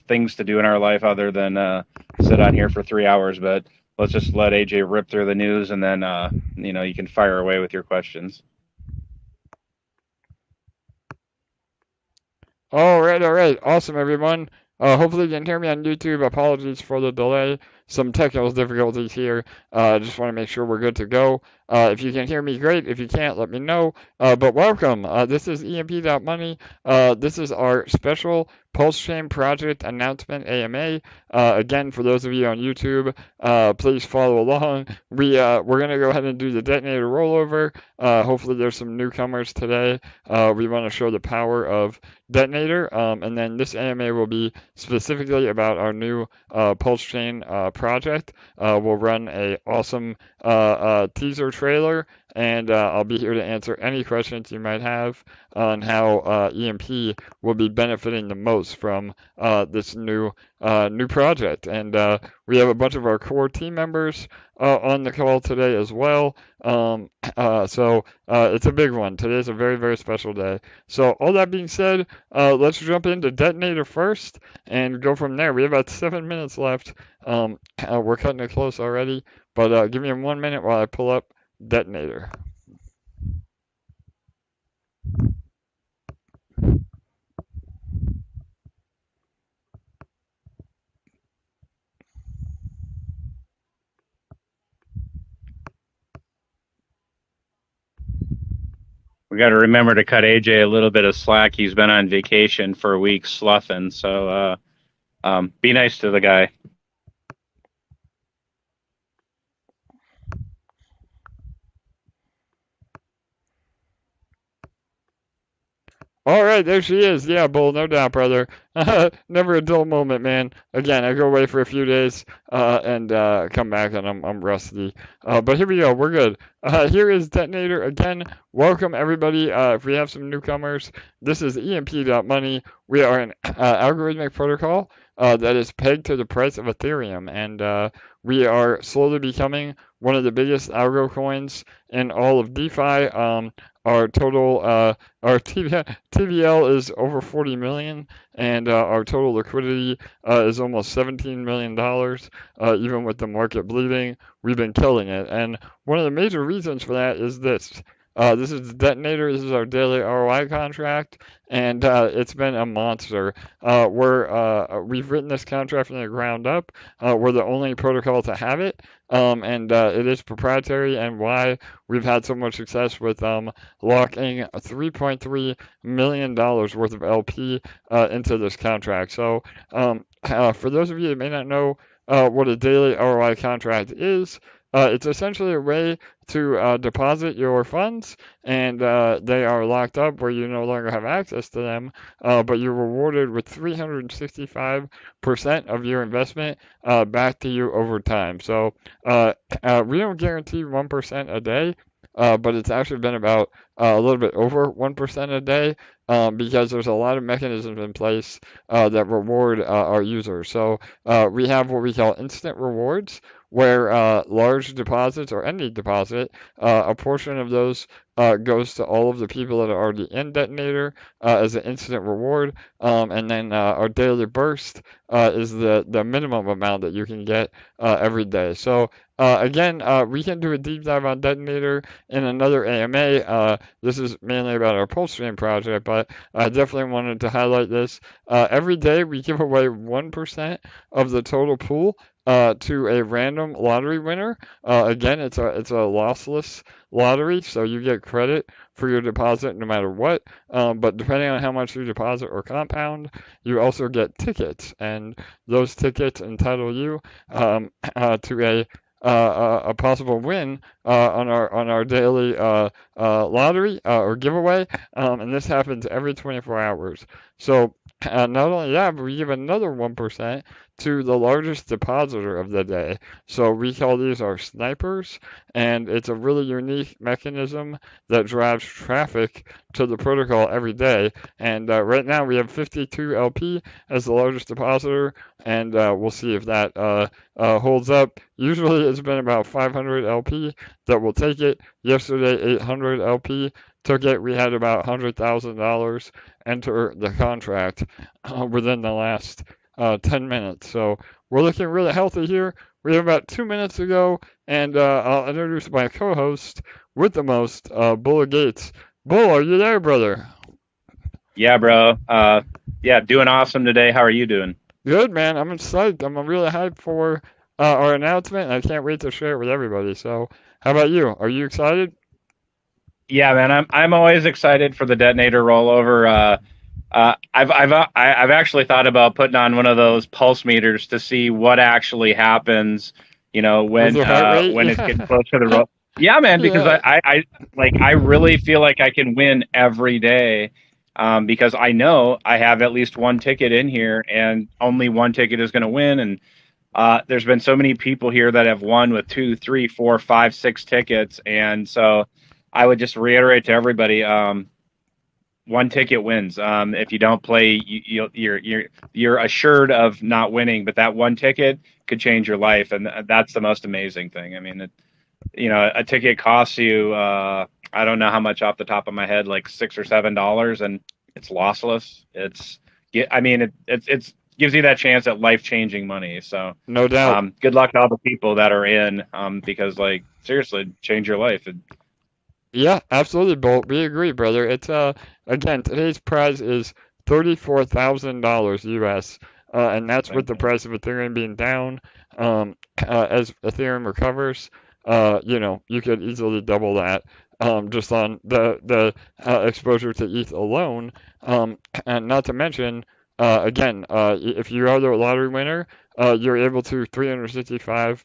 things to do in our life other than sit on here for 3 hours. But let's just let AJ rip through the news, and then you can fire away with your questions. All right. Awesome, everyone. Hopefully you can hear me on YouTube. Apologies for the delay. Some technical difficulties here. Just want to make sure we're good to go. If you can hear me, great. If you can't, let me know. But welcome. This is EMP.Money. This is our special Pulse Chain project announcement AMA. Again, for those of you on YouTube, please follow along. We're gonna go ahead and do the detonator rollover. Hopefully there's some newcomers today. We want to show the power of detonator, and then this AMA will be specifically about our new Pulse Chain project. We'll run a awesome teaser trailer, and I'll be here to answer any questions you might have on how EMP will be benefiting the most from this new project. And we have a bunch of our core team members on the call today as well. So it's a big one. Today's a very, very special day. So all that being said, let's jump into detonator first and go from there. We have about 7 minutes left. We're cutting it close already, but give me 1 minute while I pull up detonator. We got to remember to cut AJ a little bit of slack. He's been on vacation for a week sloughing, so be nice to the guy. All right, there she is. Yeah, Bull, no doubt, brother. Never a dull moment, man. Again, I go away for a few days and come back, and I'm rusty. But here we go. We're good. Here is detonator again. Welcome everybody. If we have some newcomers, this is EMP.Money. We are an algorithmic protocol that is pegged to the price of Ethereum, and we are slowly becoming one of the biggest algo coins in all of DeFi. Our total, our TVL is over 40 million, and our total liquidity is almost $17 million. Even with the market bleeding, we've been killing it. And one of the major reasons for that is this. This is the detonator. This is our daily ROI contract, and it's been a monster. We've written this contract from the ground up. We're the only protocol to have it, and it is proprietary, and why we've had so much success with locking $3.3 million worth of LP into this contract. So for those of you that may not know what a daily ROI contract is, it's essentially a way to deposit your funds, and they are locked up where you no longer have access to them, but you're rewarded with 365% of your investment back to you over time. So we don't guarantee 1% a day, but it's actually been about a little bit over 1% a day, because there's a lot of mechanisms in place that reward our users. So we have what we call instant rewards, where large deposits or any deposit, a portion of those goes to all of the people that are already in detonator as an instant reward, and then our daily burst is the minimum amount that you can get every day. So again, we can do a deep dive on detonator in another AMA. This is mainly about our Pulse Chain project, but I definitely wanted to highlight this. Every day we give away 1% of the total pool to a random lottery winner. Again, it's a lossless lottery, so you get credit for your deposit no matter what. But depending on how much you deposit or compound, you also get tickets, and those tickets entitle you to a possible win on our daily lottery or giveaway, and this happens every 24 hours. So not only that, but we give another 1% to the largest depositor of the day. So we call these our snipers, and it's a really unique mechanism that drives traffic to the protocol every day. And right now we have 52 LP as the largest depositor, and we'll see if that holds up. Usually it's been about 500 LP that will take it. Yesterday 800 LP took it. We had about $100,000 enter the contract within the last 10 minutes. So we're looking really healthy here. We have about 2 minutes to go, and I'll introduce my co-host with the most, Bull Gates. Bull, are you there, brother? Yeah, bro. Yeah, doing awesome today. How are you doing? Good, man. I'm excited. I'm really hyped for our announcement, and I can't wait to share it with everybody. So, how about you? Are you excited? Yeah, man. I'm always excited for the detonator rollover. I've actually thought about putting on one of those pulse meters to see what actually happens. With your heart rate? When it's getting Yeah. close to the roll. Yeah, man. Because Yeah. I really feel like I can win every day. Because I know I have at least one ticket in here, and only one ticket is going to win. And there's been so many people here that have won with 2, 3, 4, 5, 6 tickets, and so I would just reiterate to everybody: one ticket wins. If you don't play, you're assured of not winning, but that one ticket could change your life, and that's the most amazing thing. I mean, a ticket costs you I don't know how much off the top of my head, like $6 or $7, and it's lossless. I mean, it's gives you that chance at life changing money. So, No doubt. good luck to all the people that are in, because like seriously, change your life. Yeah, absolutely, Bolt. We agree, brother. It's again, today's prize is $34,000 US, and that's with Thank the you. price of Ethereum being down. As Ethereum recovers, you could easily double that, just on the exposure to ETH alone. And not to mention, again, if you are the lottery winner, you're able to 365%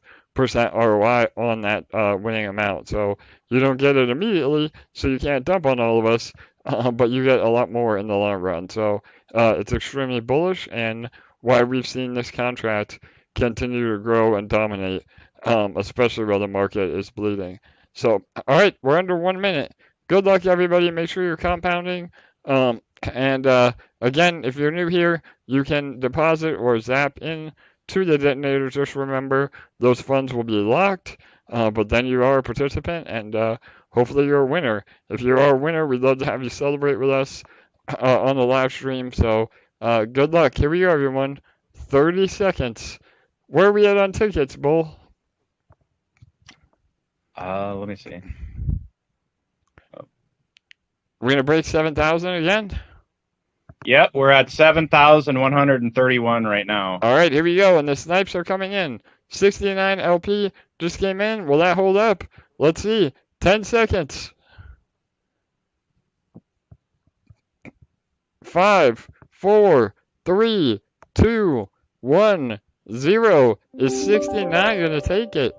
ROI on that winning amount. So you don't get it immediately, so you can't dump on all of us, but you get a lot more in the long run. So it's extremely bullish, and why we've seen this contract continue to grow and dominate, especially while the market is bleeding. So, all right, we're under 1 minute. Good luck, everybody. Make sure you're compounding. And again, if you're new here, you can deposit or zap in to the detonator. Just remember, those funds will be locked, but then you are a participant, and hopefully you're a winner. If you are a winner, we'd love to have you celebrate with us on the live stream. So good luck. Here we go, everyone. 30 seconds. Where are we at on tickets, Bull? Let me see. We're going to break 7,000 again? Yep, we're at 7,131 right now. All right, here we go. And the snipes are coming in. 69 LP just came in. Will that hold up? Let's see. 10 seconds. 5, 4, 3, 2, 1, 0. Is 69 going to take it?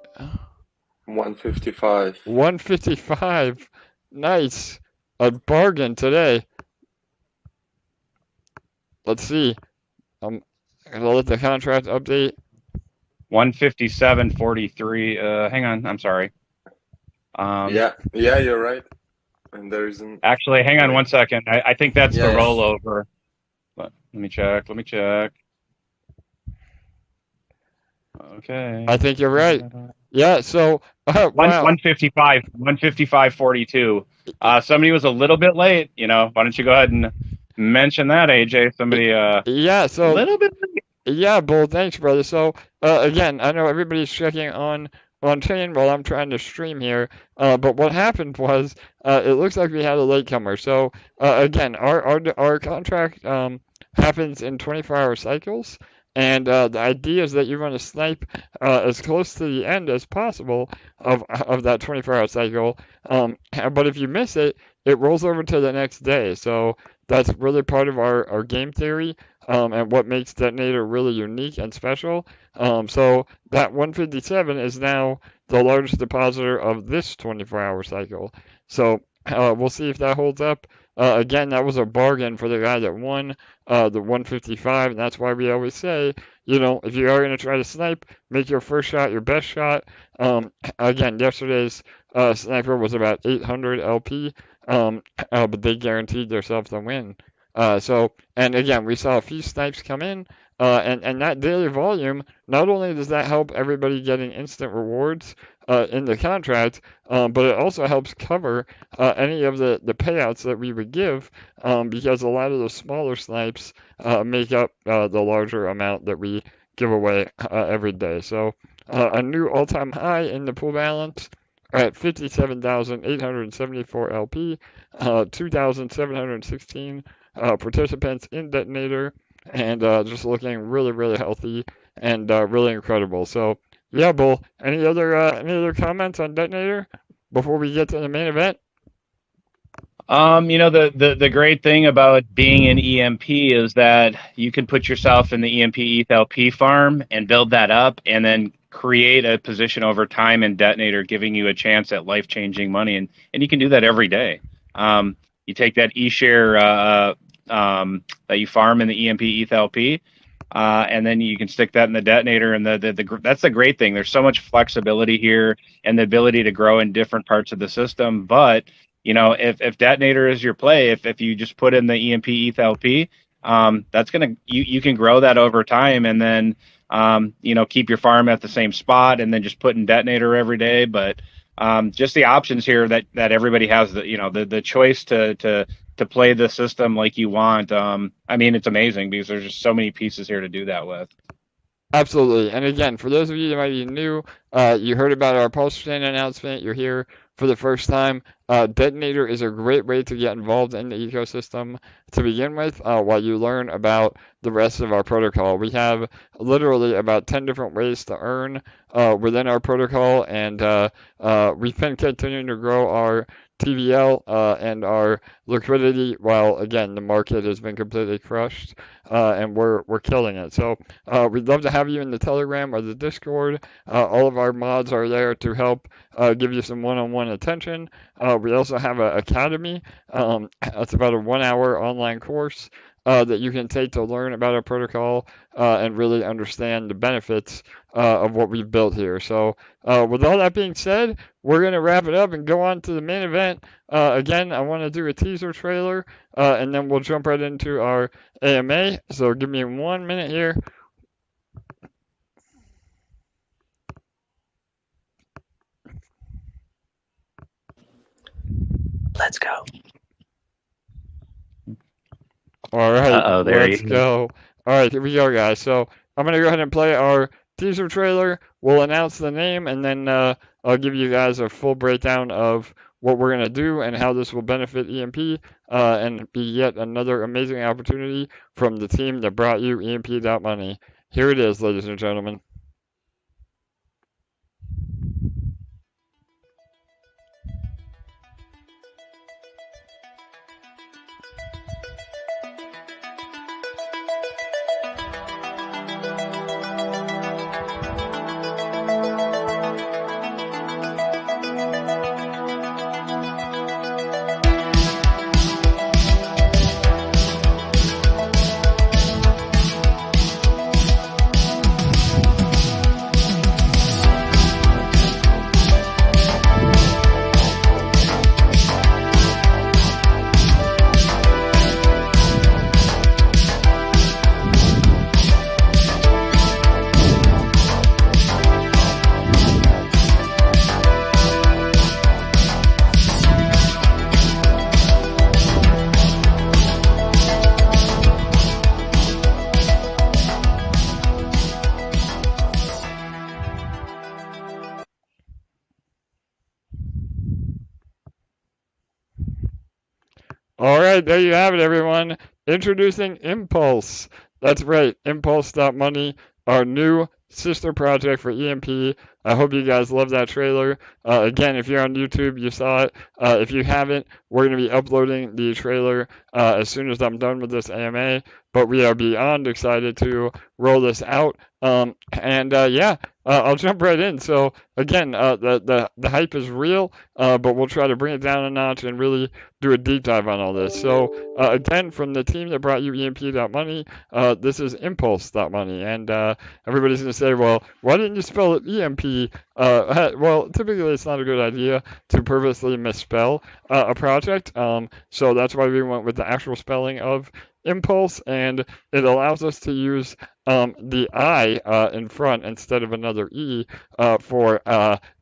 155. 155. Nice. A bargain today. Let's see. I'm going to let the contract update. 157.43. Hang on, I'm sorry. Yeah, you're right. And there isn't. Actually, hang on 1 second. I think that's the Yeah. rollover. Let me check. Okay. I think you're right. Yeah, so, wow. 155.42. Somebody was a little bit late. Why don't you go ahead and mention that, AJ? Somebody Yeah, a so, little bit late. yeah, Bull, thanks, brother. So, again, I know everybody's checking on chain while I'm trying to stream here, but what happened was, it looks like we had a latecomer. So, again, our contract happens in 24-hour cycles, and the idea is that you're going to snipe as close to the end as possible of that 24-hour cycle. But if you miss it, it rolls over to the next day. So that's really part of our game theory, and what makes Detonator really unique and special. So that 157 is now the largest depositor of this 24-hour cycle. So we'll see if that holds up. Again, that was a bargain for the guy that won the 155, and that's why we always say, if you are going to try to snipe, make your first shot your best shot. Again, yesterday's sniper was about 800 LP, but they guaranteed themselves a win. And again, we saw a few snipes come in, And that daily volume, not only does that help everybody getting instant rewards in the contract, but it also helps cover any of the payouts that we would give, because a lot of the smaller snipes make up the larger amount that we give away every day. So a new all-time high in the pool balance at 57,874 LP, 2,716 participants in Detonator, and just looking really, really healthy and really incredible. So yeah, Bull, any other comments on Detonator before we get to the main event? The great thing about being in EMP is that you can put yourself in the EMP ETH LP farm and build that up, and then create a position over time in Detonator, giving you a chance at life-changing money, and you can do that every day. You take that eShare that you farm in the EMP ETH LP, and then you can stick that in the Detonator, and that's the great thing. There's so much flexibility here and the ability to grow in different parts of the system, but if Detonator is your play, if you just put in the EMP ETH LP, that's you can grow that over time, and then keep your farm at the same spot, and then just put in Detonator every day. But just the options here that everybody has, the choice to play the system like you want. It's amazing because there's just so many pieces here to do that with. Absolutely. And again, for those of you that might be new, you heard about our Impulse Chain announcement. You're here for the first time. Detonator is a great way to get involved in the ecosystem to begin with, while you learn about the rest of our protocol. We have literally about 10 different ways to earn within our protocol, and we've been continuing to grow our TVL and our liquidity, while again the market has been completely crushed, and we're killing it. So we'd love to have you in the Telegram or the Discord. All of our mods are there to help give you some one-on-one attention. We also have an academy. It's about a 1-hour online course that you can take to learn about our protocol and really understand the benefits of what we've built here. So with all that being said, we're going to wrap it up and go on to the main event. Again, I want to do a teaser trailer, and then we'll jump right into our AMA. So give me 1 minute here. Let's go. All right, let's go. All right, here we go, guys. So I'm going to go ahead and play our teaser trailer. We'll announce the name, and then I'll give you guys a full breakdown of what we're going to do and how this will benefit EMP, and be yet another amazing opportunity from the team that brought you EMP.Money. Here it is, ladies and gentlemen. All right, there you have it, everyone. Introducing Impulse. That's right, Impulse.Money, our new sister project for EMP. I hope you guys love that trailer. Again, if you're on YouTube, you saw it. If you haven't, we're going to be uploading the trailer as soon as I'm done with this AMA. But we are beyond excited to roll this out. I'll jump right in. So again, the hype is real, but we'll try to bring it down a notch and really do a deep dive on all this. So again, from the team that brought you EMP.Money, this is Impulse.Money. And everybody's going to say, well, why didn't you spell it EMP? Well, typically it's not a good idea to purposely misspell a project. So that's why we went with the actual spelling of Impulse, and it allows us to use the I in front instead of another E for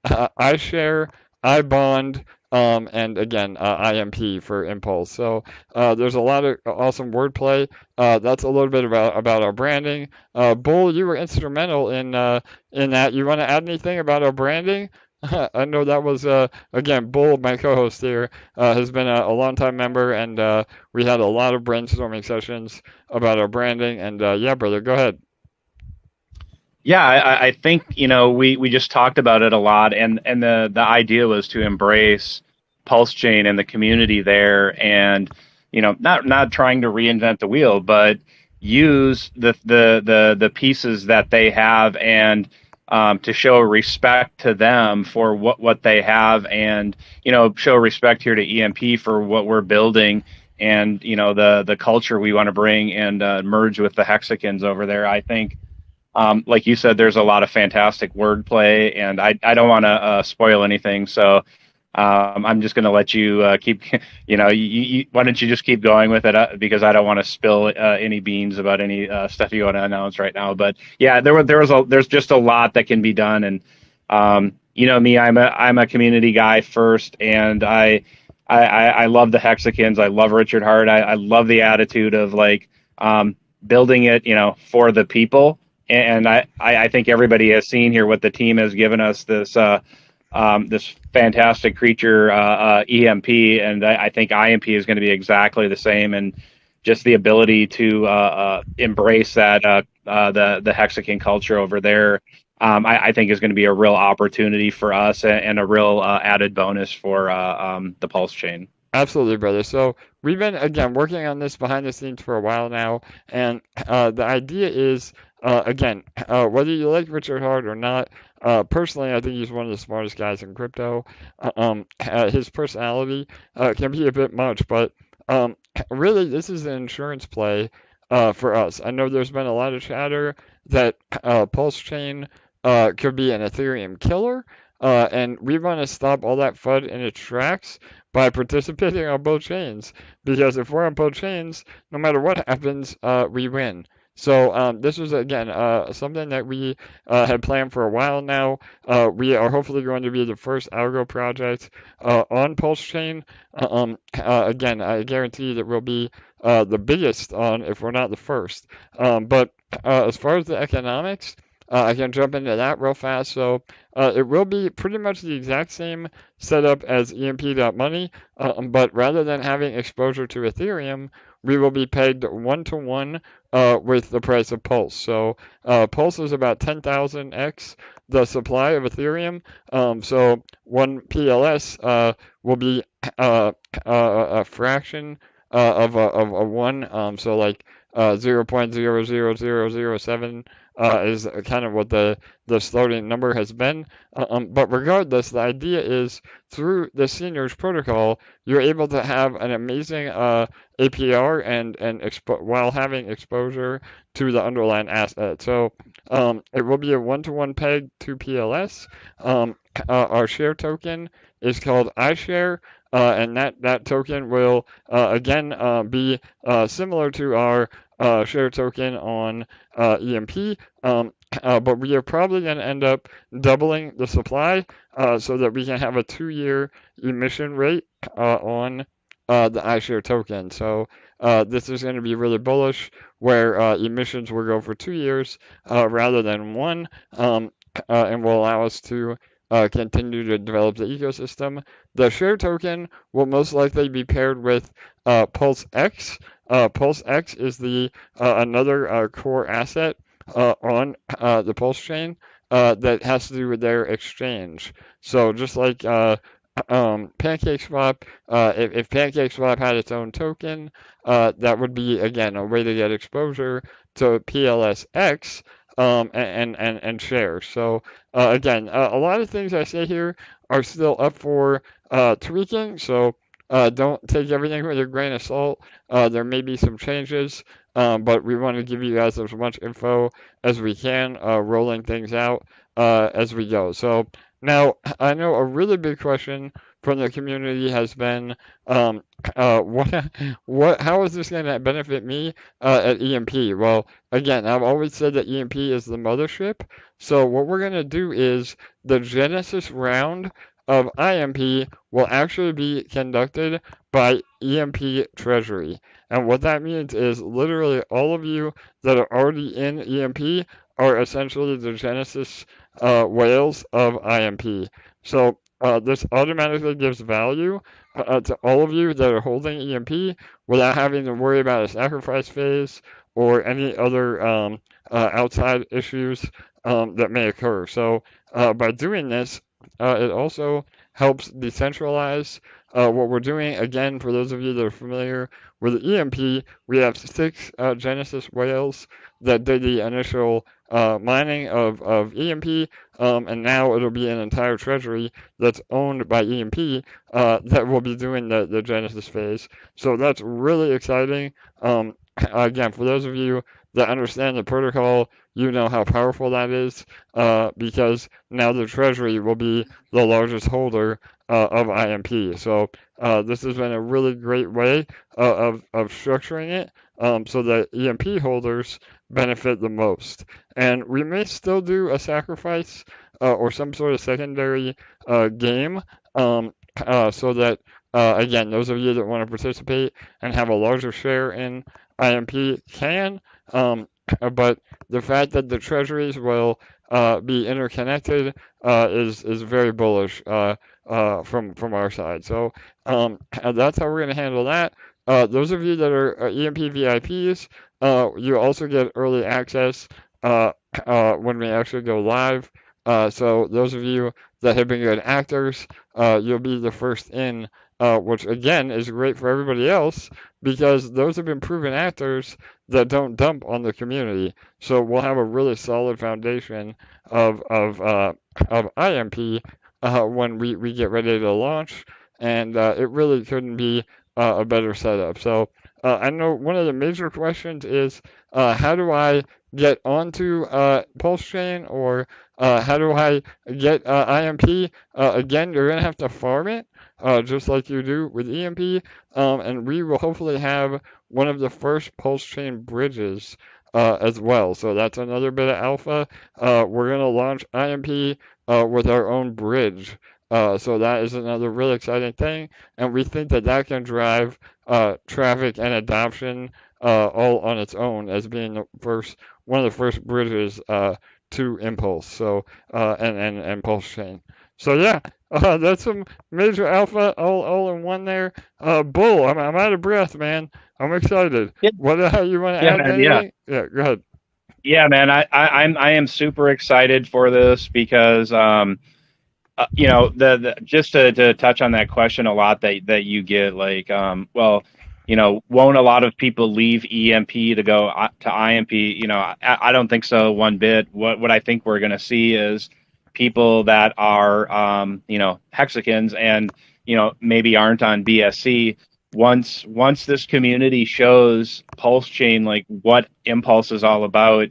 iShare, iBond, and again, IMP for Impulse. So there's a lot of awesome wordplay. That's a little bit about our branding. Bull, you were instrumental in that. You want to add anything about our branding? I know that was again, Bull, my co-host here, has been a longtime member, and we had a lot of brainstorming sessions about our branding. And yeah, brother, go ahead. Yeah, I think we just talked about it a lot, and the idea was to embrace Pulse Chain and the community there, and not trying to reinvent the wheel, but use the pieces that they have, and to show respect to them for what they have, and show respect here to EMP for what we're building, and the culture we want to bring, and merge with the Hexicans over there. I think. Like you said, there's a lot of fantastic wordplay, and I don't want to spoil anything, so I'm just going to let you keep. Why don't you just keep going with it? Because I don't want to spill any beans about any stuff you want to announce right now. But yeah, there's just a lot that can be done, and me, I'm a community guy first, and I love the Hexicans. I love Richard Hart. I love the attitude of like building it, for the people. And I think everybody has seen here what the team has given us, this fantastic creature, EMP, and I think IMP is going to be exactly the same, and just the ability to embrace that the Hexican culture over there, I think is going to be a real opportunity for us, and a real added bonus for the Pulse chain. Absolutely, brother. So we've been again working on this behind the scenes for a while now, and the idea is again, whether you like Richard Hart or not, personally, I think he's one of the smartest guys in crypto. His personality can be a bit much, but really, this is an insurance play for us. I know there's been a lot of chatter that Pulse Chain could be an Ethereum killer, and we want to stop all that FUD in its tracks by participating on both chains. Because if we're on both chains, no matter what happens, we win. So this was again something that we had planned for a while now. We are hopefully going to be the first algo project on Pulse Chain. Again, I guarantee that we'll be the biggest on, if we're not the first. But as far as the economics, I can jump into that real fast. So it will be pretty much the exact same setup as EMP.Money, but rather than having exposure to Ethereum, we will be pegged 1-to-1 with the price of Pulse. So Pulse is about 10,000x the supply of Ethereum. So 1 PLS will be a fraction of a 1. So like 0.00007 is kind of what the starting number has been. But regardless, the idea is through the seigniorage protocol, you're able to have an amazing APR and while having exposure to the underlying asset. So it will be a 1-to-1 peg to PLS. Our share token is called iShare. And that token will again be similar to our share token on EMP, but we are probably going to end up doubling the supply so that we can have a 2-year emission rate on the iShare token. So this is going to be really bullish, where emissions will go for 2 years rather than 1, and will allow us to continue to develop the ecosystem. The share token will most likely be paired with Pulse X. Pulse X is the another core asset on the Pulse chain that has to do with their exchange. So just like PancakeSwap, if PancakeSwap had its own token, that would be again a way to get exposure to PLSX and shares. So again, a lot of things I say here are still up for tweaking. So don't take everything with a grain of salt. There may be some changes, but we want to give you guys as much info as we can, rolling things out as we go. So now I know a really big question from the community has been, how is this going to benefit me at EMP? Well, again, I've always said that EMP is the mothership. So what we're going to do is the Genesis round of IMP will actually be conducted by EMP Treasury. And what that means is literally all of you that are already in EMP are essentially the Genesis whales of IMP. So this automatically gives value to all of you that are holding EMP without having to worry about a sacrifice phase or any other outside issues that may occur. So by doing this, it also helps decentralize what we're doing. Again, for those of you that are familiar with EMP, we have 6 Genesis whales that did the initial mining of EMP, and now it'll be an entire treasury that's owned by EMP that will be doing the Genesis phase. So that's really exciting. Again, for those of you that understand the protocol, you know how powerful that is because now the treasury will be the largest holder of IMP. So this has been a really great way of structuring it so that EMP holders benefit the most. And we may still do a sacrifice or some sort of secondary game so that, again, those of you that want to participate and have a larger share in IMP can. But the fact that the treasuries will be interconnected is very bullish from our side. So that's how we're going to handle that. Those of you that are EMP VIPs, you also get early access when we actually go live. So those of you that have been good actors, you'll be the first in, which again is great for everybody else because those have been proven actors that don't dump on the community. So we'll have a really solid foundation of IMP when we get ready to launch, and it really couldn't be a better setup. So I know one of the major questions is how do I get onto Pulse Chain or how do I get IMP? Again, you're going to have to farm it just like you do with EMP, and we will hopefully have one of the first Pulse Chain bridges as well. So that's another bit of alpha. We're going to launch IMP with our own bridge. So that is another really exciting thing, and we think that that can drive traffic and adoption all on its own as being one of the first bridges to Impulse. So and Pulse Chain. So yeah, that's some major alpha all in one there. Bull, I'm out of breath, man. I'm excited. Yeah, What you want to yeah, add man. Yeah, anything? Yeah, go ahead. yeah, man. I am super excited for this because you know the just to touch on that question a lot that you get like well, you know, won't a lot of people leave EMP to go to IMP? You know, I don't think so one bit. What I think we're going to see is people that are you know, hexagons and you know, maybe aren't on BSC. Once this community shows Pulse Chain like what Impulse is all about,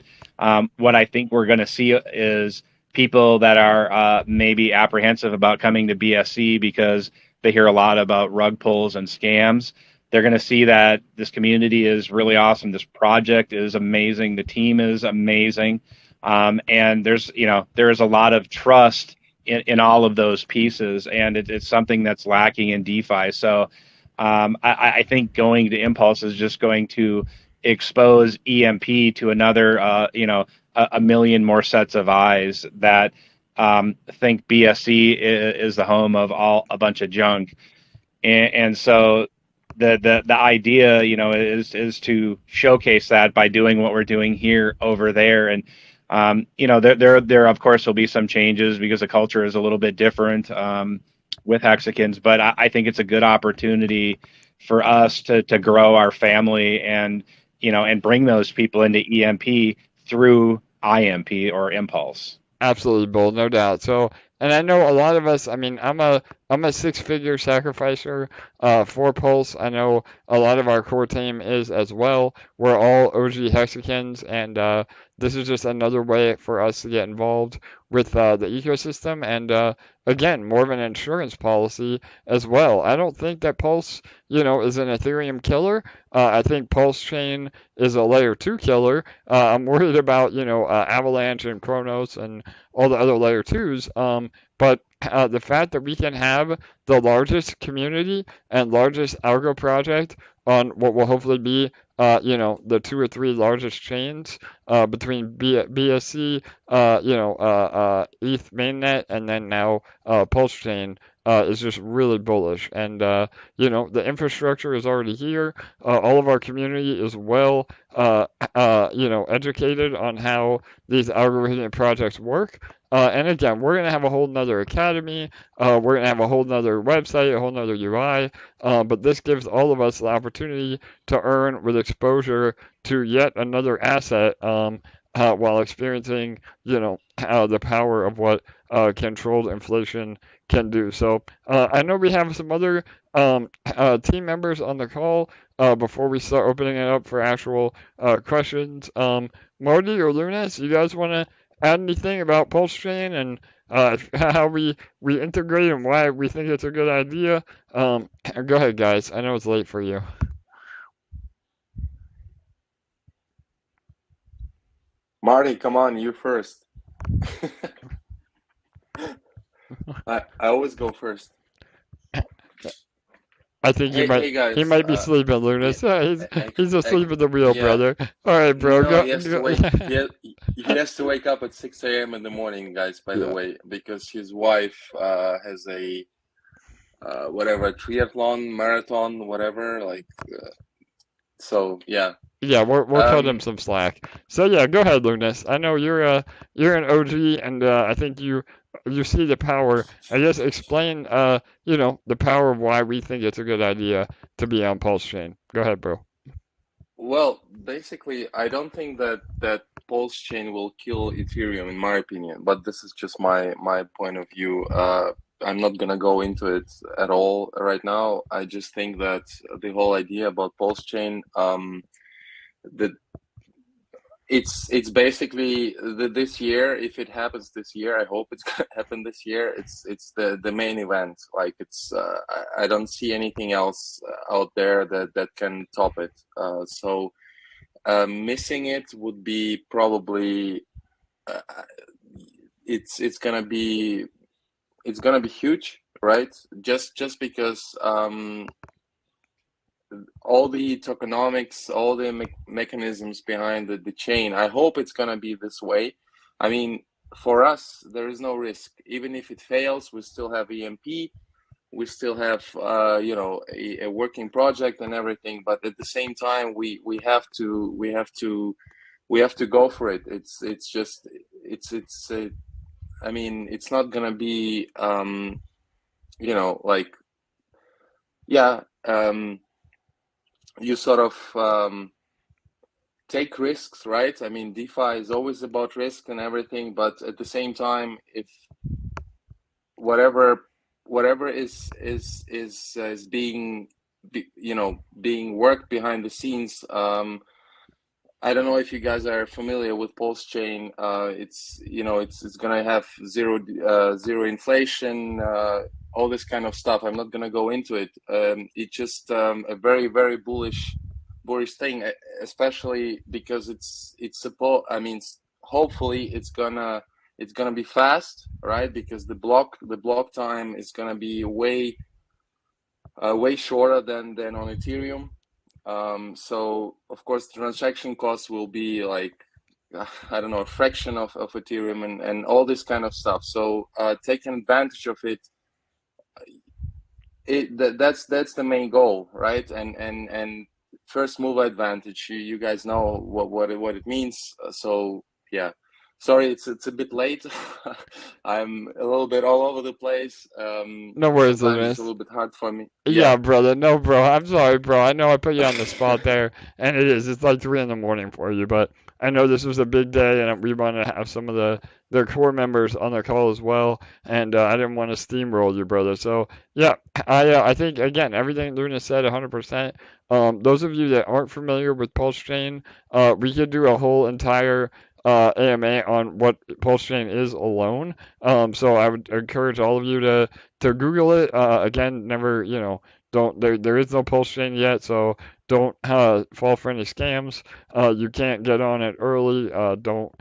what I think we're going to see is people that are maybe apprehensive about coming to BSC because they hear a lot about rug pulls and scams. They're going to see that this community is really awesome. This project is amazing. The team is amazing. And there's, you know, there's a lot of trust in all of those pieces. And it's something that's lacking in DeFi. So I think going to Impulse is just going to expose EMP to another, you know, a million more sets of eyes that think BSC is the home of a bunch of junk, and so the idea, you know, is to showcase that by doing what we're doing here over there, and you know, there of course will be some changes because the culture is a little bit different with hexagons, but I think it's a good opportunity for us to grow our family and you know and bring those people into EMP through IMP or Impulse. Absolutely, Bull, no doubt. So, and I know a lot of us, I mean, I'm a I'm a six-figure sacrificer for Pulse. I know a lot of our core team is as well. We're all OG Hexicans, and this is just another way for us to get involved with the ecosystem, and again, more of an insurance policy as well. I don't think that Pulse, is an Ethereum killer. I think Pulse Chain is a layer 2 killer. I'm worried about, Avalanche and Chronos and all the other layer 2s. But the fact that we can have the largest community and largest algo project on what will hopefully be, the two or three largest chains between BSC, ETH mainnet, and then now Pulse Chain. Is just really bullish, and the infrastructure is already here. All of our community is well, educated on how these algorithmic projects work. And again, we're going to have a whole nother academy. We're going to have a whole nother website, a whole nother UI. But this gives all of us the opportunity to earn with exposure to yet another asset while experiencing, the power of what controlled inflation can do. So I know we have some other team members on the call before we start opening it up for actual questions. Marty or Lunas, you guys want to add anything about Pulse Chain and how we integrate and why we think it's a good idea? Go ahead, guys. I know it's late for you. Marty, come on, you first. I always go first. I think Hey guys, he might be sleeping, Lunas. He's asleep at the wheel, yeah. brother. All right, bro. No, Go. he has to wake up at 6 a.m. in the morning, guys, by the way, because his wife has a whatever, triathlon, marathon, whatever, like so yeah. Yeah, we'll cut him some slack. So yeah, go ahead, Lunas. I know you're an OG, and I think you see the power. I guess explain the power of why we think it's a good idea to be on Pulse Chain. Go ahead, bro. Well, basically, I don't think that Pulse Chain will kill Ethereum, in my opinion, but this is just my point of view. I'm not gonna go into it at all right now. I just think that the whole idea about Pulse Chain, that it's basically this year. If it happens this year, I hope it's gonna happen this year. It's the main event. Like it's I don't see anything else out there that can top it. So missing it would be probably it's gonna be huge, right? Just because all the tokenomics, all the mechanisms behind the chain. I hope it's gonna be this way. I mean, for us, there is no risk. Even if it fails, we still have EMP. We still have a working project and everything. But at the same time, we have to go for it. I mean, it's not gonna be like you sort of take risks, right? I mean, DeFi is always about risk and everything, but at the same time, if whatever is being being worked behind the scenes, I don't know if you guys are familiar with Pulse Chain. It's gonna have zero inflation, all this kind of stuff. I'm not gonna go into it. It's just a very, very bullish thing, especially because it's supposed. I mean, hopefully it's gonna be fast, right? Because the block time is gonna be way shorter than on Ethereum. So of course transaction costs will be like I don't know, a fraction of Ethereum and all this kind of stuff. So taking advantage of it, that's the main goal, right? And first move advantage. You guys know what it means. So yeah. Sorry, it's a bit late. I'm a little bit all over the place. No worries, sometimes it's a little bit hard for me. Yeah, brother. No, bro. I'm sorry, bro. I know I put you on the spot there, and it is. It's like 3 in the morning for you, but I know this was a big day, and we want to have some of their core members on the call as well, and I didn't want to steamroll you, brother. So yeah, I think again everything Luna said 100%. Those of you that aren't familiar with Pulse Chain, we could do a whole entire AMA on what Pulse Chain is alone. So I would encourage all of you to Google it. Again, never don't there is no Pulse Chain yet, so don't fall for any scams. You can't get on it early. Don't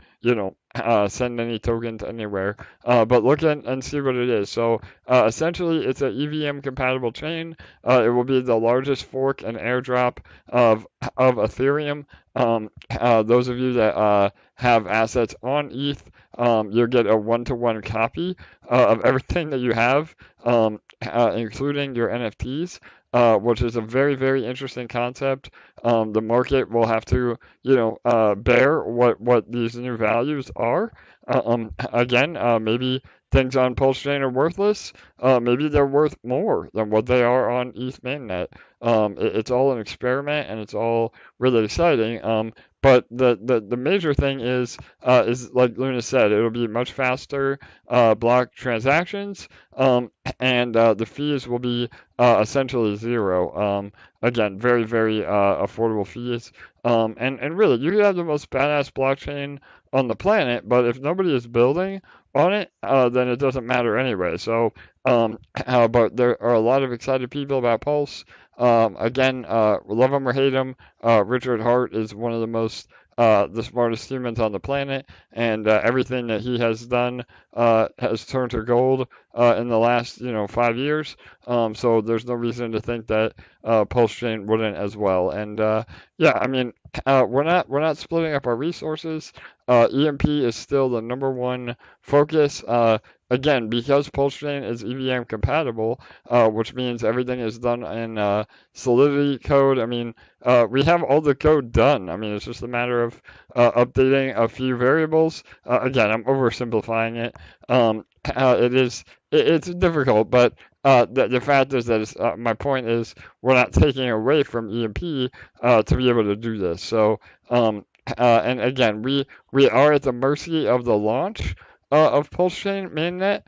send any tokens anywhere. But look and see what it is. So essentially, it's an EVM compatible chain. It will be the largest fork and airdrop of Ethereum. Those of you that have assets on ETH, you'll get a one-to-one copy of everything that you have, including your NFTs. Which is a very, very interesting concept. The market will have to, bear what these new values are. Again, maybe things on Pulse Chain are worthless. Maybe they're worth more than what they are on ETH mainnet. It's all an experiment, and it's all really exciting. But the major thing is like Luna said, it'll be much faster block transactions, and the fees will be essentially zero. Again, very, very affordable fees. And really, you could have the most badass blockchain on the planet, but if nobody is building on it, then it doesn't matter anyway. So, but there are a lot of excited people about Pulse. Again, love him or hate him, Richard Hart is one of the smartest humans on the planet, and everything that he has done has turned to gold in the last 5 years. So there's no reason to think that Pulse Chain wouldn't as well. And yeah, I mean, we're not splitting up our resources. EMP is still the number one focus. Again, because Pulse Chain is EVM compatible, which means everything is done in Solidity code. I mean, we have all the code done. I mean, it's just a matter of updating a few variables. Again, I'm oversimplifying it. It's difficult, but the fact is that my point is we're not taking away from EMP to be able to do this. So, and again, we are at the mercy of the launch of Pulse Chain mainnet.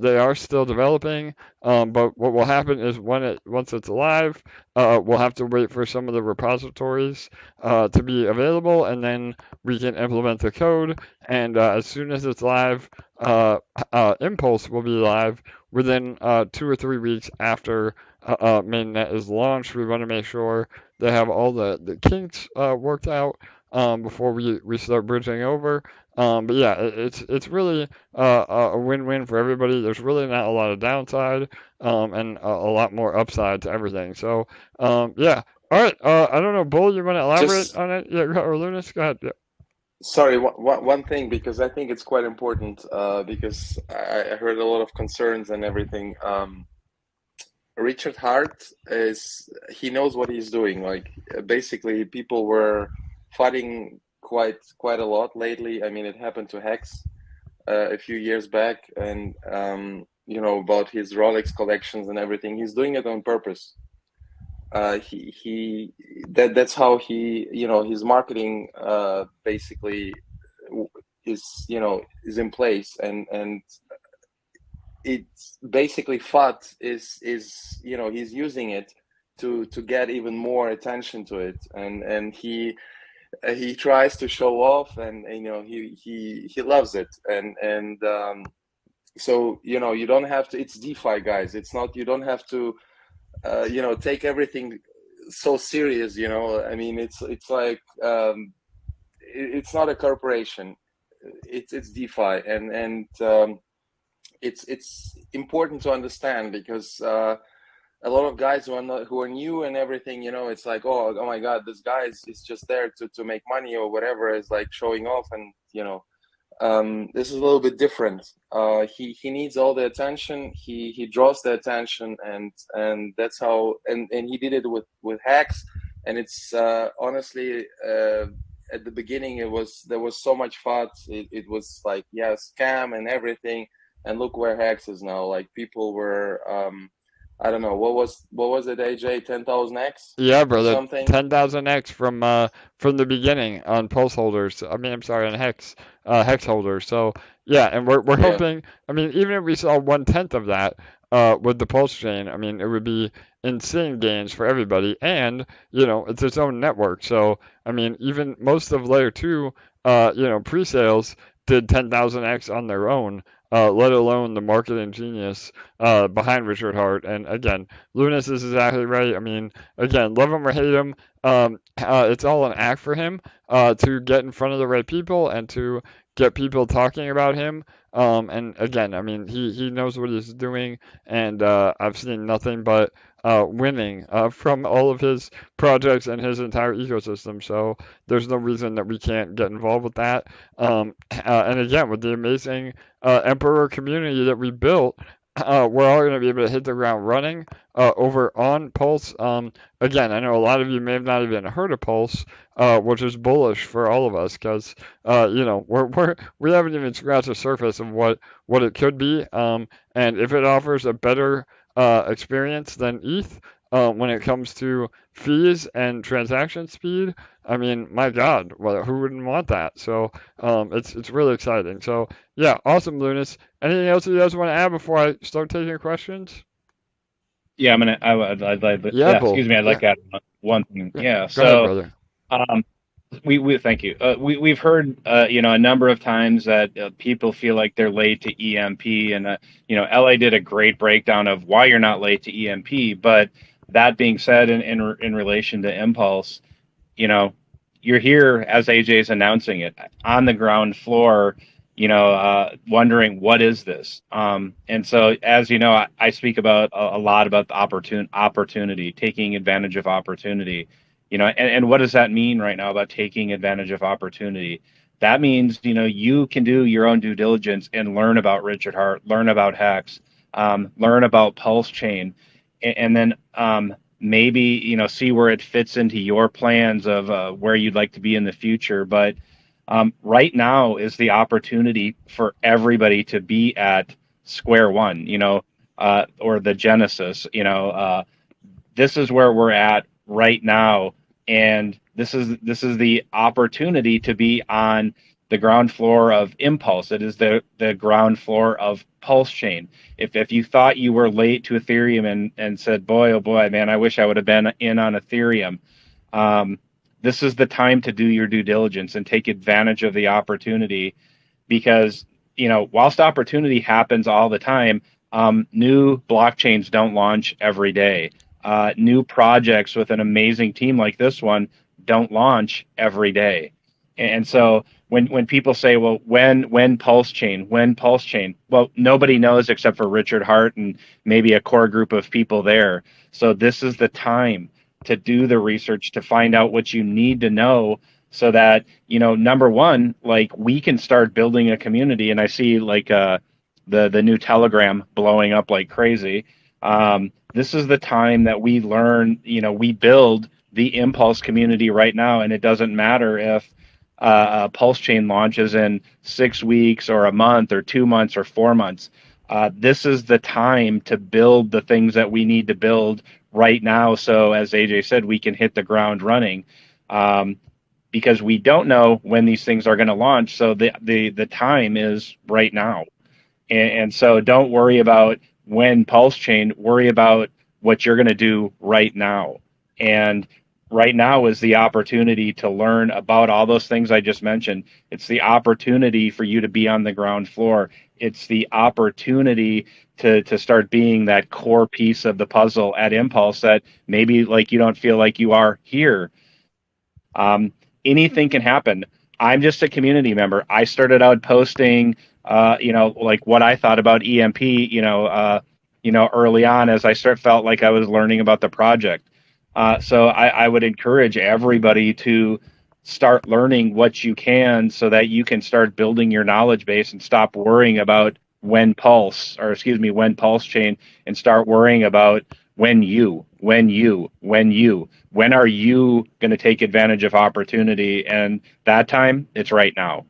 They are still developing, but what will happen is once it's live, we'll have to wait for some of the repositories to be available, and then we can implement the code. And as soon as it's live, Impulse will be live within 2 or 3 weeks after mainnet is launched. We want to make sure they have all the kinks worked out before we start bridging over. But yeah, it's really a win-win for everybody. There's really not a lot of downside, and a lot more upside to everything. So yeah. All right. I don't know, Bull, you want to elaborate Just on it? Yeah, or Lunas, go ahead. Yeah. sorry, one thing, because I think it's quite important, because I heard a lot of concerns and everything. Richard Hart he knows what he's doing. Like basically, people were fighting quite a lot lately. I mean, it happened to Hex a few years back, and about his Rolex collections and everything. He's doing it on purpose. That's how his marketing basically is in place, and it's basically FUD is he's using it to get even more attention to it, and he tries to show off, and he loves it, and so you don't have to. It's DeFi, guys. It's not. You don't have to take everything so serious. I mean, it's like it's not a corporation. It's DeFi, and it's important to understand, because a lot of guys who are new and everything, it's like, oh my God, this guy is just there to make money or whatever, is like showing off, and this is a little bit different. He needs all the attention. He draws the attention, and that's how. And he did it with hacks, and it's honestly at the beginning there was so much FUD. It was like, yeah, scam and everything. And look where hacks is now. Like people were I don't know, what was it, AJ? 10,000x Yeah, or brother, something? 10,000x from the beginning on pulse holders. I mean, I'm sorry, on hex holders. So yeah, and we're Yeah. hoping. I mean, even if we saw 1/10 of that with the pulse chain, I mean, it would be insane gains for everybody. And it's its own network. So I mean, even most of layer two, pre-sales did 10,000x on their own. Let alone the marketing genius behind Richard Hart. And again, Lunas is exactly right. I mean, again, love him or hate him, it's all an act for him to get in front of the right people and to get people talking about him. And again, I mean, he knows what he's doing, and I've seen nothing but winning from all of his projects and his entire ecosystem. So there's no reason that we can't get involved with that. And again, with the amazing Emperor community that we built, we're all going to be able to hit the ground running over on Pulse. Again, I know a lot of you may have not even heard of Pulse, which is bullish for all of us because we haven't even scratched the surface of what it could be. And if it offers a better experience than ETH when it comes to fees and transaction speed, I mean, my God, well, who wouldn't want that? So it's really exciting. So yeah, awesome, Lunas. Anything else you guys want to add before I start taking questions? Yeah, I'd Yeah, yeah, Bull. excuse me, I'd like Yeah, to add one thing. yeah. Yeah, Go ahead, so brother. um, we thank you. We've heard a number of times that people feel like they're late to EMP, and LA did a great breakdown of why you're not late to EMP. But that being said, in relation to Impulse, you know, you're here as AJ's announcing it on the ground floor, wondering what is this. And so, as you know, I speak about a lot about the opportunity, taking advantage of opportunity. And what does that mean right now about taking advantage of opportunity? That means you can do your own due diligence and learn about Richard Hart, learn about Hex, learn about Pulse Chain, and then maybe see where it fits into your plans of where you'd like to be in the future. But right now is the opportunity for everybody to be at square one, or the genesis. This is where we're at right now, and this is the opportunity to be on the ground floor of Impulse. It is the ground floor of Pulse Chain. If you thought you were late to Ethereum and said, boy, oh boy, man, I wish I would have been in on Ethereum, this is the time to do your due diligence and take advantage of the opportunity, because whilst opportunity happens all the time, new blockchains don't launch every day. New projects with an amazing team like this one don't launch every day. And so when people say, well, when Pulse Chain, well, nobody knows except for Richard Hart and maybe a core group of people there. So this is the time to do the research, to find out what you need to know, so that number one, like, we can start building a community. And I see like the new Telegram blowing up like crazy. This is the time that we learn, we build the Impulse community right now, and it doesn't matter if Pulse Chain launches in 6 weeks or a month or 2 months or 4 months. This is the time to build the things that we need to build right now. So as AJ said, we can hit the ground running, because we don't know when these things are going to launch. So the time is right now. And so don't worry about when Pulse Chain, worry about what you're going to do right now. And right now is the opportunity to learn about all those things I just mentioned. It's the opportunity for you to be on the ground floor. It's the opportunity to start being that core piece of the puzzle at Impulse that maybe like you don't feel like you are here. Anything can happen. I'm just a community member. I started out posting, like what I thought about EMP, early on, as I felt like I was learning about the project. So I would encourage everybody to start learning what you can, so that you can start building your knowledge base and stop worrying about when Pulse Chain, and start worrying about when are you going to take advantage of opportunity? And that time, it's right now.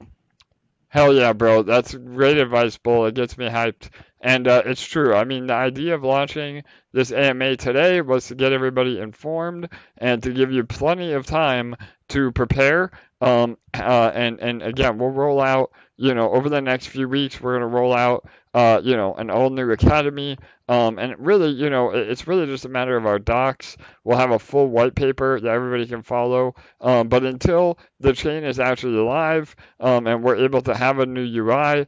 Hell yeah, bro. That's great advice, Bull. It gets me hyped. And it's true. I mean, the idea of launching this AMA today was to get everybody informed and to give you plenty of time to prepare. And again, we'll roll out, over the next few weeks, we're going to roll out, an all new academy. And really, it's really just a matter of our docs. We'll have a full white paper that everybody can follow. But until the chain is actually live, and we're able to have a new UI,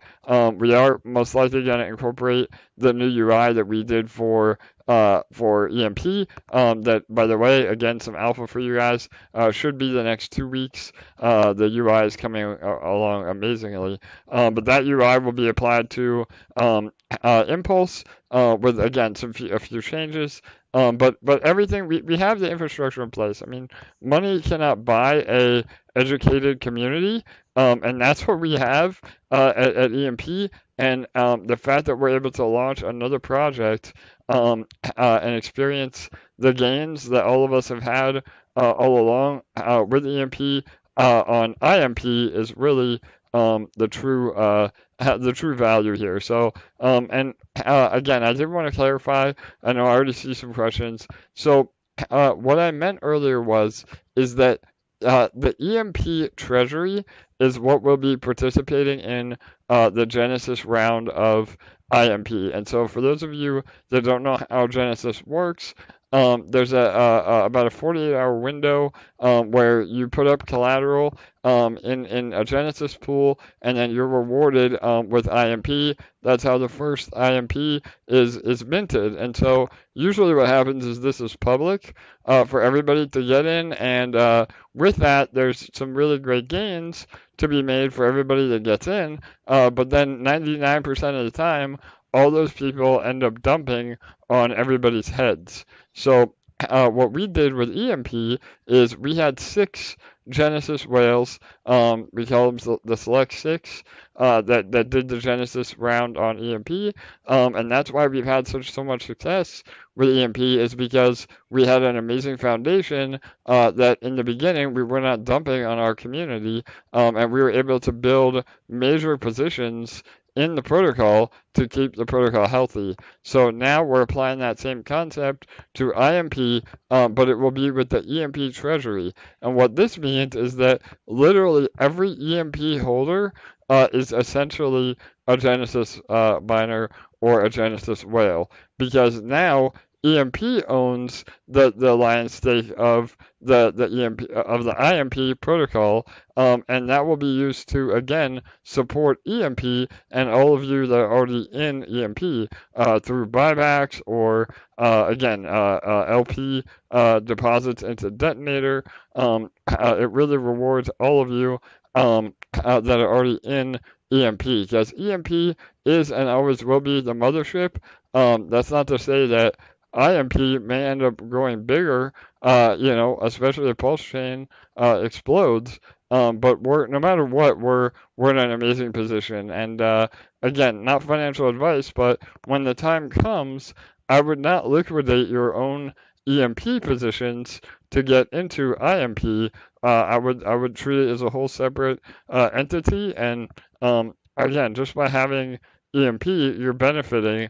we are most likely going to incorporate the new UI that we did for EMP. That, by the way, again, some alpha for you guys. Should be the next 2 weeks. The UI is coming along amazingly. But that UI will be applied to Impulse with, again, a few changes. But everything, we have the infrastructure in place. I mean, money cannot buy a educated community, and that's what we have at EMP. And the fact that we're able to launch another project and experience the gains that all of us have had all along with EMP on IMP is really the true value here. So and again, I did want to clarify. I know I already see some questions. So what I meant earlier is that the EMP Treasury is what will be participating in the Genesis round of IMP. And so for those of you that don't know how Genesis works, there's about a 48-hour window where you put up collateral in a Genesis pool, and then you're rewarded with IMP. That's how the first IMP is minted. And so usually what happens is this is public for everybody to get in, and with that, there's some really great gains to be made for everybody that gets in. But then 99% of the time, all those people end up dumping on everybody's heads. So what we did with EMP is we had 6 Genesis whales. We call them the Select 6 that did the Genesis round on EMP. And that's why we've had so much success with EMP, is because we had an amazing foundation that in the beginning we were not dumping on our community, and we were able to build major positions in the protocol to keep the protocol healthy. So now we're applying that same concept to IMP, but it will be with the EMP Treasury. And what this means is that literally every EMP holder is essentially a Genesis miner or a Genesis whale, because now EMP owns the lion's stake of the EMP of the IMP protocol, and that will be used to again support EMP and all of you that are already in EMP through buybacks or again LP deposits into Detonator. It really rewards all of you that are already in EMP, because EMP is and always will be the mothership. That's not to say that IMP may end up growing bigger, especially if Pulse Chain explodes. But no matter what, we're in an amazing position. And again, not financial advice, but when the time comes, I would not liquidate your own EMP positions to get into IMP. I would treat it as a whole separate entity. And again, just by having EMP, you're benefiting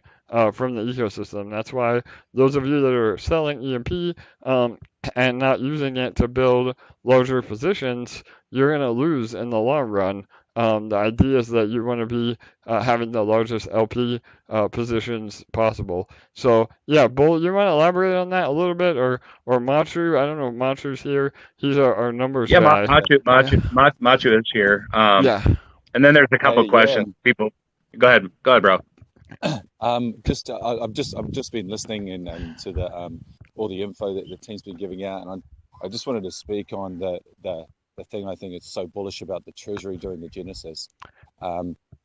from the ecosystem. That's why those of you that are selling EMP and not using it to build larger positions, you're going to lose in the long run. The idea is that you want to be having the largest LP positions possible. So yeah, Bull, you want to elaborate on that a little bit, or Matiu? I don't know if Matu's here. He's our numbers guy. Matiu is here. Yeah. And then there's a couple questions. People, go ahead, bro. I've just been listening and to the all the info that the team's been giving out, and I just wanted to speak on the thing I think is so bullish about the Treasury during the Genesis.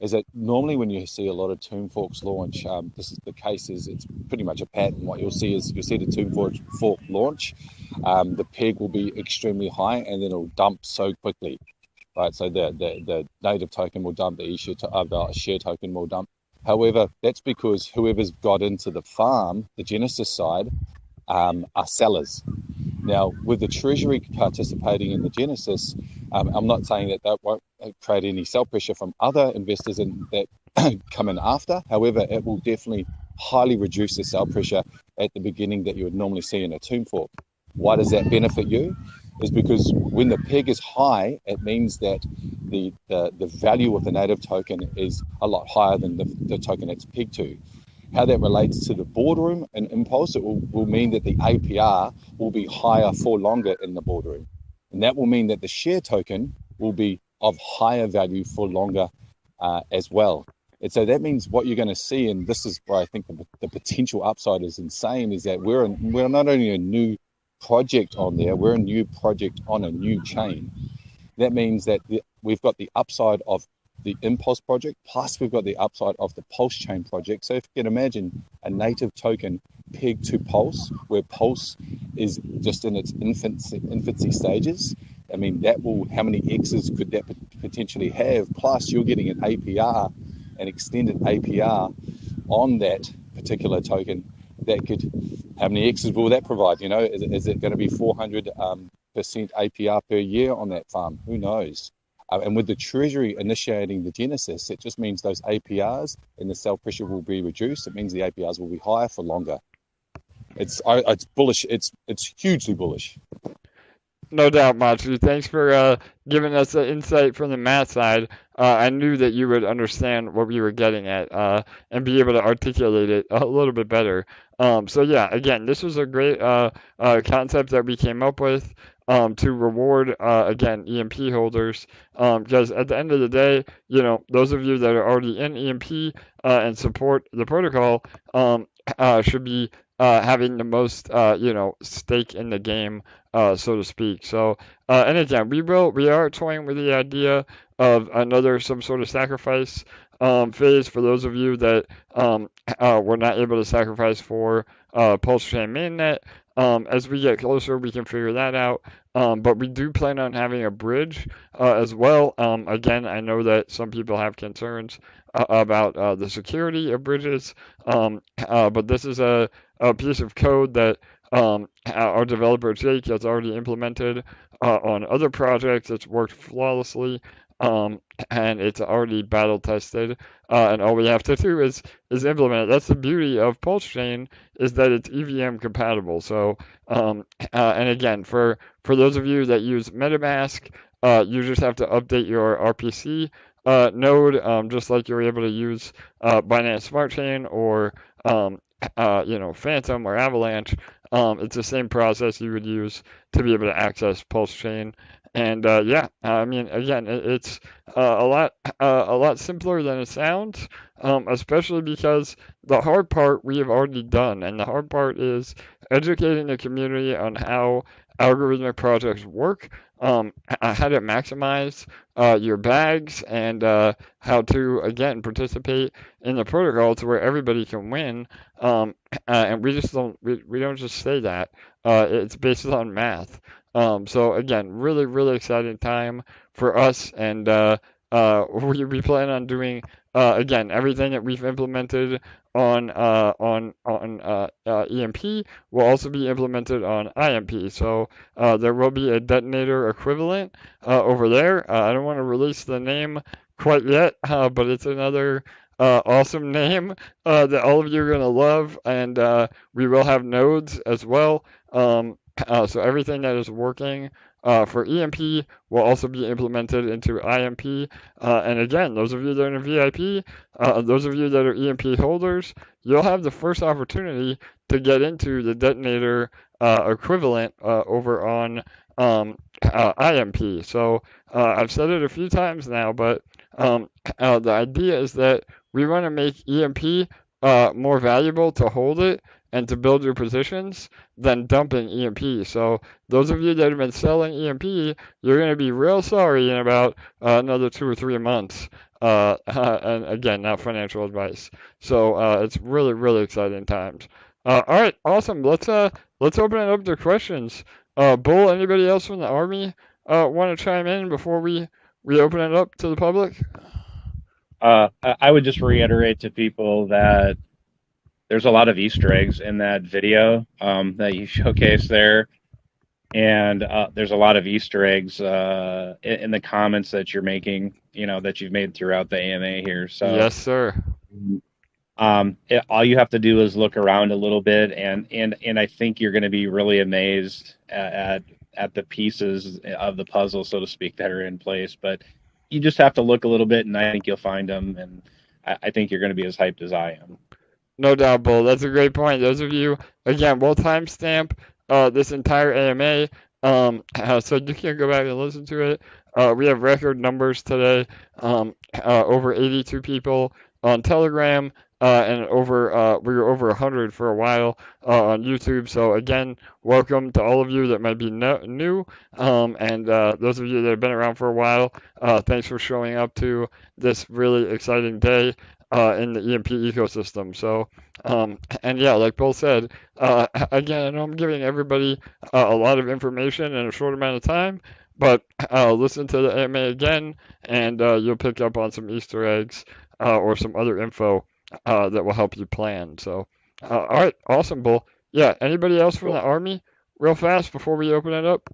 Is that normally when you see a lot of tomb forks launch, this is the case. It's pretty much a pattern. What you'll see is the tomb fork launch, the peg will be extremely high, and then it'll dump so quickly. Right, so the native token will dump, the share token will dump. However, that's because whoever's got into the farm, the Genesis side, are sellers. Now, with the Treasury participating in the genesis, I'm not saying that that won't create any sell pressure from other investors that come in after. However, it will definitely highly reduce the sell pressure at the beginning that you would normally see in a tomb fork. Why does that benefit you? Is because when the peg is high, it means that the value of the native token is a lot higher than the token it's pegged to. How that relates to the boardroom and Impulse, it will mean that the APR will be higher for longer in the boardroom. And that will mean that the share token will be of higher value for longer as well. And so that means what you're going to see, and this is where I think the potential upside is insane, is that we're not only a new project on there, we're a new project on a new chain. That means that we've got the upside of the Impulse project, plus we've got the upside of the Pulse chain project. So if you can imagine a native token pegged to Pulse, where Pulse is just in its infancy stages, I mean, that will, how many X's could that potentially have? Plus you're getting an APR, an extended APR on that particular token that could, how many X's will that provide? You know, is it going to be 400% APR per year on that farm? Who knows? And with the Treasury initiating the genesis, it just means those APRs and the sell pressure will be reduced. It means the APRs will be higher for longer. It's bullish. It's hugely bullish. No doubt, Matiu. Thanks for giving us the insight from the math side. I knew that you would understand what we were getting at and be able to articulate it a little bit better. So yeah, again, this was a great concept that we came up with to reward, again, EMP holders. Because at the end of the day, you know, those of you that are already in EMP and support the protocol should be having the most, you know, stake in the game, so to speak. So, and again, we are toying with the idea of some sort of sacrifice phase for those of you that were not able to sacrifice for Pulse Chain mainnet. As we get closer, we can figure that out. But we do plan on having a bridge as well. Again, I know that some people have concerns about the security of bridges, but this is a piece of code that our developer Jake has already implemented on other projects. It's worked flawlessly, and it's already battle tested. And all we have to do is implement it. That's the beauty of Pulse Chain, is that it's EVM compatible. So, and again, for those of you that use MetaMask, you just have to update your RPC node, just like you're able to use Binance Smart Chain or you know, Phantom or Avalanche. It's the same process you would use to be able to access Pulse Chain. And yeah, I mean, again, it's a lot simpler than it sounds, especially because the hard part we have already done, and the hard part is educating the community on how algorithmic projects work, how to maximize your bags, and how to, again, participate in the protocol to where everybody can win. And we don't just say that. It's based on math. So again, really, really exciting time for us, and we plan on doing again everything that we've implemented on EMP will also be implemented on IMP. So there will be a detonator equivalent over there. I don't want to release the name quite yet, but it's another awesome name that all of you are going to love, and we will have nodes as well. So everything that is working for EMP will also be implemented into IMP. And again, those of you that are in VIP, those of you that are EMP holders, you'll have the first opportunity to get into the detonator equivalent over on IMP. So I've said it a few times now, but the idea is that we want to make EMP more valuable to hold it and to build your positions than dumping EMP. So those of you that have been selling EMP, you're going to be real sorry in about another 2 or 3 months. And again, not financial advice. So it's really, really exciting times. All right, awesome. Let's open it up to questions. Bull, anybody else from the army want to chime in before we open it up to the public? I would just reiterate to people that there's a lot of Easter eggs in that video that you showcased there. and there's a lot of Easter eggs in the comments that you're making, that you've made throughout the AMA here. So Yes, sir. all you have to do is look around a little bit, and I think you're going to be really amazed at the pieces of the puzzle, so to speak, that are in place. But you just have to look a little bit, and I think you'll find them. And I think you're going to be as hyped as I am. No doubt, Bull. That's a great point. Those of you, again, we'll timestamp this entire AMA, so you can go back and listen to it. We have record numbers today, over 82 people on Telegram, and we were over 100 for a while on YouTube. So again, welcome to all of you that might be new, and those of you that have been around for a while. Thanks for showing up to this really exciting day in the EMP ecosystem. So, and yeah, like Bill said, again, I know I'm giving everybody a lot of information in a short amount of time, but listen to the AMA again, and you'll pick up on some Easter eggs or some other info that will help you plan. So, all right, awesome, Bull. Yeah, anybody else from the Army, real fast before we open it up?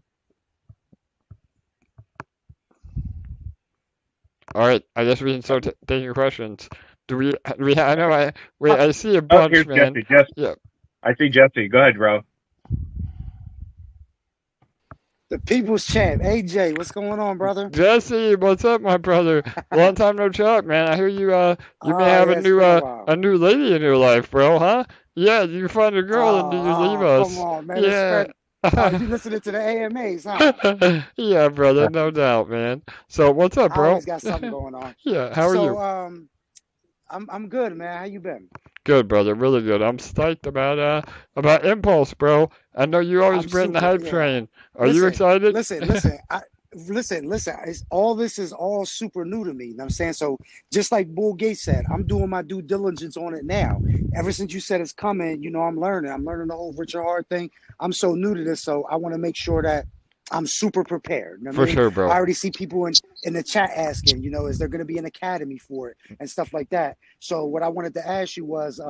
All right, I guess we can start taking questions. Do we? I know. I see a bunch, here's man. Jesse. Yeah. I see Jesse. Go ahead, bro. The People's Champ, AJ, what's going on, brother? Jesse, what's up, my brother? Long time no talk, man. I hear you. You may have yeah, a new lady in your life, bro, huh? Yeah, you find a girl and you leave us. Come on, man. Yeah. You listening to the AMAs, huh? Yeah, brother, no doubt, man. So what's up, bro? I always got something going on. Yeah, how are you? So, I'm good, man. How you been? Good, brother, really good. I'm psyched about Impulse, bro. I know you always bring the hype train. Are you excited? Listen. All this is all super new to me. You know what I'm saying? So just like Bull Gates said, I'm doing my due diligence on it now. Ever since you said it's coming, I'm learning. I'm learning the whole Richard Hart thing. I'm so new to this, so I want to make sure that I'm super prepared. You know what I mean? Sure, bro. I already see people in the chat asking, is there going to be an academy for it and stuff like that. So what I wanted to ask you was,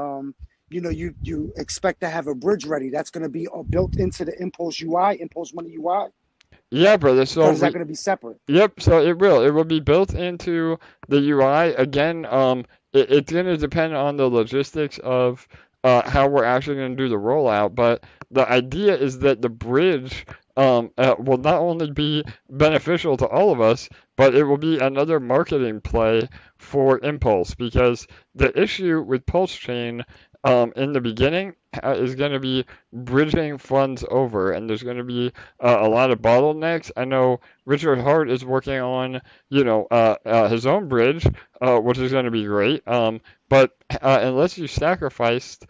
you expect to have a bridge ready that's going to be built into the Impulse UI, Impulse.Money UI? Yeah, brother. So or is that going to be separate? Yep. So it will. It will be built into the UI. Again, it's going to depend on the logistics of how we're actually going to do the rollout. But the idea is that the bridge will not only be beneficial to all of us, but it will be another marketing play for Impulse, because the issue with Pulse Chain in the beginning is going to be bridging funds over, and there's going to be a lot of bottlenecks. I know Richard Hart is working on, his own bridge, which is going to be great. But unless you sacrificed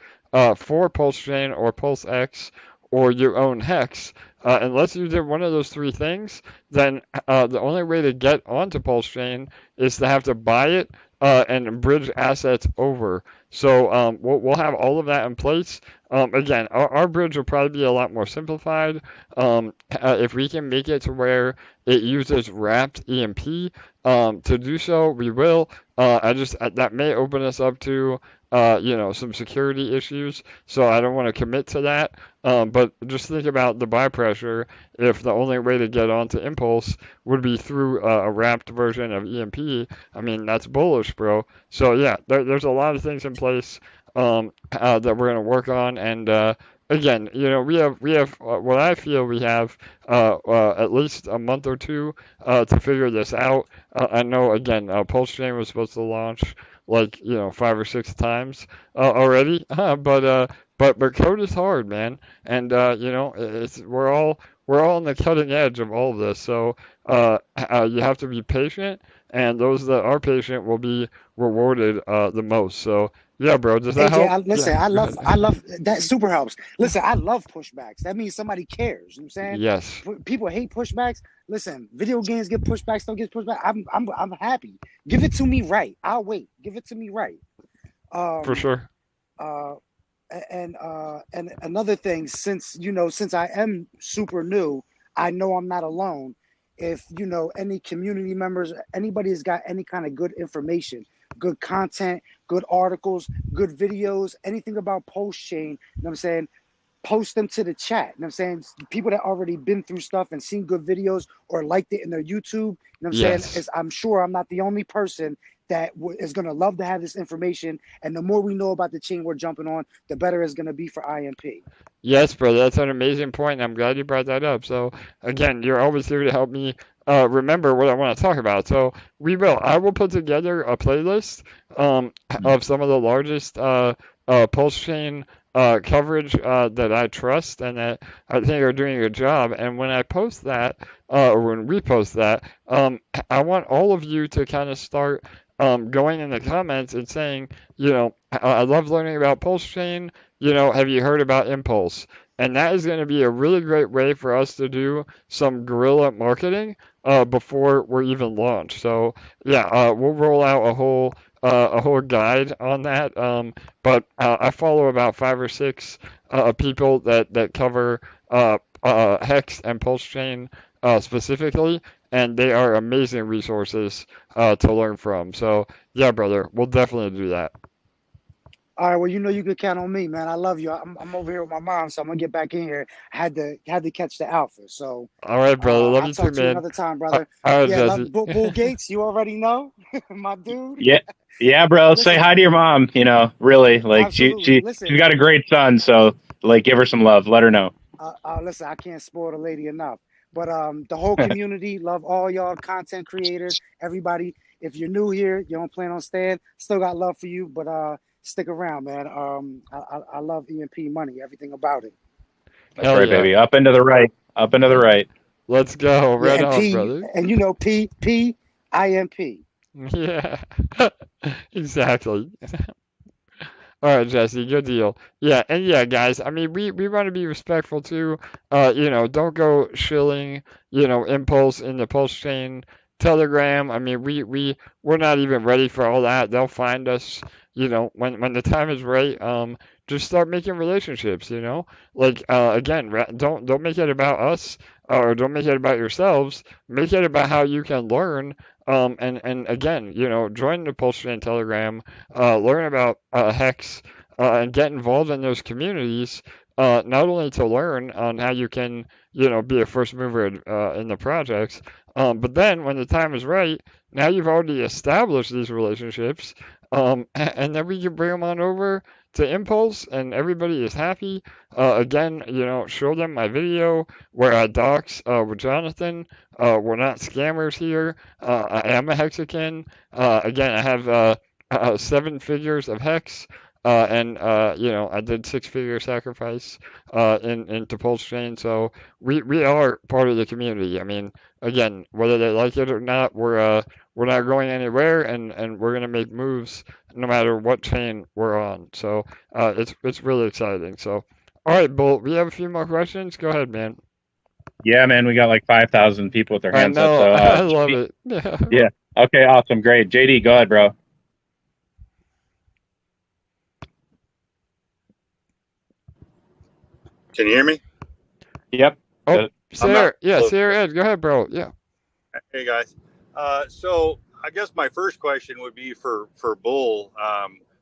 for Pulse Chain or Pulse X or your own hex, unless you did one of those three things, then the only way to get onto Pulse Chain is to have to buy it and bridge assets over. So we'll have all of that in place. Again, our bridge will probably be a lot more simplified. If we can make it to where it uses wrapped EMP to do so, we will. That may open us up to some security issues, so I don't want to commit to that. But just think about the buy pressure if the only way to get onto Impulse would be through a wrapped version of EMP. I mean, that's bullish, bro. So yeah, there's a lot of things in place that we're going to work on, and again, we have what I feel we have at least a month or two to figure this out. I know, again, Pulse Chain was supposed to launch like 5 or 6 times already, but code is hard, man, and we're all on the cutting edge of all of this, so you have to be patient, and those that are patient will be rewarded the most. So yeah, bro, does that help? I love that. Super helps. Listen, I love pushbacks. That means somebody cares. You know what I'm saying? Yes. People hate pushbacks. Listen, video games get pushbacks, don't get pushback. I'm happy. Give it to me right. I'll wait. Give it to me right. For sure. And another thing, since I am super new, I know I'm not alone. If any community members, anybody has got any kind of good information, good content, good articles, good videos, anything about Pulse Chain, you know what I'm saying? post them to the chat. You know what I'm saying? People that already been through stuff and seen good videos or liked it in their YouTube. You know what I'm saying? Yes. I'm sure I'm not the only person that is going to love to have this information. And the more we know about the chain we're jumping on, the better it's going to be for IMP. Yes, brother, that's an amazing point. I'm glad you brought that up. So again, you're always here to help me remember what I want to talk about. So I will put together a playlist of some of the largest Pulse Chain coverage that I trust and that I think are doing a good job. And when I post that, or when we post that, I want all of you to kind of start going in the comments and saying, I love learning about Pulse Chain. Have you heard about Impulse? And that is going to be a really great way for us to do some guerrilla marketing before we're even launched. So yeah, we'll roll out a whole guide on that. But I follow about 5 or 6 people that cover Hex and Pulse Chain specifically, and they are amazing resources to learn from. So yeah, brother, we'll definitely do that. All right, well, you can count on me, man. I love you. I'm over here with my mom, so I'm gonna get back in here. I had to catch the alpha, so All right, brother. Love I'll you too, talk to you man. another time, brother. All right, Yeah, love Jesse. Bull Gates. You already know, my dude. Yeah, yeah, bro. Say Listen, hi to your mom. Really, like absolutely. she's got a great son, so like give her some love. Let her know. Listen, I can't spoil the lady enough. But the whole community, love all y'all content creators, everybody. If you're new here, you don't plan on staying, still got love for you, but stick around, man. I love EMP.Money, everything about it. That's Hell right, yeah. baby. Up and to the right. Up and to the right. Let's go. Yeah, Right and on, brother. IMP. Yeah. Exactly. All right, Jesse, good deal. Yeah, and yeah, guys, I mean, we want to be respectful too. Don't go shilling, Impulse in the Pulse Chain Telegram. I mean, we're not even ready for all that. They'll find us, when the time is right. Just start making relationships, Like again, don't make it about us or don't make it about yourselves. Make it about how you can learn. And again, join the Pulse Chain Telegram, learn about Hex, and get involved in those communities, not only to learn on how you can, be a first mover in the projects, but then when the time is right, now you've already established these relationships, and then we can bring them on over to Impulse, and everybody is happy. Again, show them my video where I dox with Jonathan. We're not scammers here. I am a Hexican. Again, I have 7 figures of Hex. And I did 6-figure sacrifice into Pulse Chain, so we are part of the community. I mean, again, whether they like it or not, we're not going anywhere, and we're gonna make moves no matter what chain we're on. So it's really exciting. So all right, Bull, we have a few more questions. Go ahead, man. Yeah, man. We got like 5,000 people with their I hands up. know, So I love JD, it. Yeah. yeah. Okay, awesome, great. JD, go ahead, bro. Can you hear me? Yep. Oh, Good. I'm not close. Sarah Ed, go ahead, bro. Yeah. Hey guys. So I guess my first question would be for Bull.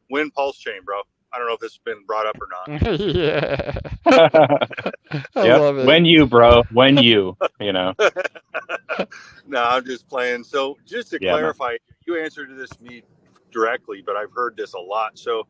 When Pulse Chain, bro? I don't know if this has been brought up or not. Yeah. I Yep. love it. When you, bro. When you know. No, I'm just playing. So just to Yeah, man. clarify, you answered this me directly, but I've heard this a lot. So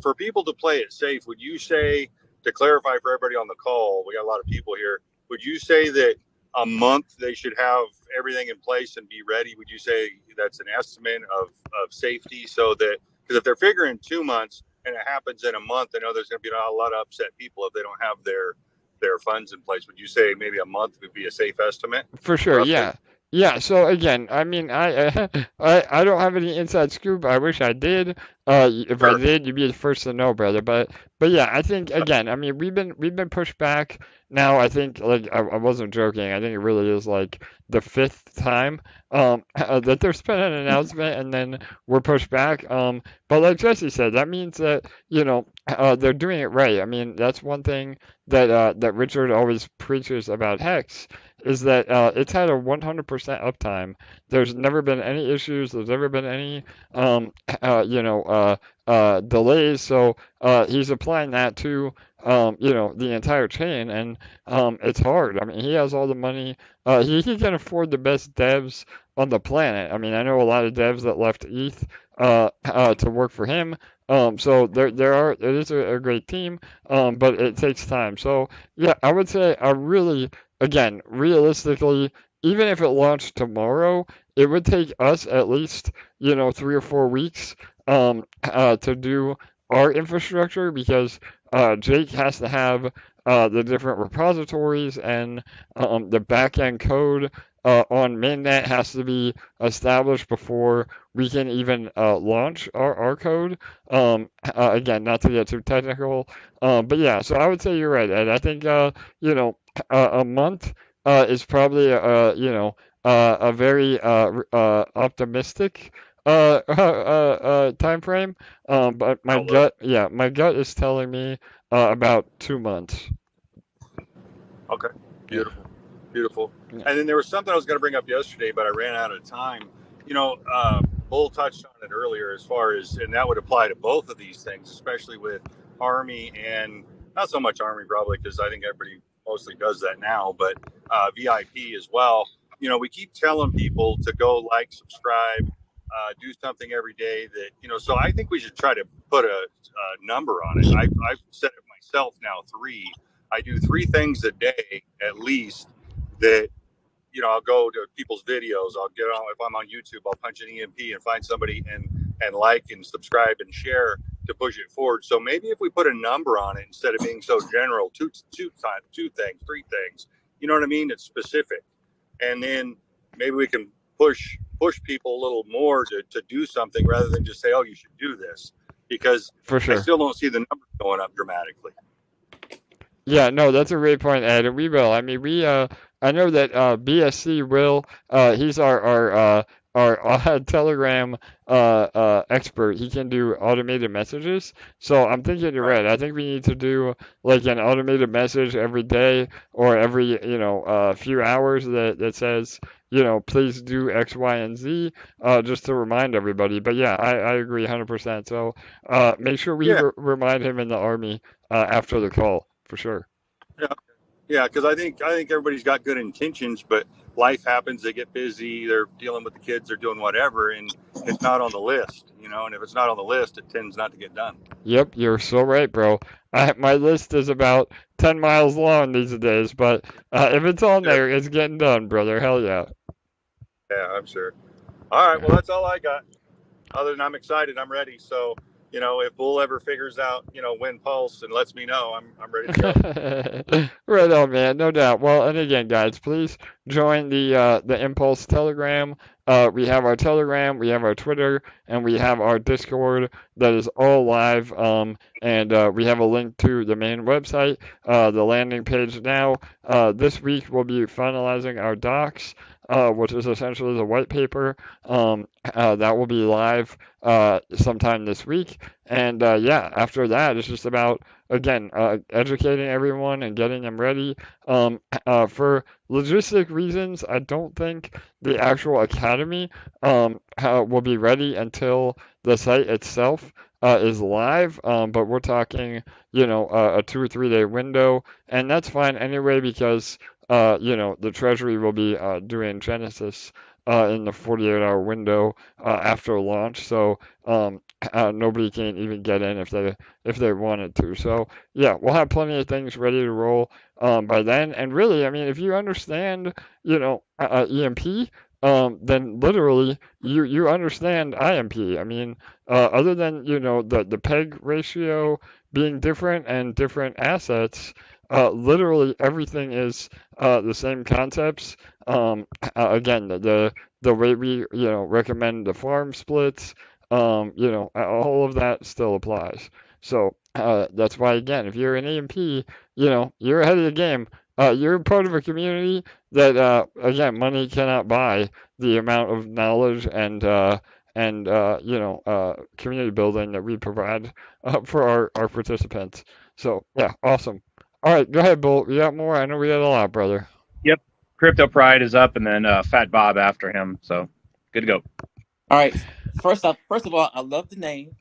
for people to play it safe, would you say, to clarify for everybody on the call, we got a lot of people here, would you say that a month they should have everything in place and be ready? Would you say that's an estimate of safety, so that, because if they're figuring 2 months and it happens in a month, I know there's going to be a lot of upset people if they don't have their funds in place. Would you say maybe a month would be a safe estimate? For sure, Roughly? yeah. Yeah, so again, I mean, I don't have any inside scoop. I wish I did. If I Sure. did, you'd be the first to know, brother. But yeah, I think again, I mean, we've been pushed back now. I think like I wasn't joking. I think it really is like the 5th time that there's been an announcement and then we're pushed back. But like Jesse said, that means that they're doing it right. I mean, that's one thing that Richard always preaches about Hex is that it's had a 100% uptime. There's never been any issues. There's never been any delays. So he's applying that to the entire chain, and it's hard. I mean, he has all the money. He can afford the best devs on the planet. I mean, I know a lot of devs that left ETH to work for him. So it is a great team, but it takes time. So yeah, I would say I really, again, realistically, even if it launched tomorrow, it would take us at least 3 or 4 weeks to do our infrastructure, because Jake has to have the different repositories, and the backend code on mainnet has to be established before we can even launch our code. Again, not to get too technical, but yeah. So I would say you're right, Ed. I think a month is probably a very optimistic time frame. But my gut is telling me about 2 months. Okay, Yeah. beautiful. Yeah. And then there was something I was going to bring up yesterday, but I ran out of time. Bull touched on it earlier, as far as, and that would apply to both of these things, especially with Army, and not so much Army probably, because I think everybody mostly does that now, but VIP as well. We keep telling people to go like, subscribe, do something every day that, so I think we should try to put a number on it. I've said it myself now, 3. I do 3 things a day at least that, I'll go to people's videos. I'll get on, if I'm on YouTube, I'll punch an EMP and find somebody and like and subscribe and share to push it forward. So maybe if we put a number on it instead of being so general, two things, 3 things, you know what I mean? It's specific. And then maybe we can push people a little more to do something, rather than just say, oh, you should do this, because For sure. I still don't see the numbers going up dramatically. Yeah, no, that's a great point, Ed, and we will. I mean, I know that BSC will. He's our Telegram expert. He can do automated messages. So I'm thinking you're right. I think we need to do like an automated message every day, or every few hours that says, please do X, Y, and Z, just to remind everybody. But yeah, I agree 100%. So make sure we remind him in the Army after the call. For sure. Yeah, because I think everybody's got good intentions, but life happens. They get busy. They're dealing with the kids. They're doing whatever, and it's not on the list. And if it's not on the list, it tends not to get done. Yep, you're so right, bro. My list is about 10 miles long these days, but if it's on there, it's getting done, brother. Hell yeah. Yeah, I'm sure. All right, well, that's all I got. Other than I'm excited, I'm ready. So, if Bull ever figures out, when Pulse and lets me know, I'm ready to go. Right on, man. No doubt. Well, and again, guys, please join the Impulse Telegram. We have our Telegram, we have our Twitter, and we have our Discord that is all live. And we have a link to the main website, the landing page now. This week we'll be finalizing our docs, which is essentially the white paper. That will be live sometime this week. And yeah, after that, it's just about, again, educating everyone and getting them ready. For logistic reasons, I don't think the actual academy will be ready until the site itself is live. But we're talking, a 2 or 3 day window, and that's fine anyway, because the Treasury will be doing Genesis in the 48-hour window after launch. So nobody can even get in if they wanted to. So yeah, we'll have plenty of things ready to roll by then. And really, I mean, if you understand, EMP, then literally you understand IMP. I mean, other than the PEG ratio being different and different assets, literally everything is the same concepts. Again, the way we recommend the farm splits, all of that still applies. So that's why, again, if you're an EMP, you're ahead of the game. You're part of a community that, again, money cannot buy the amount of knowledge and community building that we provide for our participants. So yeah, awesome. All right, go ahead, Bull. You got more? I know we got a lot, brother. Yep. Crypto Pride is up, and then Fat Bob after him. So good to go. All right. First of all, I love the name.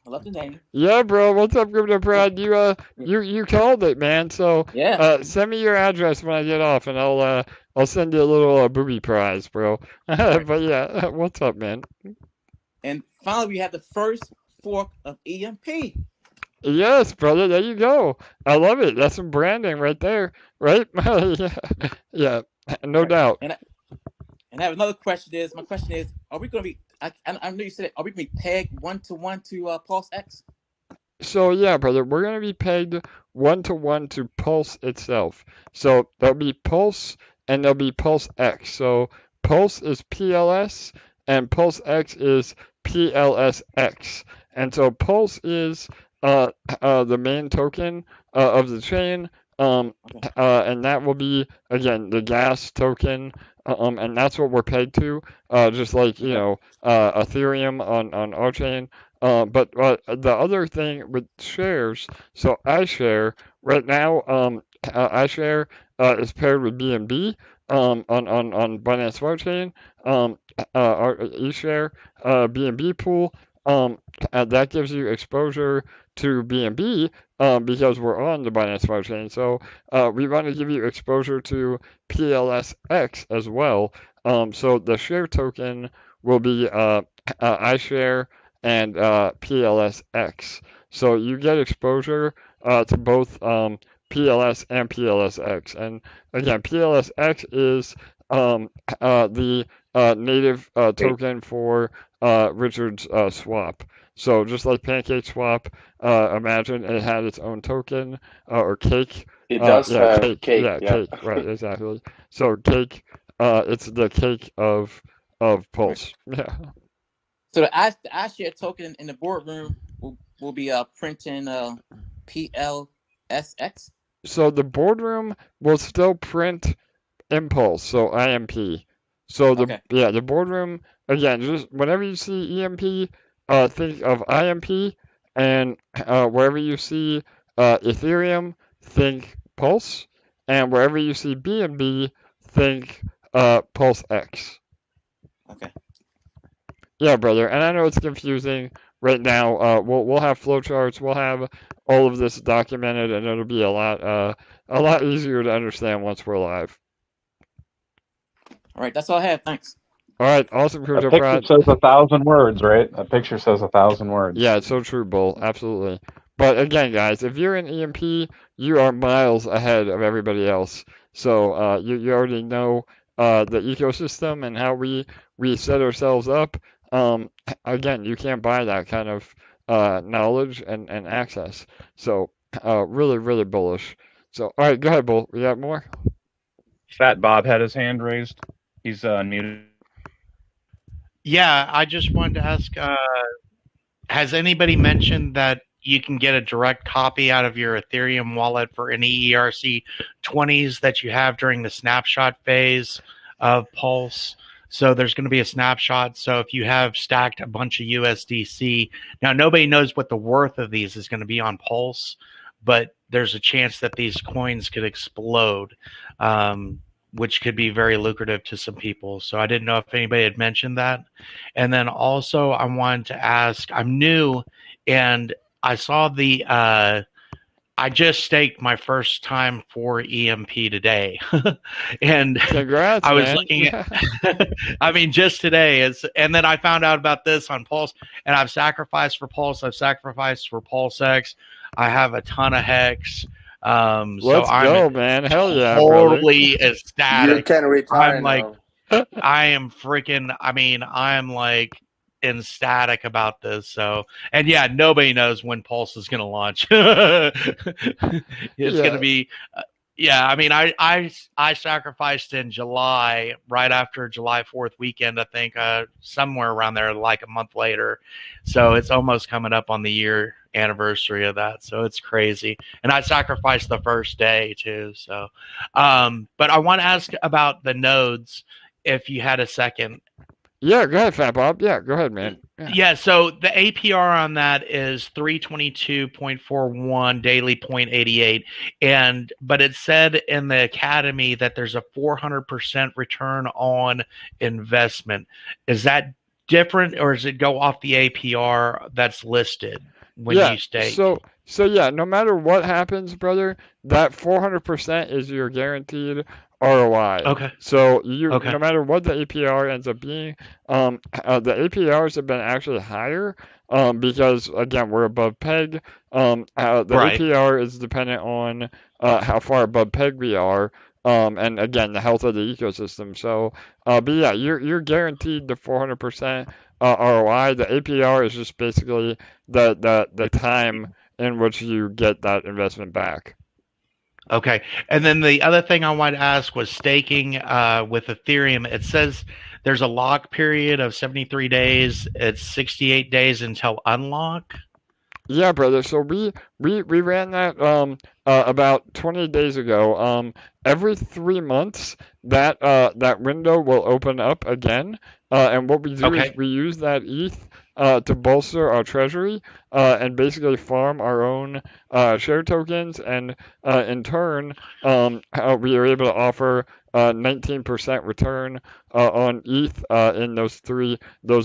Yeah, bro. What's up, Crypto Pride? You called it, man. So Yeah. send me your address when I get off, and I'll send you a little booby prize, bro. But yeah, what's up, man? And finally, we have the first fork of EMP. Yes, brother. There you go. I love it. That's some branding right there, right? Yeah, no doubt. And I have another question. My question is, are we going to be? I know you said it. Are we going to be pegged 1-to-1 to Pulse X? So yeah, brother, we're gonna be pegged 1-to-1 to Pulse itself. So there'll be Pulse and there'll be Pulse X. So Pulse is PLS and Pulse X is PLSX. And so Pulse is the main token of the chain. And that will be again the gas token. And that's what we're pegged to. Just like Ethereum on our chain. But the other thing with shares, so iShare right now, iShare is paired with BNB on Binance Smart Chain. Our eShare BNB pool, that gives you exposure to BNB because we're on the Binance Smart Chain. So we want to give you exposure to PLSX as well. So the share token will be iShare and PLSX. So you get exposure to both PLS and PLSX. And again, PLSX is the native token for Richard's swap. So just like Pancake Swap, imagine it had its own token or cake. It does have cake. Yeah, cake. Right, exactly. So cake, it's the cake of Pulse. Yeah. So the iShare token in the boardroom will be printing PLSX. So the boardroom will still print Impulse, so IMP. So the boardroom again, just whenever you see EMP, think of IMP, and wherever you see Ethereum, think Pulse, and wherever you see BNB, think Pulse X. Okay. Yeah, brother, and I know it's confusing right now. We'll have flowcharts, we'll have all of this documented, and it'll be a lot easier to understand once we're live. All right, that's all I have. Thanks. All right, awesome, Crypto A picture Pride. says 1,000 words, right? A picture says 1,000 words. Yeah, it's so true, Bull. Absolutely. But again, guys, if you're in EMP, you are miles ahead of everybody else. So you already know the ecosystem and how we set ourselves up. Again, you can't buy that kind of knowledge and access. So really, really bullish. So all right, go ahead, Bull. We got more? Fat Bob had his hand raised. He's unmuted. Yeah, I just wanted to ask, has anybody mentioned that you can get a direct copy out of your Ethereum wallet for any ERC20s that you have during the snapshot phase of Pulse? So there's going to be a snapshot. So if you have stacked a bunch of USDC, now nobody knows what the worth of these is going to be on Pulse, but there's a chance that these coins could explode, which could be very lucrative to some people. So I didn't know if anybody had mentioned that. And then also I wanted to ask, I'm new and I saw I just staked my first time for EMP today. And congrats, I was man. looking at, I mean, just today and then I found out about this on Pulse, and I've sacrificed for Pulse. I've sacrificed for Pulse X. I have a ton of Hex. Let's go, man. Hell yeah, totally ecstatic. You can retire now. I am freaking, I mean, I'm like ecstatic about this. So, and yeah, nobody knows when Pulse is going to launch. It's going to be, yeah, I mean, I sacrificed in July, right after July 4th weekend, I think, somewhere around there, like a month later. So it's almost coming up on the year anniversary of that. So it's crazy. And I sacrificed the first day too. So, but I want to ask about the nodes if you had a second. Yeah, go ahead, Fat Bob. Yeah, go ahead, man. Yeah. Yeah, so the APR on that is 322.41 daily 0.88, but it said in the academy that there's a 400% return on investment. Is that different, or does it go off the APR that's listed when Yeah, you stake? so yeah, no matter what happens, brother, that 400% is your guaranteed ROI. Okay. So you, Okay. no matter what the APR ends up being, the APRs have been actually higher, because again, we're above peg. The Right. APR is dependent on how far above peg we are, and again, the health of the ecosystem. So, but yeah, you're guaranteed the 400% ROI. The APR is just basically the time in which you get that investment back. Okay. And then the other thing I wanted to ask was staking with Ethereum. It says there's a lock period of 73 days. It's 68 days until unlock. Yeah, brother. So we ran that about 20 days ago. Every 3 months that window will open up again. And what we do is Okay. we use that ETH to bolster our treasury and basically farm our own share tokens, and in turn we are able to offer 19% return on ETH in those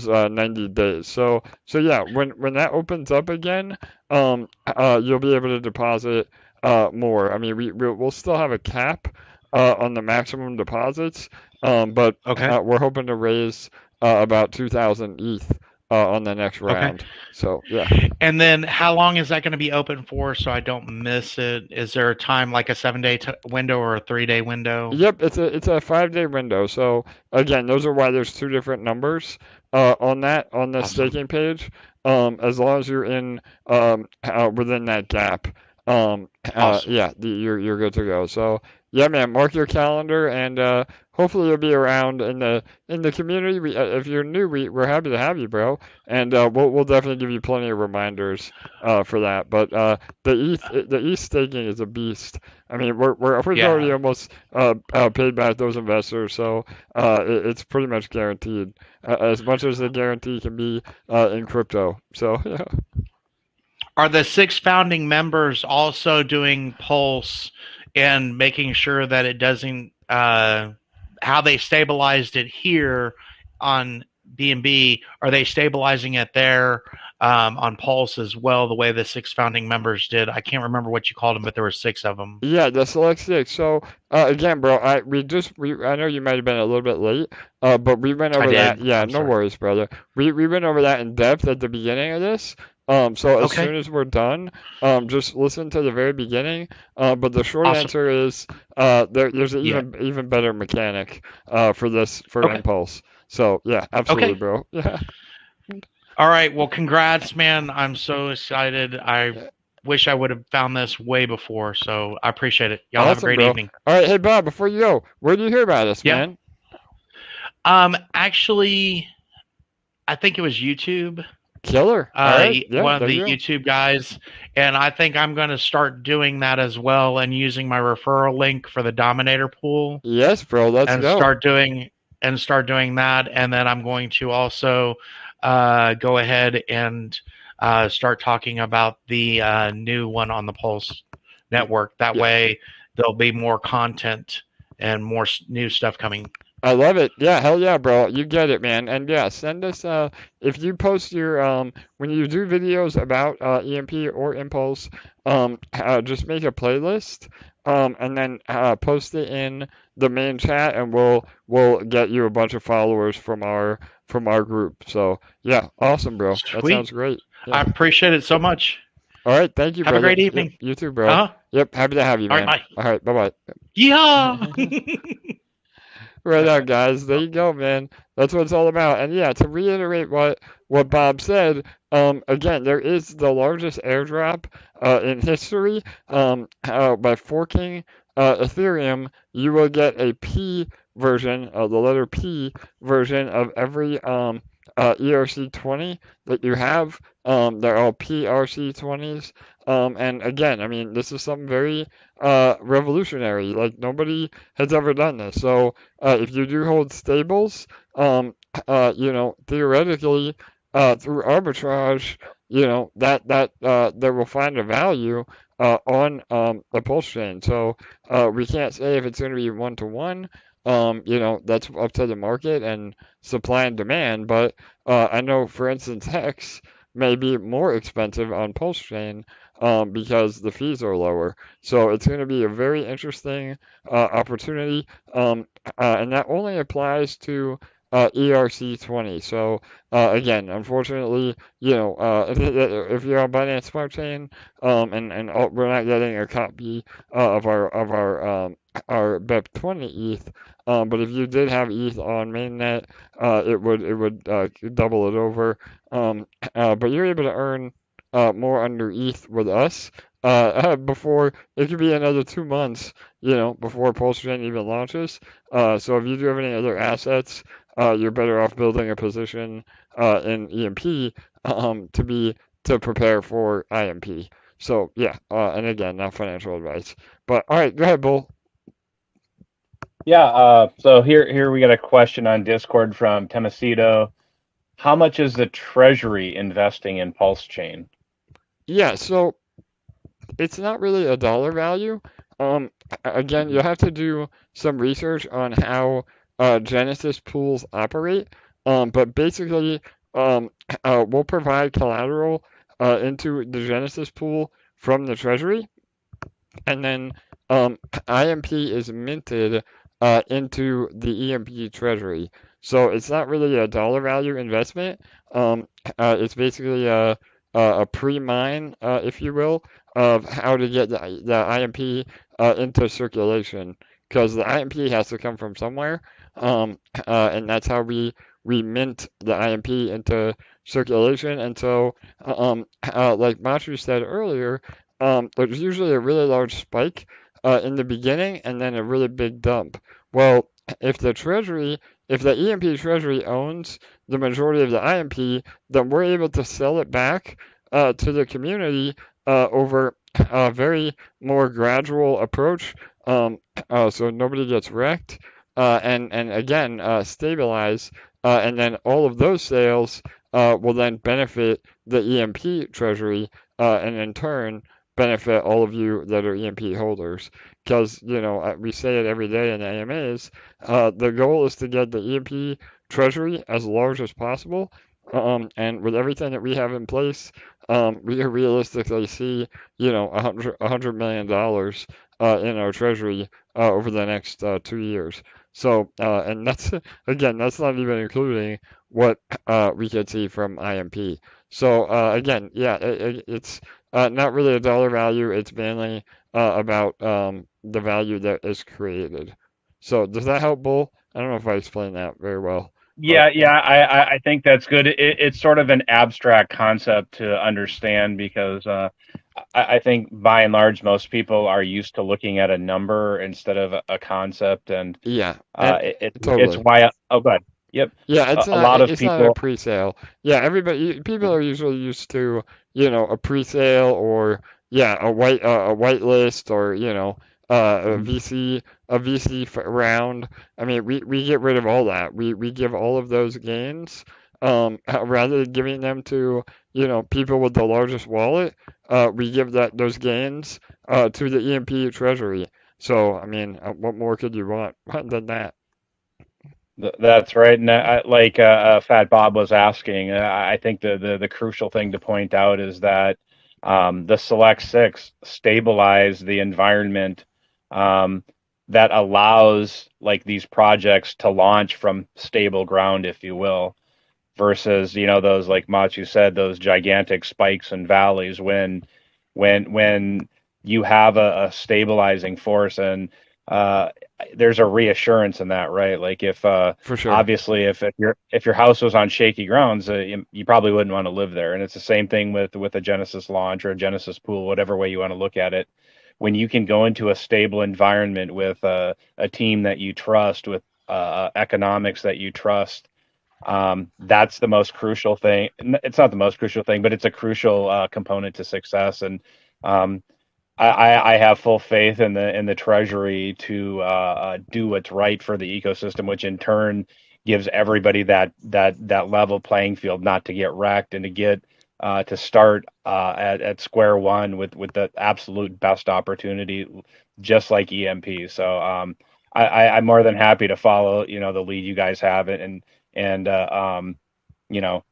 90 days. So yeah, when that opens up again, you'll be able to deposit more. I mean, we'll still have a cap on the maximum deposits, but Okay. we're hoping to raise about 2,000 ETH on the next Okay. round. So yeah. And then how long is that going to be open for so I don't miss it? Is there a time like a 7-day window or a 3-day window? Yep, it's a 5-day window. So again, those are why there's two different numbers on the Awesome. staking page. As long as you're in within that gap, Awesome. yeah, you're good to go. So yeah, man, mark your calendar, and hopefully you'll be around in the community. If you're new, we're happy to have you, bro, and we'll definitely give you plenty of reminders for that. But the ETH staking is a beast. I mean, we're already Yeah. almost paid back those investors, so it's pretty much guaranteed, as much as the guarantee can be in crypto. So yeah. Are the 6 founding members also doing Pulse and making sure that it doesn't how they stabilized it here on BNB? Are they stabilizing it there on Pulse as well, the way the 6 founding members did? I can't remember what you called them, but there were 6 of them. Yeah, the select six. So again, bro, I know you might have been a little bit late, but we went I over that. did. Yeah, I'm no sorry. worries, brother. We went over that in depth at the beginning of this. So as Okay. soon as we're done, just listen to the very beginning. But the short Awesome. answer is there's an Yeah. even better mechanic for Okay. Impulse. So yeah, absolutely, Okay. bro. Yeah. All right. Well, congrats, man. I'm so excited. I wish I would have found this way before. So I appreciate it. Y'all have a Awesome, great bro. evening. All right, hey Bob, before you go, where did you hear about us, Yeah. man? Actually, I think it was YouTube. Killer. All right. Yeah, One of there the you go. YouTube guys, and I think I'm going to start doing that as well and using my referral link for the Dominator pool Yes, bro. Let's and go. start doing that, and then I'm going to also go ahead and start talking about the new one on the Pulse network. That Yeah. way, there'll be more content and more new stuff coming. I love it. Yeah, hell yeah, bro. You get it, man. And yeah, send us if you post your when you do videos about EMP or Impulse, just make a playlist and then post it in the main chat, and we'll get you a bunch of followers from our group. So yeah, awesome, bro. That Sweet. sounds great. I Yeah. appreciate it so much. All right, thank you, Have a brother. great evening. Yep, you too, bro. Uh-huh. Yep, happy to have you, All right, man. bye. All right, bye-bye. Yeah. Right on, guys. There you go, man. That's what it's all about. And yeah, to reiterate what Bob said, again, there is the largest airdrop in history. By forking Ethereum, you will get a P version, the letter P version of every ERC20 that you have. They're all PRC20s. And again, I mean, this is something very revolutionary. Like nobody has ever done this. So if you do hold stables, theoretically, through arbitrage, they will find a value on the Pulse chain. So we can't say if it's going to be one to one. That's up to the market and supply and demand. But I know, for instance, Hex may be more expensive on Pulse chain because the fees are lower. So it's going to be a very interesting opportunity, and that only applies to ERC20. So again, unfortunately, if you're on Binance Smart Chain, we're not getting a copy of our BEP20 ETH. But if you did have ETH on mainnet, it would double it over. But you're able to earn more under ETH with us. Before it could be another 2 months, before Pulse Chain even launches. So if you do have any other assets, you're better off building a position in EMP to prepare for IMP. So yeah, and again, not financial advice. But all right, go ahead, Bull. Yeah. So here we got a question on Discord from Temesito. How much is the Treasury investing in Pulse Chain? Yeah, so it's not really a dollar value. Again, you have to do some research on how Genesis pools operate. But basically, we'll provide collateral into the Genesis pool from the Treasury, and then IMP is minted into the EMP Treasury. So it's not really a dollar value investment. It's basically a pre-mine, if you will, of how to get the IMP into circulation, because the IMP has to come from somewhere, and that's how we mint the IMP into circulation. And so, like Matiu said earlier, there's usually a really large spike in the beginning and then a really big dump. Well, if the EMP Treasury owns the majority of the IMP, then we're able to sell it back to the community over a very more gradual approach, so nobody gets wrecked, and again, stabilize, and then all of those sales will then benefit the EMP Treasury, and in turn benefit all of you that are EMP holders. Because, we say it every day in the AMAs, the goal is to get the EMP Treasury as large as possible. And with everything that we have in place, we realistically see, $100 million in our treasury over the next 2 years. So, and that's again, that's not even including what we could see from IMP. So, again, yeah, it's not really a dollar value. It's mainly about the value that is created. So, does that help, Bull? I don't know if I explained that very well. Yeah, yeah, I think that's good. It's sort of an abstract concept to understand because I think by and large most people are used to looking at a number instead of a concept, and Yeah, and it's totally. why. Oh, good. Yep. Yeah, A lot of it's not a people. pre-sale. Yeah, people are usually used to, a pre-sale or yeah, a white list or, a VC round. I mean, we get rid of all that. We give all of those gains rather than giving them to, people with the largest wallet, we give those gains to the EMP Treasury. So, I mean, what more could you want than that? That's right, and like Fat Bob was asking, I think the crucial thing to point out is that the Select Six stabilize the environment um, that allows like these projects to launch from stable ground, if you will, versus those like Machu said, those gigantic spikes and valleys when you have a stabilizing force and uh, there's a reassurance in that, right? Like if For sure. obviously if your house was on shaky grounds, you probably wouldn't want to live there. And it's the same thing with a Genesis launch or a Genesis pool, whatever way you want to look at it. When you can go into a stable environment with a team that you trust, with economics that you trust, that's the most crucial thing. It's not the most crucial thing, but it's a crucial component to success. And um, I have full faith in the treasury to do what's right for the ecosystem, which in turn gives everybody that level playing field, not to get wrecked and to get to start at square one with the absolute best opportunity, just like EMP. So I'm more than happy to follow the lead you guys have, and you know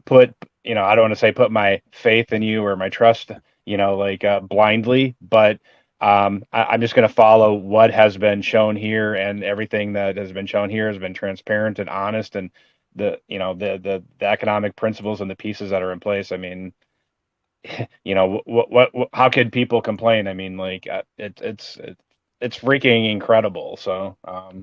put I don't want to say put my faith in you or my trust like blindly, but I'm just going to follow what has been shown here, and everything that has been shown here has been transparent and honest, and the economic principles and the pieces that are in place. I mean, what how could people complain? I mean, like it's freaking incredible. So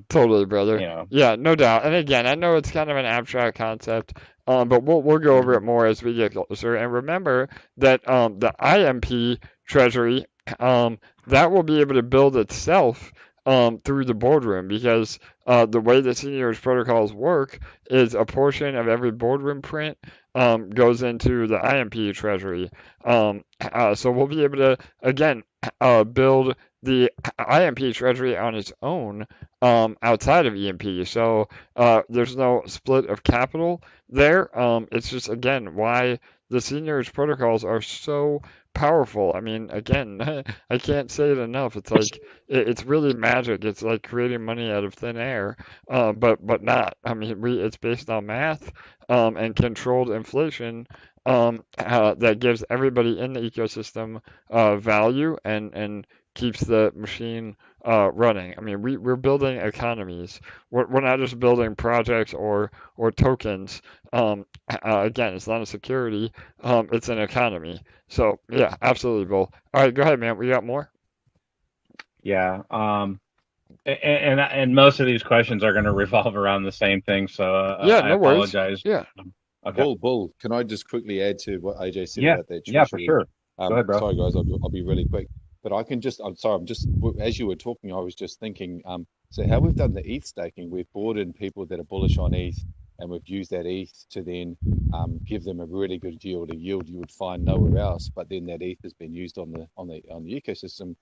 Totally, brother. you know Yeah, no doubt. And again, I know it's kind of an abstract concept, but we'll go over it more as we get closer. And remember that the IMP Treasury, that will be able to build itself through the boardroom, because the way the seniors protocols work is a portion of every boardroom print goes into the IMP Treasury. So we'll be able to again build the IMP Treasury on its own outside of EMP. So there's no split of capital there. It's just, again, why the seniors protocols are so powerful. I mean, again, I can't say it enough. It's like it's really magic. It's like creating money out of thin air, but not. I mean, it's based on math and controlled inflation. That gives everybody in the ecosystem value and keeps the machine running. I mean, we're building economies. We're not just building projects or tokens. Again, it's not a security. It's an economy. So yeah, absolutely, Bull. All right, go ahead, man. We got more? yeah. And most of these questions are going to revolve around the same thing, so Yeah, I no worries. apologize. Yeah. Okay. Bull, can I just quickly add to what AJ said Yeah. about that Yeah, for treasury? sure. Go ahead, bro. Sorry guys, I'll be really quick. But I'm sorry, I'm just, as you were talking, I was just thinking, so how we've done the ETH staking, we've brought in people that are bullish on ETH, and we've used that ETH to then give them a really good yield, a yield you would find nowhere else. But then that ETH has been used on the ecosystem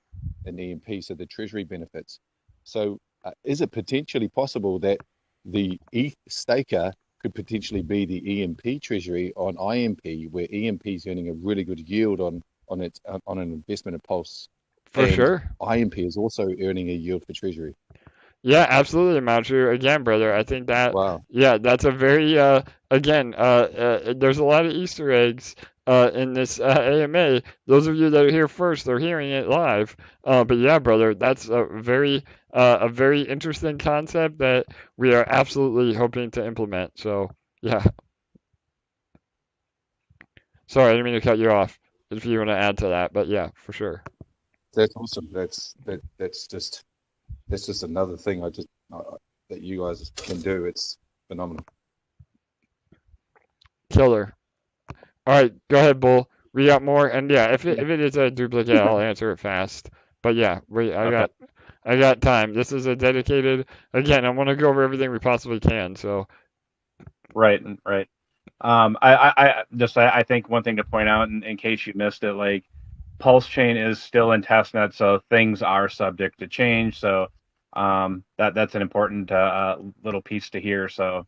in EMP, so the treasury benefits. So is it potentially possible that the ETH staker could potentially be the EMP treasury on IMP, where EMP is earning a really good yield on an investment in Pulse, For and sure. IMP is also earning a yield for treasury? Yeah, absolutely, Matiu. Again, brother, I think that, Wow. yeah, that's a very, again, there's a lot of Easter eggs in this AMA. Those of you that are here first are hearing it live. But yeah, brother, that's a very interesting concept that we are absolutely hoping to implement. So yeah, sorry, I didn't mean to cut you off if you want to add to that, but yeah, for sure. That's awesome. That's just another thing that you guys can do. It's phenomenal. Killer. All right, go ahead, Bull. We got more, and yeah, if it is a duplicate, I'll answer it fast. But yeah, Okay. I got time. This is a dedicated. Again, I want to go over everything we possibly can. So Right. Right. I think one thing to point out, in case you missed it, like Pulse Chain is still in testnet, so things are subject to change. So that's an important little piece to hear. So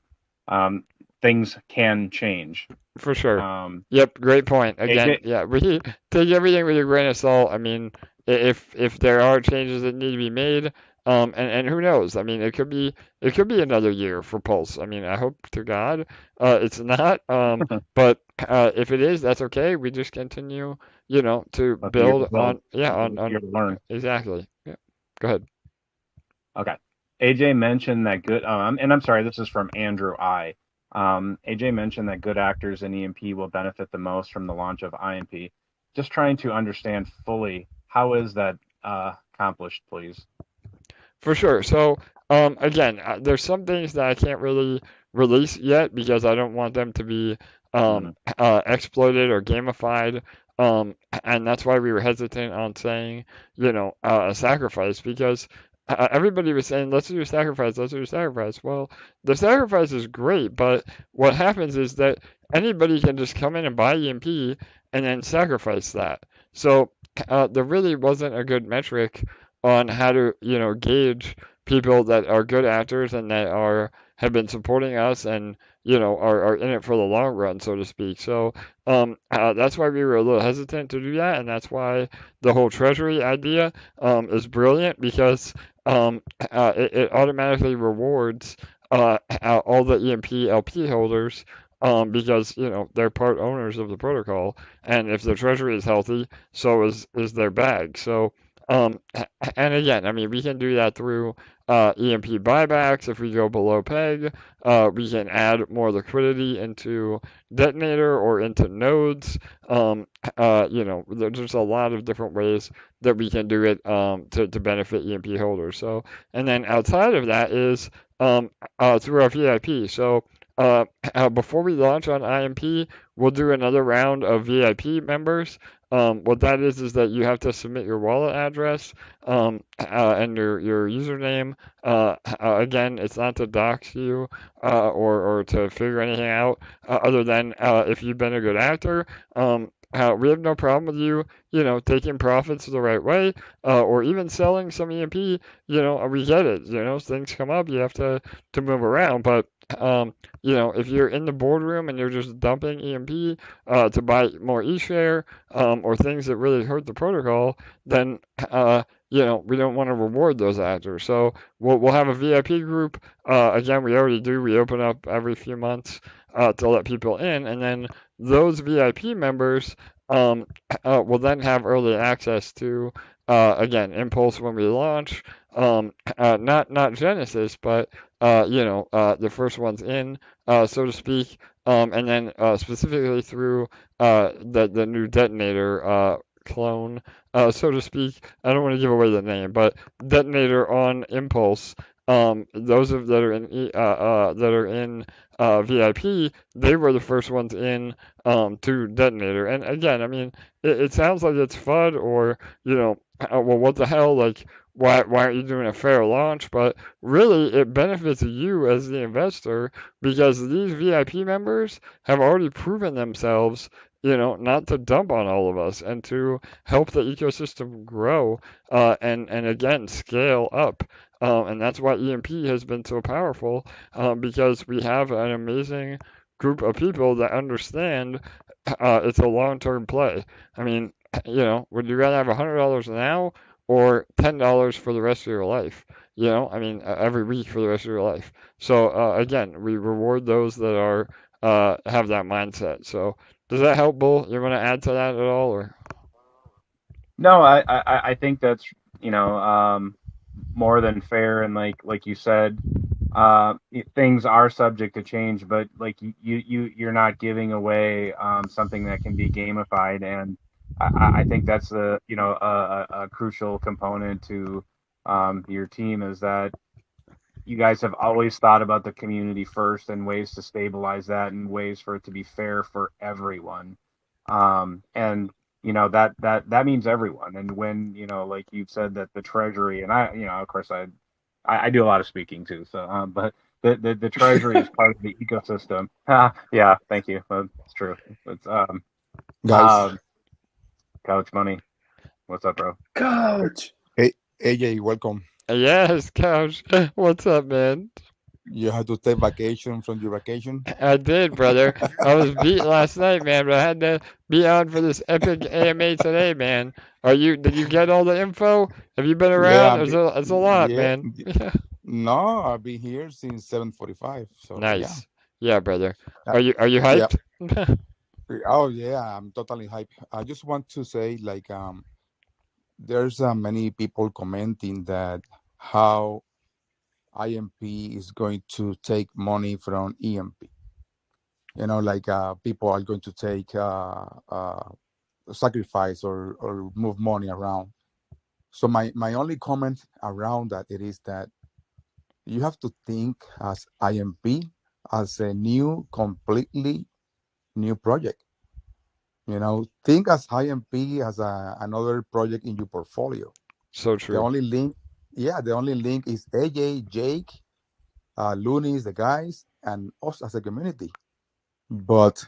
things can change. for sure. Um, Yep, great point. Again, AJ, yeah, we take everything with a grain of salt. I mean, if there are changes that need to be made, and who knows? I mean, it could be another year for Pulse. I mean, I hope to God, it's not. But if it is, that's okay. We just continue, to let's hear build on, yeah, let's hear to learn. exactly. Yeah. Go ahead. Okay. AJ mentioned that good, and I'm sorry, this is from Andrew I. AJ mentioned that good actors in EMP will benefit the most from the launch of IMP. Just trying to understand fully, how is that accomplished, please? For sure. So, again, there's some things that I can't really release yet because I don't want them to be Mm, exploited or gamified. And that's why we were hesitant on saying, a sacrifice, because everybody was saying, let's do a sacrifice, let's do a sacrifice. Well, the sacrifice is great, but what happens is that anybody can just come in and buy EMP and then sacrifice that. So, there really wasn't a good metric on how to, gauge people that are good actors and that are, have been supporting us and are in it for the long run, so to speak. So that's why we were a little hesitant to do that, and that's why the whole treasury idea is brilliant because it automatically rewards all the EMP LP holders because they're part owners of the protocol, and if their treasury is healthy, so is their bag. So and again, I mean, we can do that through EMP buybacks. If we go below peg, we can add more liquidity into detonator or into nodes. There's a lot of different ways that we can do it to benefit EMP holders. So, and then outside of that is through our VIP. So, before we launch on IMP, we'll do another round of VIP members. What that is that you have to submit your wallet address and your username. Again, it's not to dox you or to figure anything out other than if you've been a good actor. We have no problem with you, taking profits the right way, or even selling some EMP. We get it. Things come up, you have to move around. But if you're in the boardroom and you're just dumping EMP to buy more eShare or things that really hurt the protocol, then we don't want to reward those actors. So we'll have a VIP group. Again, we already do. We open up every few months to let people in, and then those VIP members will then have early access to again Impulse when we launch. Not Genesis, but the first ones in, so to speak, and then specifically through the new detonator clone, so to speak. I don't want to give away the name, but detonator on Impulse. Those that are in VIP, they were the first ones in to detonator. And again, I mean, it sounds like it's FUD or well, what the hell, like. Why aren't you doing a fair launch? But really, it benefits you as the investor because these VIP members have already proven themselves, not to dump on all of us and to help the ecosystem grow and again scale up. And that's why EMP has been so powerful because we have an amazing group of people that understand it's a long-term play. I mean, would you rather have $100 now or $10 for the rest of your life? I mean, every week for the rest of your life. So again, we reward those that are have that mindset. So does that help, Bull? You want to add to that at all, or? No, I think that's more than fair, and like you said, things are subject to change, but like you're not giving away something that can be gamified, and I think that's a crucial component to your team is that you guys have always thought about the community first and ways to stabilize that and ways for it to be fair for everyone. And that means everyone. And when, like you've said that the treasury and I, of course I do a lot of speaking too. So, but the treasury is part of the ecosystem. Yeah. Thank you. That's true. It's, Guys, Couch Money. What's up, bro? Coach. hey, AJ, welcome. Yes, Couch. What's up, man? You have to take vacation from your vacation. I did, brother. I was beat last night, man, but I had to be on for this epic AMA today, man. Did you get all the info? Have you been Yeah, around? It's a lot, yeah. man. No, I've been here since 7:45. So yeah, Nice. Yeah, brother. Uh, Are you yeah. hyped? Oh yeah, I'm totally hyped. I just want to say like there's many people commenting that how IMP is going to take money from EMP. Like people are going to take sacrifice or move money around. So my only comment around that it is that you have to think as IMP as a completely new project. Think as IMP as another project in your portfolio. So The true. only link, yeah, the only link is AJ, Jake, Looney's, the guys, and us as a community. But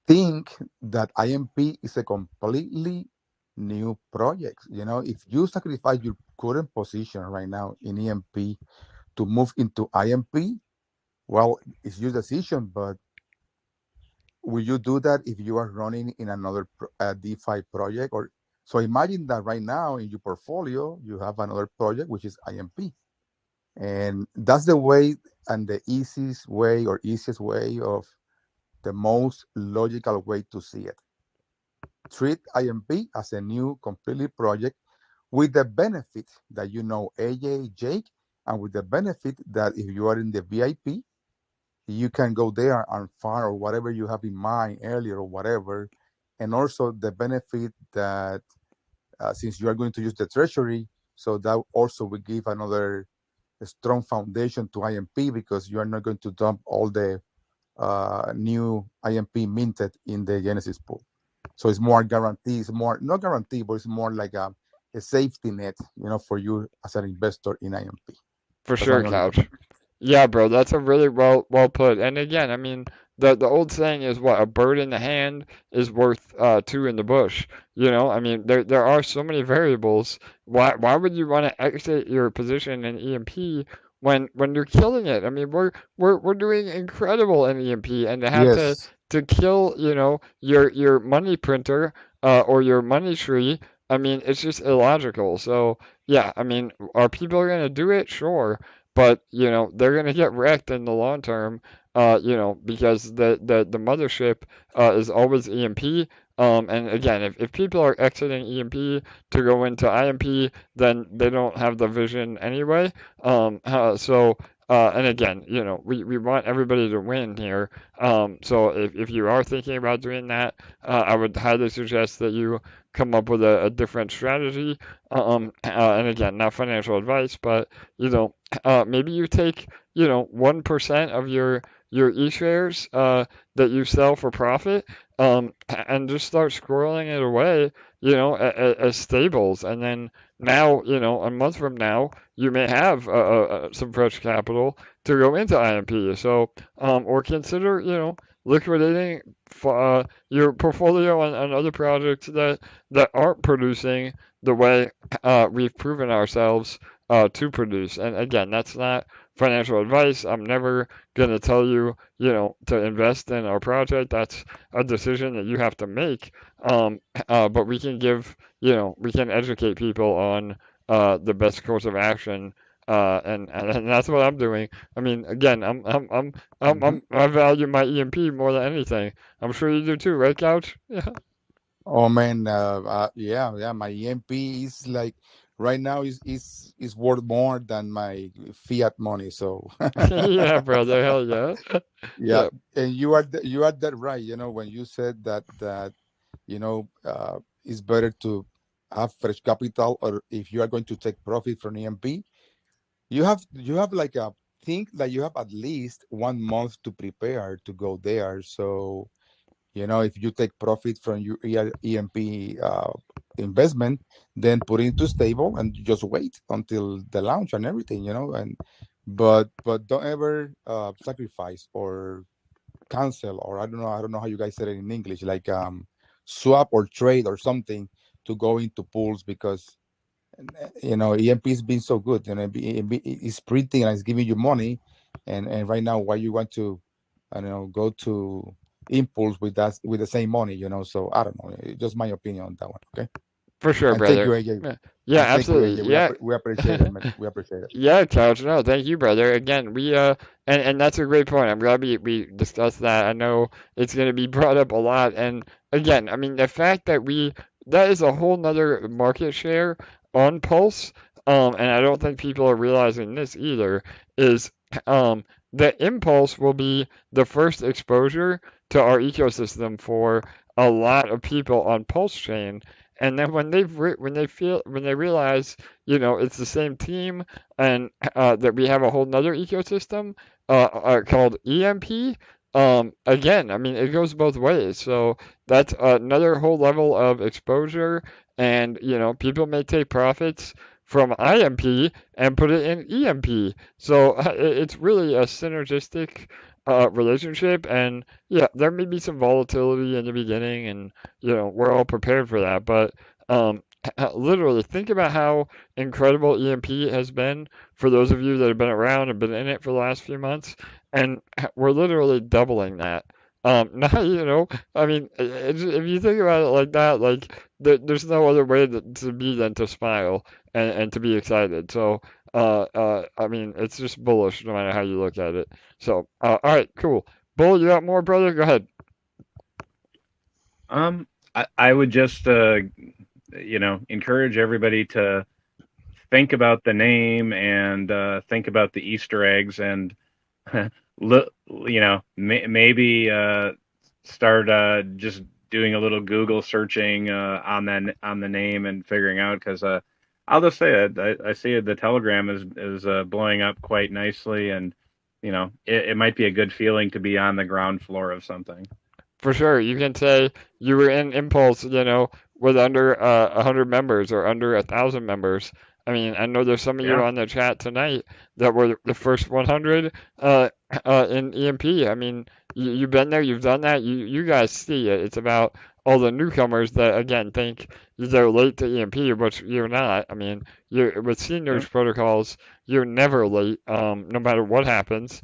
think that IMP is a completely new project. If you sacrifice your current position right now in EMP to move into IMP, Well, it's your decision, but will you do that if you are running in another DeFi project? Or so imagine that right now in your portfolio you have another project which is IMP, and that's the way and the easiest way of the most logical way to see it. Treat IMP as a new completely project with the benefit that you know AJ, Jake, and with the benefit that if you are in the VIP, you can go there and farm or whatever you have in mind earlier or whatever. And also the benefit that since you are going to use the treasury, so that also will give another strong foundation to IMP because you are not going to dump all the new IMP minted in the Genesis pool. So it's more guaranteed. It's more not guaranteed, but it's more like a safety net, for you as an investor in IMP. For That's my sure, only Couch. comment. Yeah, bro, that's a really well put. And again, I mean, the old saying is what a bird in the hand is worth two in the bush. I mean, there are so many variables. Why would you want to exit your position in EMP when you're killing it? I mean, we're doing incredible in EMP, and to have to Yes. to kill, your money printer or your money tree. I mean, it's just illogical. So yeah, I mean, are people gonna do it? Sure, but they're going to get wrecked in the long term, because the mothership is always EMP. And again, if people are exiting EMP to go into IMP, then they don't have the vision anyway. And again, we want everybody to win here. So if you are thinking about doing that, I would highly suggest that you come up with a different strategy. And again, not financial advice, but maybe you take 1% of your e-shares that you sell for profit, and just start squirreling it away, as stables, and then now, a month from now, you may have some fresh capital to go into IMP. So, or consider, liquidating your portfolio on other projects that aren't producing the way we've proven ourselves to produce. And again, that's not financial advice. I'm never going to tell you, to invest in our project. That's a decision that you have to make. But we can we can educate people on the best course of action. And that's what I'm doing. I mean, again, Hmm. I value my EMP more than anything. I'm sure you do too, right, Couch? Yeah. Oh man, yeah. My EMP is like right now is worth more than my fiat money. So Yeah, brother. Hell yeah. yeah, Yeah, and you are that right. When you said that it's better to have fresh capital, or if you are going to take profit from EMP, you have like a think that you have at least 1 month to prepare to go there. So if you take profit from your EMP investment, then put it into stable and just wait until the launch and everything. But don't ever sacrifice or cancel, or I don't know how you guys said it in English, like swap or trade or something to go into pools, because EMP has been so good, and it's printing and it's giving you money, and right now why you want to, I don't know, go to Impulse with the same money, so I don't know, just my opinion on that one. Okay. for sure, And thank you, brother. AJ. Yeah, yeah, And thank you, absolutely. AJ. Yeah. We appreciate it, man. We appreciate it. Yeah, Couch. No, thank you, brother. Again, and that's a great point. I'm glad we discussed that. I know it's going to be brought up a lot. And again, I mean, the fact that that is a whole nother market share on Pulse, and I don't think people are realizing this either, is, the Impulse will be the first exposure to our ecosystem for a lot of people on Pulse Chain. And then when they realize, it's the same team, and that we have a whole nother ecosystem called EMP. Again, I mean, it goes both ways. So that's another whole level of exposure, and people may take profits from IMP and put it in EMP. So it's really a synergistic relationship, and yeah, there may be some volatility in the beginning, and we're all prepared for that. But um, literally, think about how incredible EMP has been for those of you that have been around and been in it for the last few months. and we're literally doubling that. Now, I mean, if you think about it like that, like there's no other way to be than to smile and to be excited. So, I mean, it's just bullish no matter how you look at it. So, all right, cool. Bull, you got more, brother? Go ahead. I would just encourage everybody to think about the name and think about the Easter eggs and look, maybe start just doing a little Google searching on the name and figuring out because I'll just say it. I see it. The Telegram is blowing up quite nicely, and it might be a good feeling to be on the ground floor of something. For sure, you can say you were in Impulse, with under 100 members or under 1,000 members. I mean, I know there's some of you Yeah. on the chat tonight that were the first 100 in EMP. I mean, you've been there, you've done that. You guys see it. It's about all the newcomers that again think they're late to EMP, but you're not. I mean, you're with Yeah. seigniorage protocols, you're never late, no matter what happens.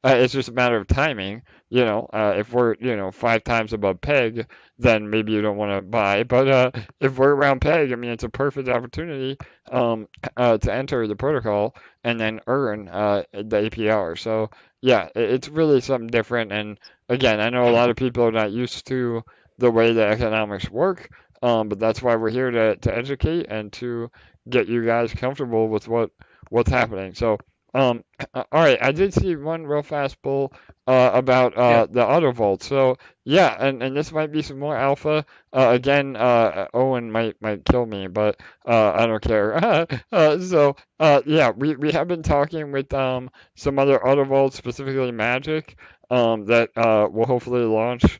It's just a matter of timing. If we're, 5 times above peg, then maybe you don't want to buy. But if we're around peg, I mean, it's a perfect opportunity to enter the protocol and then earn the APR. So yeah, it's really something different. And again, I know a lot of people are not used to the way the economics work, but that's why we're here to educate and to get you guys comfortable with what's happening. So all right, I did see one real fast bull about Yeah. the Autovault. So yeah, and this might be some more alpha. Again, Owen might kill me, but I don't care. Yeah, we have been talking with some other Autovaults, specifically Magic, that will hopefully launch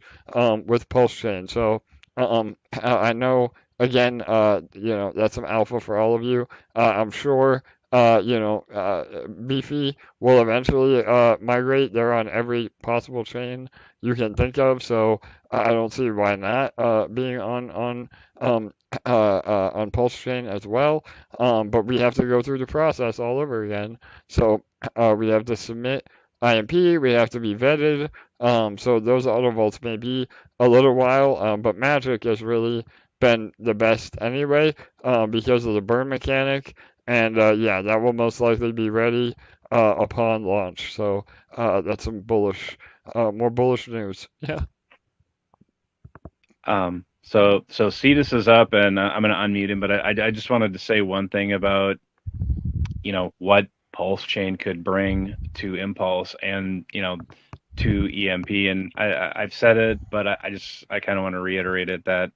with Pulse Chain. So I know again, that's some alpha for all of you. I'm sure Beefy will eventually migrate. They're on every possible chain you can think of, so I don't see why not being on Pulse Chain as well. But we have to go through the process all over again. So we have to submit IMP, we have to be vetted. So those auto vaults may be a little while, but Magic has really been the best anyway because of the burn mechanic. And yeah, that will most likely be ready upon launch. So that's some more bullish news. Yeah. So Cetus is up, and I'm going to unmute him, but I just wanted to say one thing about what Pulse Chain could bring to Impulse and to EMP, and I've said it, but I kind of want to reiterate it that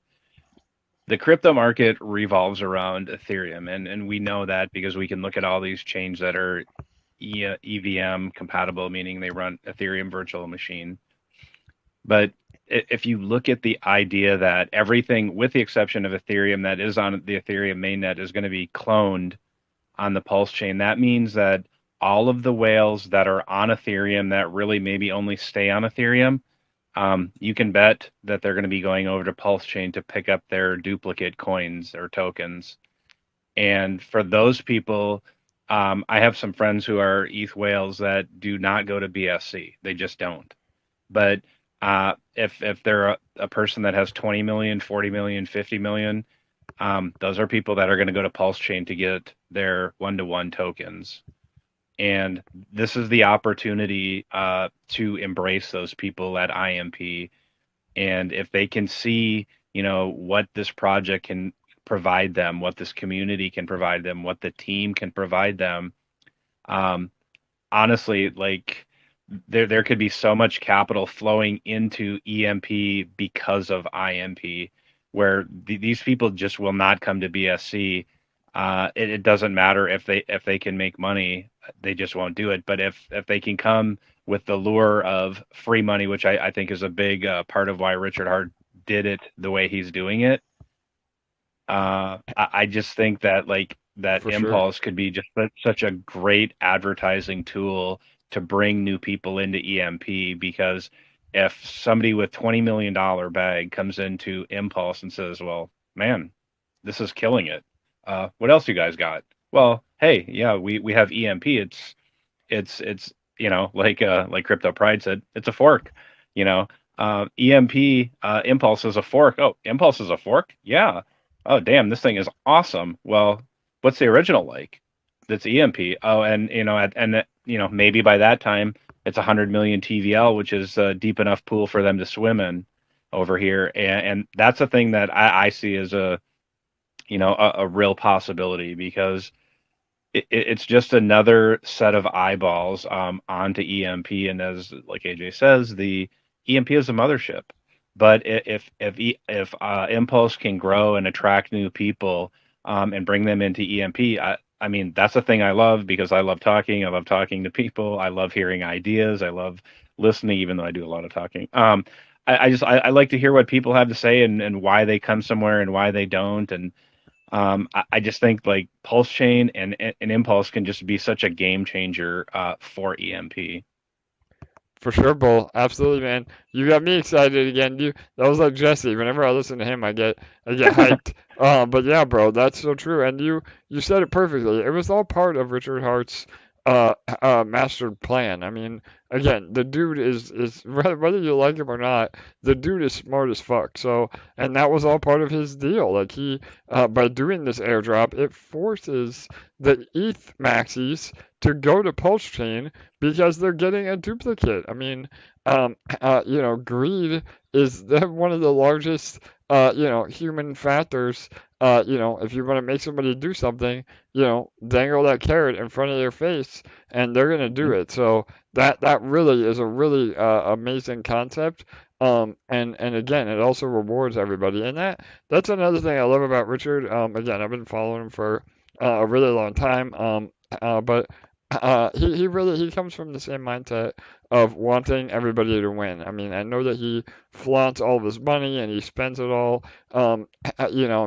the crypto market revolves around Ethereum, and we know that because we can look at all these chains that are EVM compatible, meaning they run Ethereum virtual machine. But if you look at the idea that everything, with the exception of Ethereum, that is on the Ethereum mainnet is going to be cloned on the Pulse chain, that means that all of the whales that are on Ethereum that really maybe only stay on Ethereum, you can bet that they're going to be going over to Pulse chain to pick up their duplicate coins or tokens. And for those people, I have some friends who are ETH whales that do not go to BSC. They just don't. But if they're a person that has 20 million, 40 million, 50 million, those are people that are going to go to Pulse Chain to get their one-to-one tokens. And this is the opportunity to embrace those people at IMP. And if they can see, what this project can provide them, what this community can provide them, what the team can provide them, honestly, like there could be so much capital flowing into EMP because of IMP, where these people just will not come to BSC. It doesn't matter if they can make money, they just won't do it. But if they can come with the lure of free money, which I think is a big part of why Richard Hart did it the way he's doing it, I just think that that For sure. Impulse could be just such a great advertising tool to bring new people into EMP, because if somebody with $20 million bag comes into Impulse and says, well, man, this is killing it. What else you guys got? Well, hey, yeah, we have EMP. It's like Crypto Pride said, it's a fork. EMP Impulse is a fork. Oh, Impulse is a fork? Yeah. Oh, damn, this thing is awesome. Well, what's the original like? That's EMP. Oh, and maybe by that time it's 100 million TVL, which is a deep enough pool for them to swim in over here, and that's a thing that I see as a real possibility, because it's just another set of eyeballs onto EMP, and as like AJ says, the EMP is a mothership. But if Impulse can grow and attract new people and bring them into EMP, I mean that's the thing I love, because I love talking. I love talking to people. I love hearing ideas. I love listening, even though I do a lot of talking. I like to hear what people have to say, and why they come somewhere and why they don't. And I just think like Pulse Chain and Impulse can just be such a game changer for EMP. For sure, Bull. Absolutely, man. You got me excited again. That was like Jesse. Whenever I listen to him, I get hyped. But yeah, bro, that's so true. And you said it perfectly. It was all part of Richard Hart's mastered plan. I mean, again, the dude is whether you like him or not, the dude is smart as fuck. So, and that was all part of his deal. Like he, by doing this airdrop, it forces the ETH maxis to go to Pulse Chain because they're getting a duplicate. I mean, greed is one of the largest, human factors. If you want to make somebody do something, dangle that carrot in front of their face, and they're gonna do it. So that really is a really amazing concept. And again, it also rewards everybody, and that's another thing I love about Richard. Again, I've been following him for a really long time. But he comes from the same mindset of wanting everybody to win. I mean, I know that he flaunts all of his money and he spends it all. And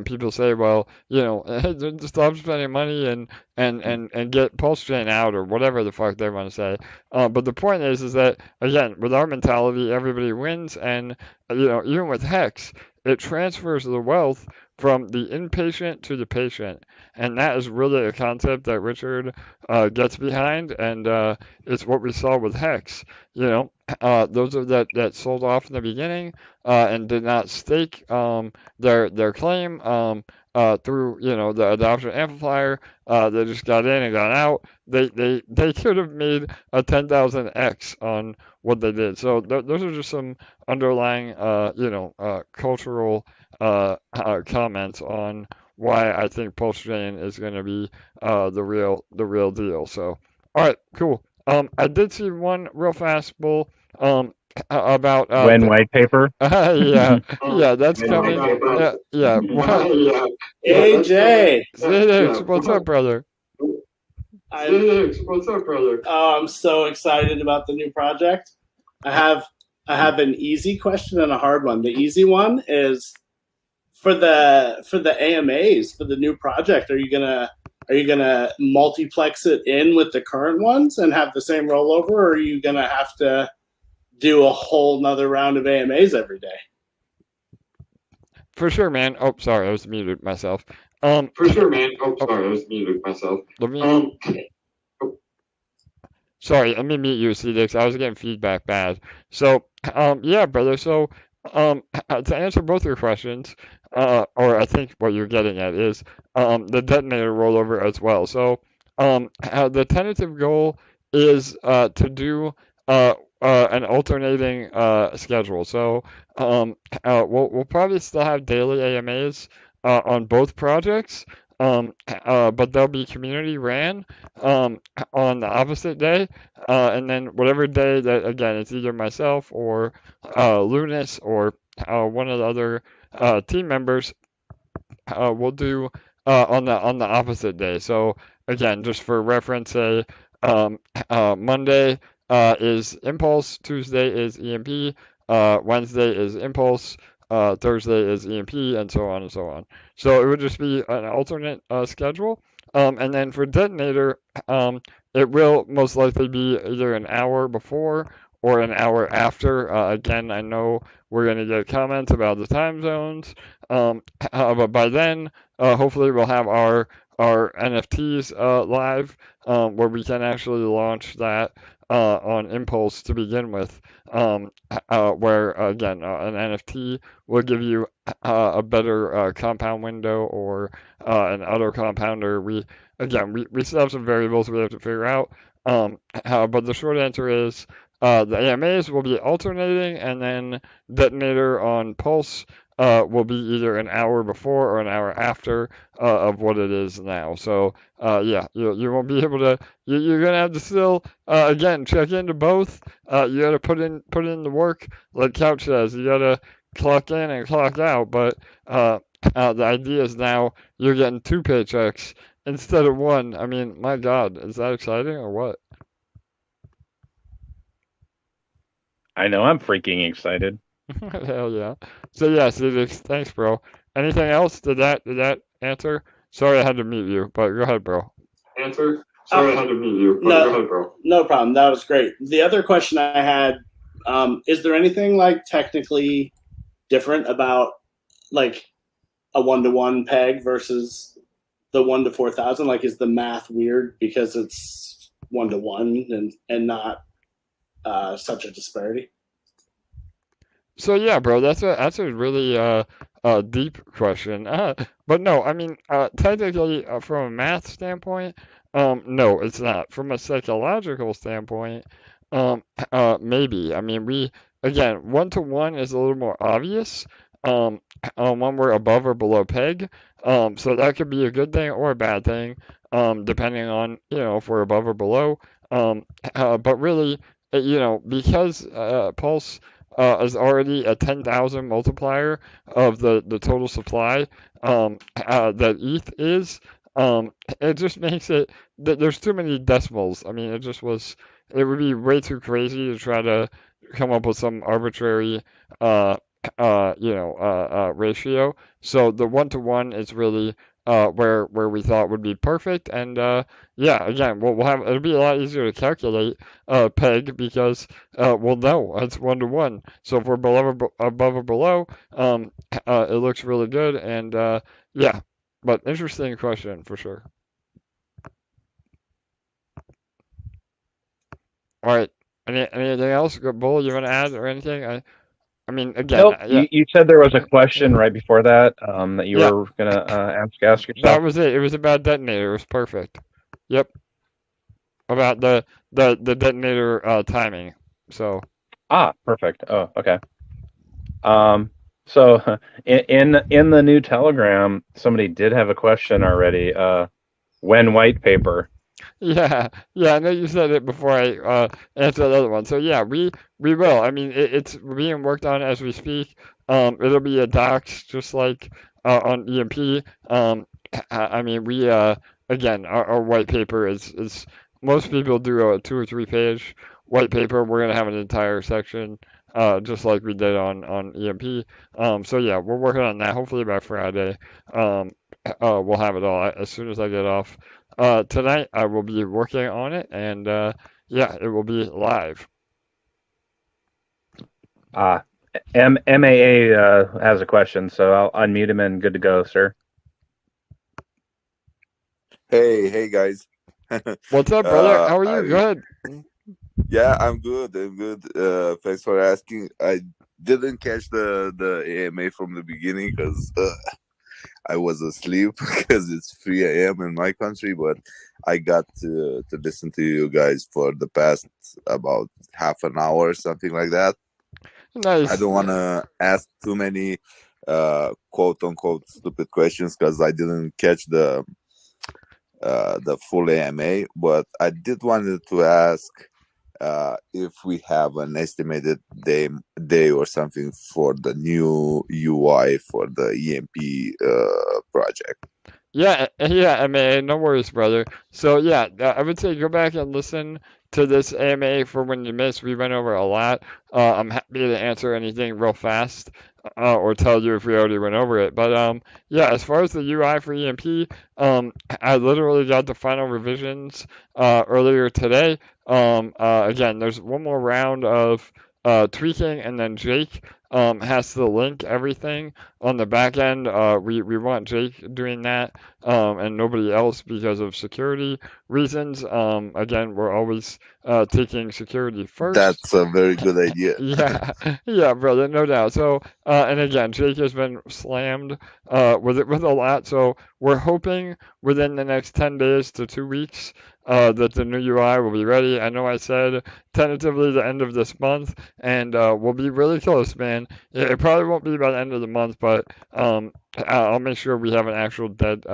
people say, well, just stop spending money and get Pulse Chain out, or whatever the fuck they want to say. But the point is that again, with our mentality, everybody wins, and even with Hex, it transfers the wealth from the inpatient to the patient. And that is really a concept that Richard gets behind, and it's what we saw with Hex. Those of that sold off in the beginning and did not stake their claim through the adoption amplifier. They just got in and got out. They could have made a 10,000x on what they did. So those are just some underlying cultural comments on why I think Pulse Chain is going to be the real deal. So, all right, cool. I did see one real fast, Bull, about When white paper. yeah, that's coming. Yeah. AJ. Zidix, what's up, brother? What's up, brother? Oh, I'm so excited about the new project. I have an easy question and a hard one. The easy one is for the AMAs for the new project. Are you gonna multiplex it in with the current ones and have the same rollover, or are you gonna have to do a whole nother round of AMAs every day? For sure, man. Oh, sorry, I was muted myself. For sure, man. Oh, sorry, I was muted myself. Sorry, let me mute you, CDX. I was getting feedback bad. So, yeah, brother. So, to answer both your questions, or I think what you're getting at is the detonator rollover as well. So, the tentative goal is to do an alternating schedule. So, we'll probably still have daily AMAs on both projects. But they'll be community ran on the opposite day, and then whatever day that, again, it's either myself or Lunas or one of the other team members will do on the opposite day. So again, just for reference, say Monday is Impulse, Tuesday is EMP, Wednesday is Impulse, Thursday is EMP, and so on and so on. So it would just be an alternate schedule. And then for detonator, it will most likely be either an hour before or an hour after. Again, I know we're going to get comments about the time zones, but by then, hopefully we'll have our our NFTs live, where we can actually launch that on Impulse to begin with, where again an NFT will give you a better compound window or an auto compounder. We still have some variables we have to figure out, but the short answer is the AMAs will be alternating, and then detonator on Pulse will be either an hour before or an hour after of what it is now. So yeah, you won't be able to. You're gonna have to still again check into both. You gotta put in the work, like Couch says. You gotta clock in and clock out. But the idea is now you're getting 2 paychecks instead of one. I mean, my God, is that exciting or what? I know I'm freaking excited. Hell yeah. So yeah, Cedix, thanks, bro. Anything else? Did that answer? Sorry, I had to mute you, but go ahead, bro. Answer? Sorry, I had to mute you, but No, go ahead, bro. no problem. That was great. The other question I had, is there anything like technically different about like a 1-to-1 peg versus the 1 to 4,000? Like, is the math weird because it's 1-to-1 and not such a disparity? So yeah, bro, that's a really deep question. But no, I mean, technically, from a math standpoint, no, it's not. From a psychological standpoint, maybe. I mean, we again, 1-to-1 is a little more obvious. When we're above or below peg, so that could be a good thing or a bad thing, depending on if we're above or below. But really, because Pulse is already a 10,000 multiplier of the total supply that ETH is. It just makes it that there's too many decimals. I mean, it would be way too crazy to try to come up with some arbitrary ratio. So the 1-to-1 is really where we thought would be perfect. And yeah, again, we'll have it'll be a lot easier to calculate peg because we'll know it's 1-to-1. So if we're above or below, it looks really good. And yeah, but interesting question for sure. All right. Anything else, Bull? You want to add or anything? I mean, again, Nope. yeah. You said there was a question right before that that you Yeah. were gonna ask yourself. That was it. It was about detonator. It was perfect. Yep. About the detonator timing. So. Perfect. Oh, okay. So in the new Telegram, somebody did have a question already. When white paper? Yeah, I know you said it before I answer the other one. So yeah, we will. I mean, it's being worked on as we speak. It'll be a docs just like on EMP. I mean, we again, our white paper is most people do a 2 or 3 page white paper. We're gonna have an entire section just like we did on EMP. So yeah, we're working on that. Hopefully by Friday, we'll have it all. As soon as I get off tonight, I will be working on it, and yeah, it will be live. MAA has a question, so I'll unmute him and good to go, sir. Hey guys. What's up, brother? How are you? Go ahead. Yeah, I'm good. Thanks for asking. I didn't catch the AMA from the beginning because I was asleep because it's 3 a.m. in my country, but I got to listen to you guys for the past about half an hour, something like that. Nice. I don't want to ask too many quote unquote stupid questions because I didn't catch the full AMA, but I did wanted to ask if we have an estimated day or something for the new UI for the EMP project. Yeah, AMA, no worries, brother. So yeah, I would say go back and listen to this AMA for when you missed. We went over a lot. I'm happy to answer anything real fast or tell you if we already went over it. But yeah, as far as the UI for EMP, I literally got the final revisions earlier today. Again, there's one more round of tweaking, and then Jake has to link everything on the back end. We want Jake doing that, and nobody else because of security reasons. Again, we're always taking security first. That's a very good idea. Yeah, yeah, brother, no doubt. So, and again, Jake has been slammed with a lot. So we're hoping within the next 10 days to 2 weeks that the new UI will be ready. I know I said tentatively the end of this month, and we'll be really close, man. It probably won't be by the end of the month, but I'll make sure we have an actual dead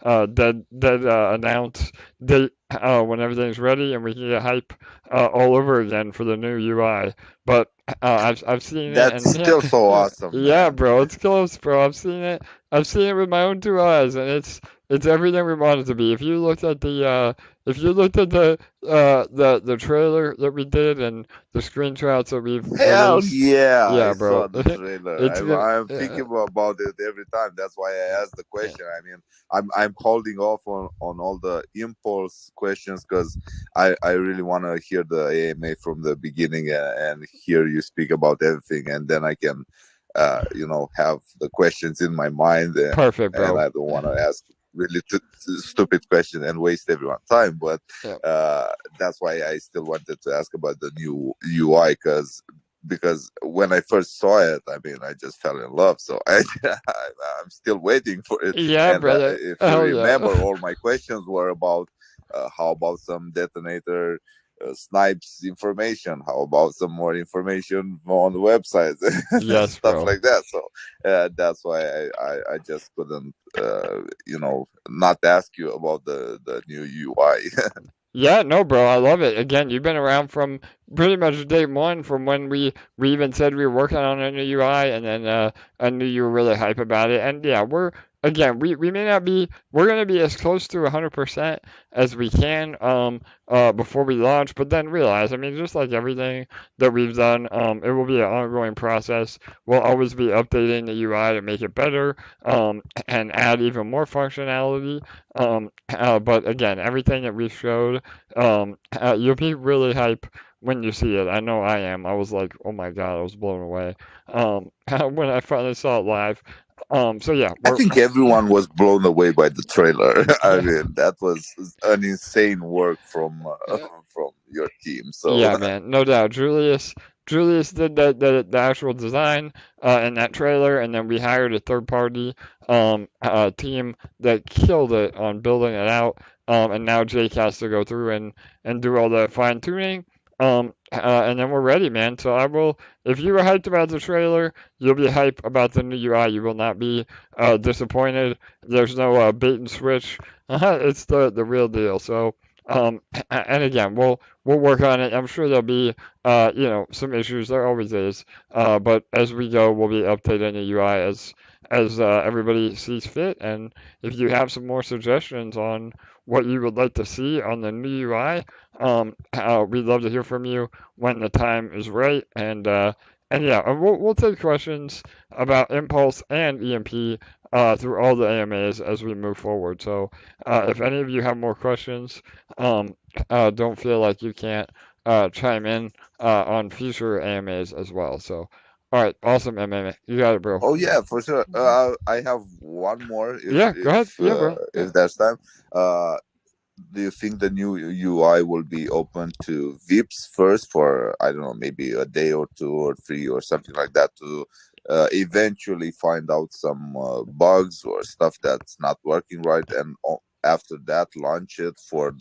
announce date when everything's ready, and we can get hype all over again for the new UI. But I've seen it, That's and still so awesome, yeah, man. bro, it's close, bro. I've seen it. I've seen it with my own two eyes, and it's everything we want it to be. If you looked at the trailer that we did and the screenshots that we've Hell released, yeah, yeah, I bro, saw the trailer. it's gonna. I'm thinking about it every time. That's why I asked the question. I mean, I'm holding off on all the impulse questions because I really want to hear the AMA from the beginning and hear you speak about everything, and then I can, have the questions in my mind, Perfect, and bro. I don't want to ask really stupid question and waste everyone's time. But Yeah. that's why I still wanted to ask about the new UI because when I first saw it, I mean, I just fell in love. So I'm still waiting for it. Yeah, And brother. if you Hell yeah. remember, all my questions were about how about some detonator snipes information? How about some more information on the websites and Yes, stuff bro. like that? So that's why I just couldn't, not ask you about the new UI. Yeah, no, bro, I love it. Again, you've been around from pretty much day one, from when we even said we were working on a new UI, and then I knew you were really hype about it. And yeah, we may not be, we're gonna be as close to 100% as we can before we launch, but then realize, I mean, just like everything that we've done, it will be an ongoing process. We'll always be updating the UI to make it better, and add even more functionality. But again, everything that we showed, you'll be really hype when you see it. I know I am. I was like, oh my god, I was blown away when I finally saw it live. So yeah, I think everyone was blown away by the trailer. I mean, that was an insane work from from your team. So yeah, man, no doubt. Julius did the actual design in that trailer, and then we hired a third party team that killed it on building it out. And now Jake has to go through and do all the fine tuning. And then we're ready, man. So I will. If you were hyped about the trailer, you'll be hyped about the new UI. You will not be disappointed. There's no bait and switch. It's the real deal. So. And again, we'll work on it. I'm sure there'll be some issues. There always is. But as we go, we'll be updating the UI as everybody sees fit. And if you have some more suggestions on what you would like to see on the new UI, we'd love to hear from you when the time is right. And yeah, we'll take questions about Impulse and EMP through all the AMAs as we move forward. So if any of you have more questions, don't feel like you can't chime in on future AMAs as well. So, all right, awesome, MMA, you got it, bro. oh yeah, for sure. I have one more Yeah, go ahead. Yeah, bro. Yeah. if there's time. Do you think the new UI will be open to VIPs first for, I don't know, maybe a day or 2 or 3 or something like that, to eventually find out some bugs or stuff that's not working right, and after that launch it for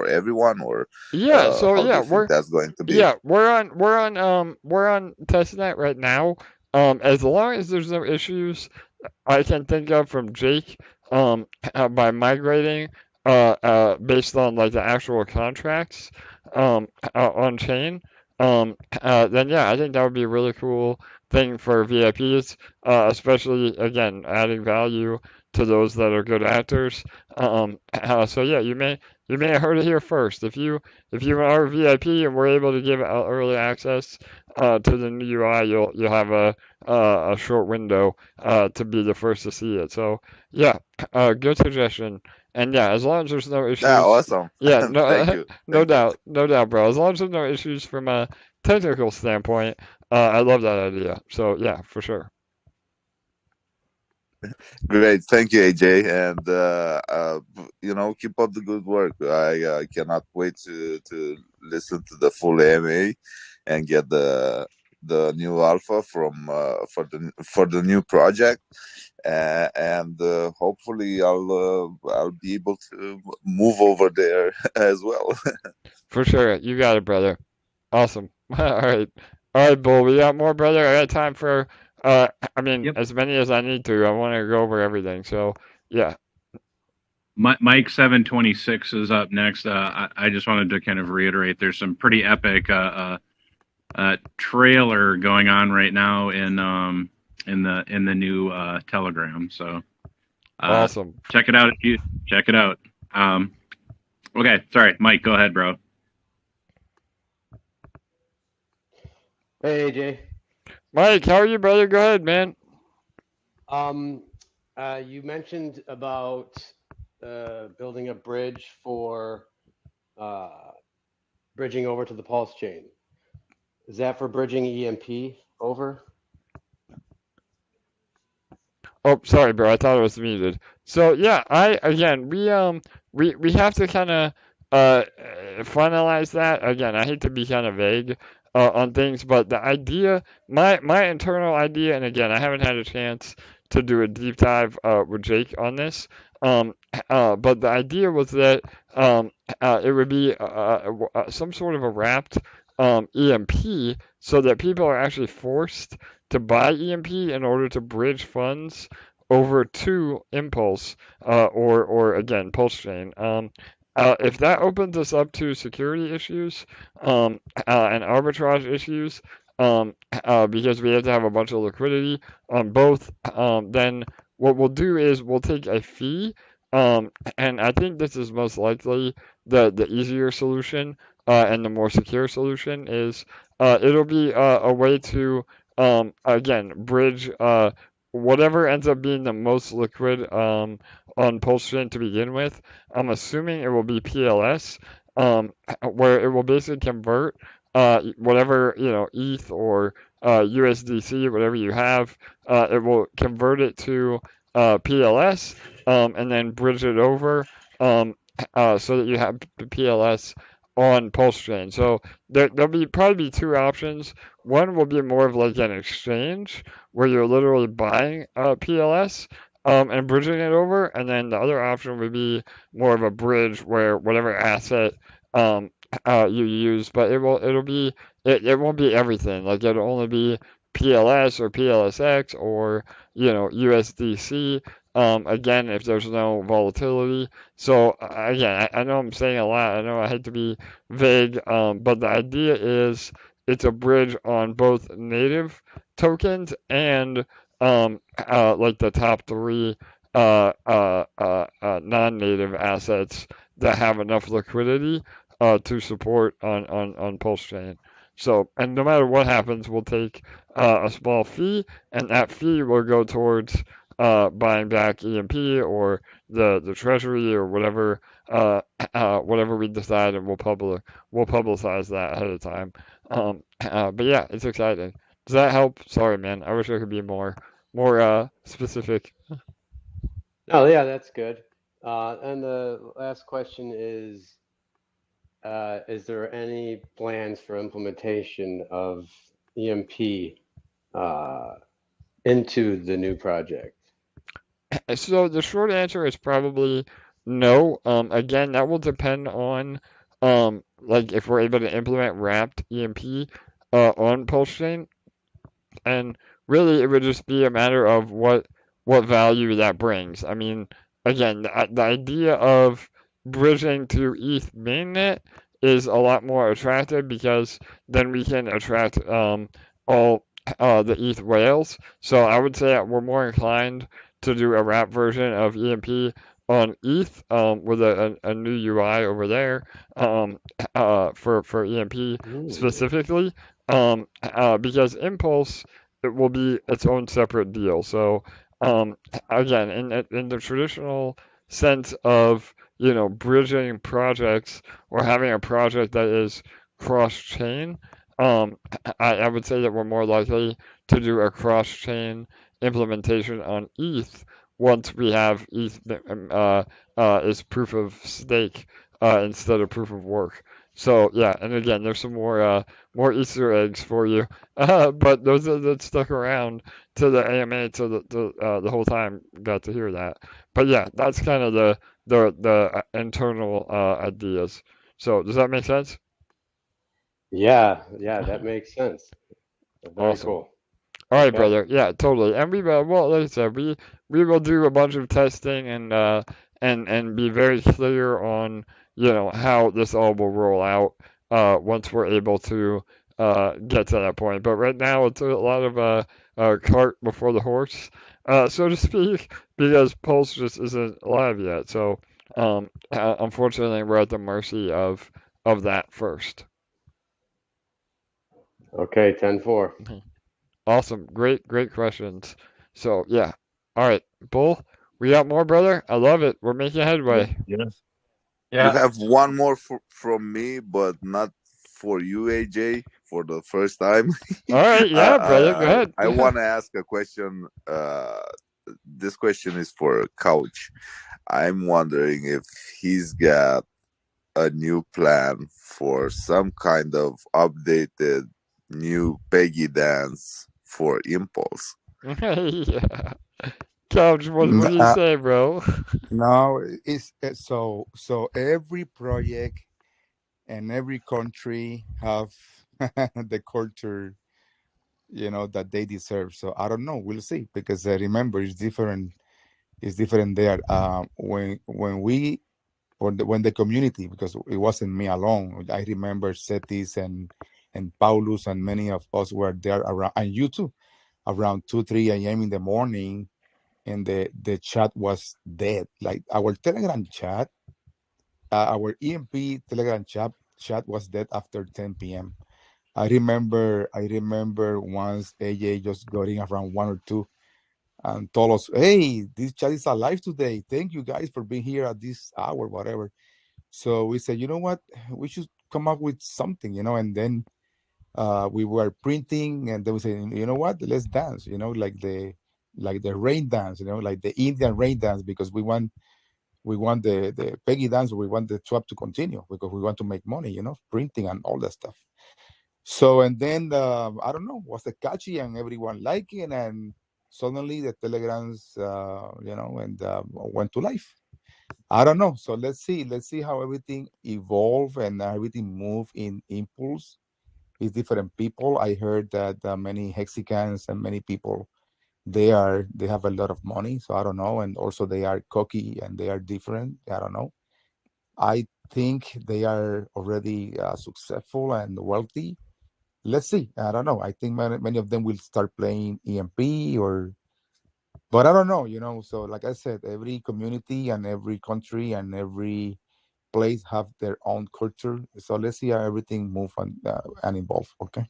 everyone? Or Yeah, so how do yeah, you think that's going to be? yeah, we're on testnet right now. As long as there's no issues I can think of from Jake, by migrating based on like the actual contracts on chain, then yeah, I think that would be a really cool thing for VIPs, especially again adding value to those that are good actors. So yeah, you may have heard it here first. If you are a VIP and we're able to give out early access to the new UI, you'll have a short window to be the first to see it. So yeah, good suggestion. And yeah, as long as there's no issues. Yeah, awesome. Yeah, Thank you. no doubt, bro. As long as there's no issues from a technical standpoint, I love that idea. So yeah, for sure. Great, thank you, AJ, and keep up the good work. I cannot wait to listen to the full AMA and get the new alpha from for the new project, and hopefully I'll be able to move over there as well. For sure. You got it, brother. Awesome. All right. All right, Bull. We got more, brother. I got time for, I mean, Yep. as many as I need to. I want to go over everything. So, yeah. Mike 726 is up next. I just wanted to kind of reiterate there's some pretty epic trailer going on right now in the new Telegram. So Awesome. check it out. Check it out. Okay, sorry, Mike. Go ahead, bro. Hey, AJ. Mike, how are you, brother? Go ahead, man. You mentioned about building a bridge for bridging over to the Pulse chain. Is that for bridging EMP over? Oh, sorry, bro. I thought it was muted. So yeah, we have to kind of finalize that. Again, I hate to be kind of vague on things, but the idea, my internal idea, and again, I haven't had a chance to do a deep dive with Jake on this. But the idea was that it would be some sort of a wrapped EMP, so that people are actually forced to buy EMP in order to bridge funds over to Impulse or again Pulse Chain. If that opens us up to security issues and arbitrage issues, because we have to have a bunch of liquidity on both, then what we'll do is we'll take a fee, and I think this is most likely the easier solution and the more secure solution is it'll be a way to again bridge whatever ends up being the most liquid on Pulse Chain to begin with. I'm assuming it will be PLS, where it will basically convert whatever ETH or USDC, whatever you have, it will convert it to PLS and then bridge it over so that you have the PLS on Pulse Chain. So there'll be probably be two options. One will be more of like an exchange where you're literally buying PLS and bridging it over, and then the other option would be more of a bridge where whatever asset you use, but it won't be everything. Like it'll only be PLS or PLSX or USDC. Again, if there's no volatility. So again, I know I'm saying a lot. I know I hate to be vague, but the idea is it's a bridge on both native tokens and like the top three non-native assets that have enough liquidity to support on Pulse Chain. So, and no matter what happens, we'll take a small fee, and that fee will go towards buying back EMP or the Treasury or whatever we decide, and we'll publicize that ahead of time. But yeah, it's exciting. Does that help? Sorry, man. I wish I could be more specific. Oh, yeah, that's good. And the last question is there any plans for implementation of EMP into the new project? So the short answer is probably no. Again, that will depend on like if we're able to implement wrapped EMP on Pulse Chain, and really it would just be a matter of what value that brings. I mean, again, the idea of bridging to ETH mainnet is a lot more attractive because then we can attract all the ETH whales. So I would say that we're more inclined to do a wrap version of EMP on ETH with a new UI over there for EMP specifically because Impulse it will be its own separate deal. So again, in the traditional sense of bridging projects or having a project that is cross chain, I would say that we're more likely to do a cross-chain implementation on ETH once we have ETH is proof of stake instead of proof of work. So yeah, and again, there's some more Easter eggs for you, but those that stuck around to the AMA to the whole time got to hear that. But yeah, that's kind of the internal ideas. So does that make sense? Yeah, yeah, that makes sense. Very Awesome. cool. All right, Okay. brother. Yeah, totally. And we will, well, like I said, we will do a bunch of testing and be very clear on how this all will roll out once we're able to get to that point. But right now, it's a lot of cart before the horse, so to speak, because Pulse just isn't live yet. So unfortunately, we're at the mercy of that first. Okay, 10-4. Awesome. Great questions. So, yeah. All right, Bull, we got more, brother. I love it. We're making headway. Yes. You Yeah. have one more from me, but not for you, AJ, for the first time. All right, I yeah, brother. Go ahead. I want to ask a question. This question is for Couch. I'm wondering if he's got a new plan for some kind of updated new Peggy dance for Impulse. Yeah. Couch, what N- do you uh, say, bro? no, so every project and every country have the culture, that they deserve. So I don't know. We'll see, because remember, it's different. It's different there. When the community, because it wasn't me alone. I remember Setis and Paulus and many of us were there around, and you too, around 2-3 a.m. in the morning, and the chat was dead. Like our Telegram chat, our EMP Telegram chat was dead after 10 p.m. I remember once AJ just got in around 1 or 2 and told us, "Hey, this chat is alive today. Thank you guys for being here at this hour, whatever." So we said, you know what, we should come up with something, and then we were printing, and then we said, you know what, let's dance, like the rain dance, like the Indian rain dance, because we want the Peggy dance. We want the swap to continue because we want to make money, printing and all that stuff. So, and then I don't know, was it catchy and everyone liking, and suddenly the telegrams, and went to life. I don't know. So let's see. Let's see how everything evolve and everything move in Impulse. It's different people. I heard that many Hexicans and many people, they have a lot of money. So I don't know. And also they are cocky and they are different. I don't know. I think they are already successful and wealthy. Let's see. I don't know. I think many of them will start playing EMP, but I don't know. So like I said, every community and every country and every place have their own culture. So let's see how everything move and evolve. Okay.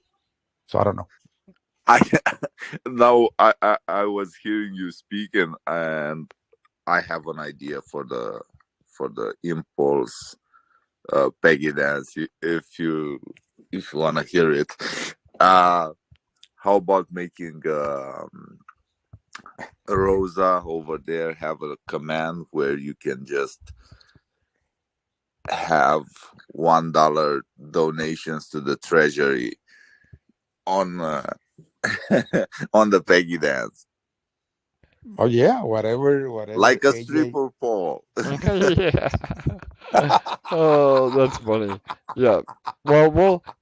So I don't know. I now I was hearing you speaking, and I have an idea for the Impulse Peggy dance. If you wanna hear it, uh, how about making Rosa over there have a command where you can just have $1 donations to the treasury on on the Peggy dance, Oh yeah, whatever like a AJ. stripper pole. Yeah. Oh, that's funny. Yeah. Well,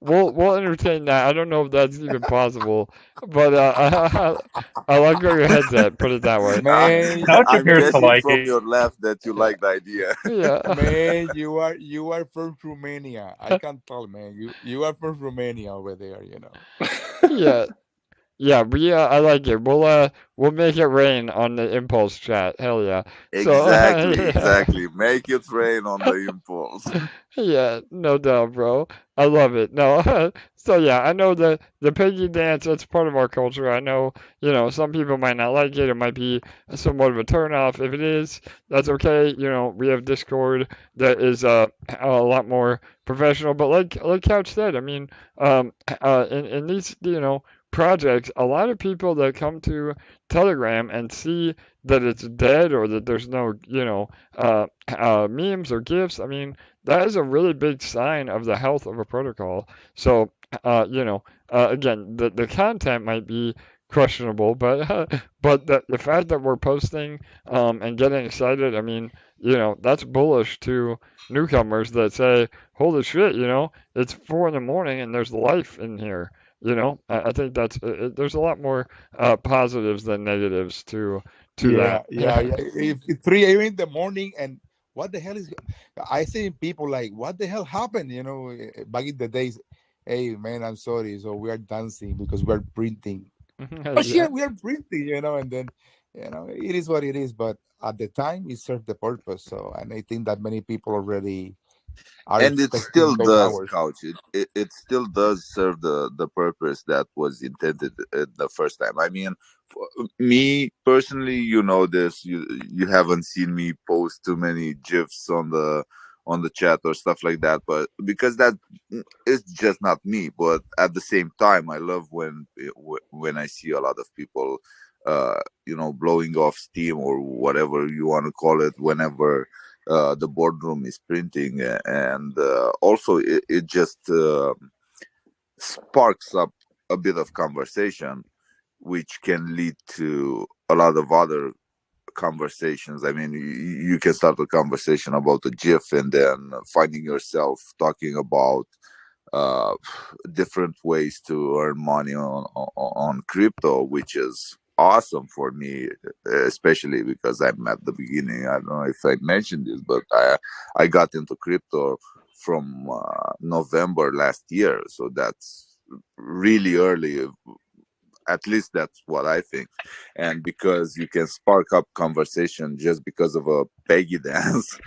we'll entertain that. I don't know if that's even possible, but I like where your head's at. Put it that way. Man, Couch I'm appears to guessing like from it. your laugh that you Yeah. like the idea. Yeah. man, you are from Romania. I can tell, man. You are from Romania over there. Yeah. Yeah, I like it. We'll make it rain on the Impulse chat. Hell yeah. So Exactly. Make it rain on the impulse. yeah, no doubt, bro. I love it. No, so yeah, I know the piggy dance. That's part of our culture. I know, some people might not like it. It might be somewhat of a turnoff. If it is, that's okay. We have Discord that is a lot more professional. But like Couch said, I mean, in these projects, a lot of people that come to Telegram and see that it's dead or that there's no memes or gifs. I mean, that is a really big sign of the health of a protocol. So, again, the content might be questionable, but but the fact that we're posting and getting excited, I mean, that's bullish to newcomers that say, "Holy shit, it's 4 in the morning and there's life in here." I think there's a lot more positives than negatives to Yeah, that. yeah, yeah. If it's 3 a.m. in the morning, and what the hell is? I see people like, what the hell happened? Back in the days. Hey, man, I'm sorry. So we are dancing because we are printing. Oh Yeah. shit, we are printing. And then, it is what it is. But at the time, it served the purpose. So, and I think that many people already are And it expecting still those does, hours. couch it still does serve the purpose that was intended the first time. I mean, for me personally, this, you haven't seen me post too many gifs on the chat or stuff like that, but because that is just not me. But at the same time, I love when I see a lot of people blowing off steam or whatever you want to call it, whenever the boardroom is printing, and also it just sparks up a bit of conversation, which can lead to a lot of other conversations. I mean, you can start a conversation about a GIF and then finding yourself talking about uh, different ways to earn money on crypto, which is awesome for me, especially because I'm at the beginning. I don't know if I mentioned this, but I got into crypto from November last year, so that's really early. At least that's what I think. And because you can spark up conversation just because of a peggy dance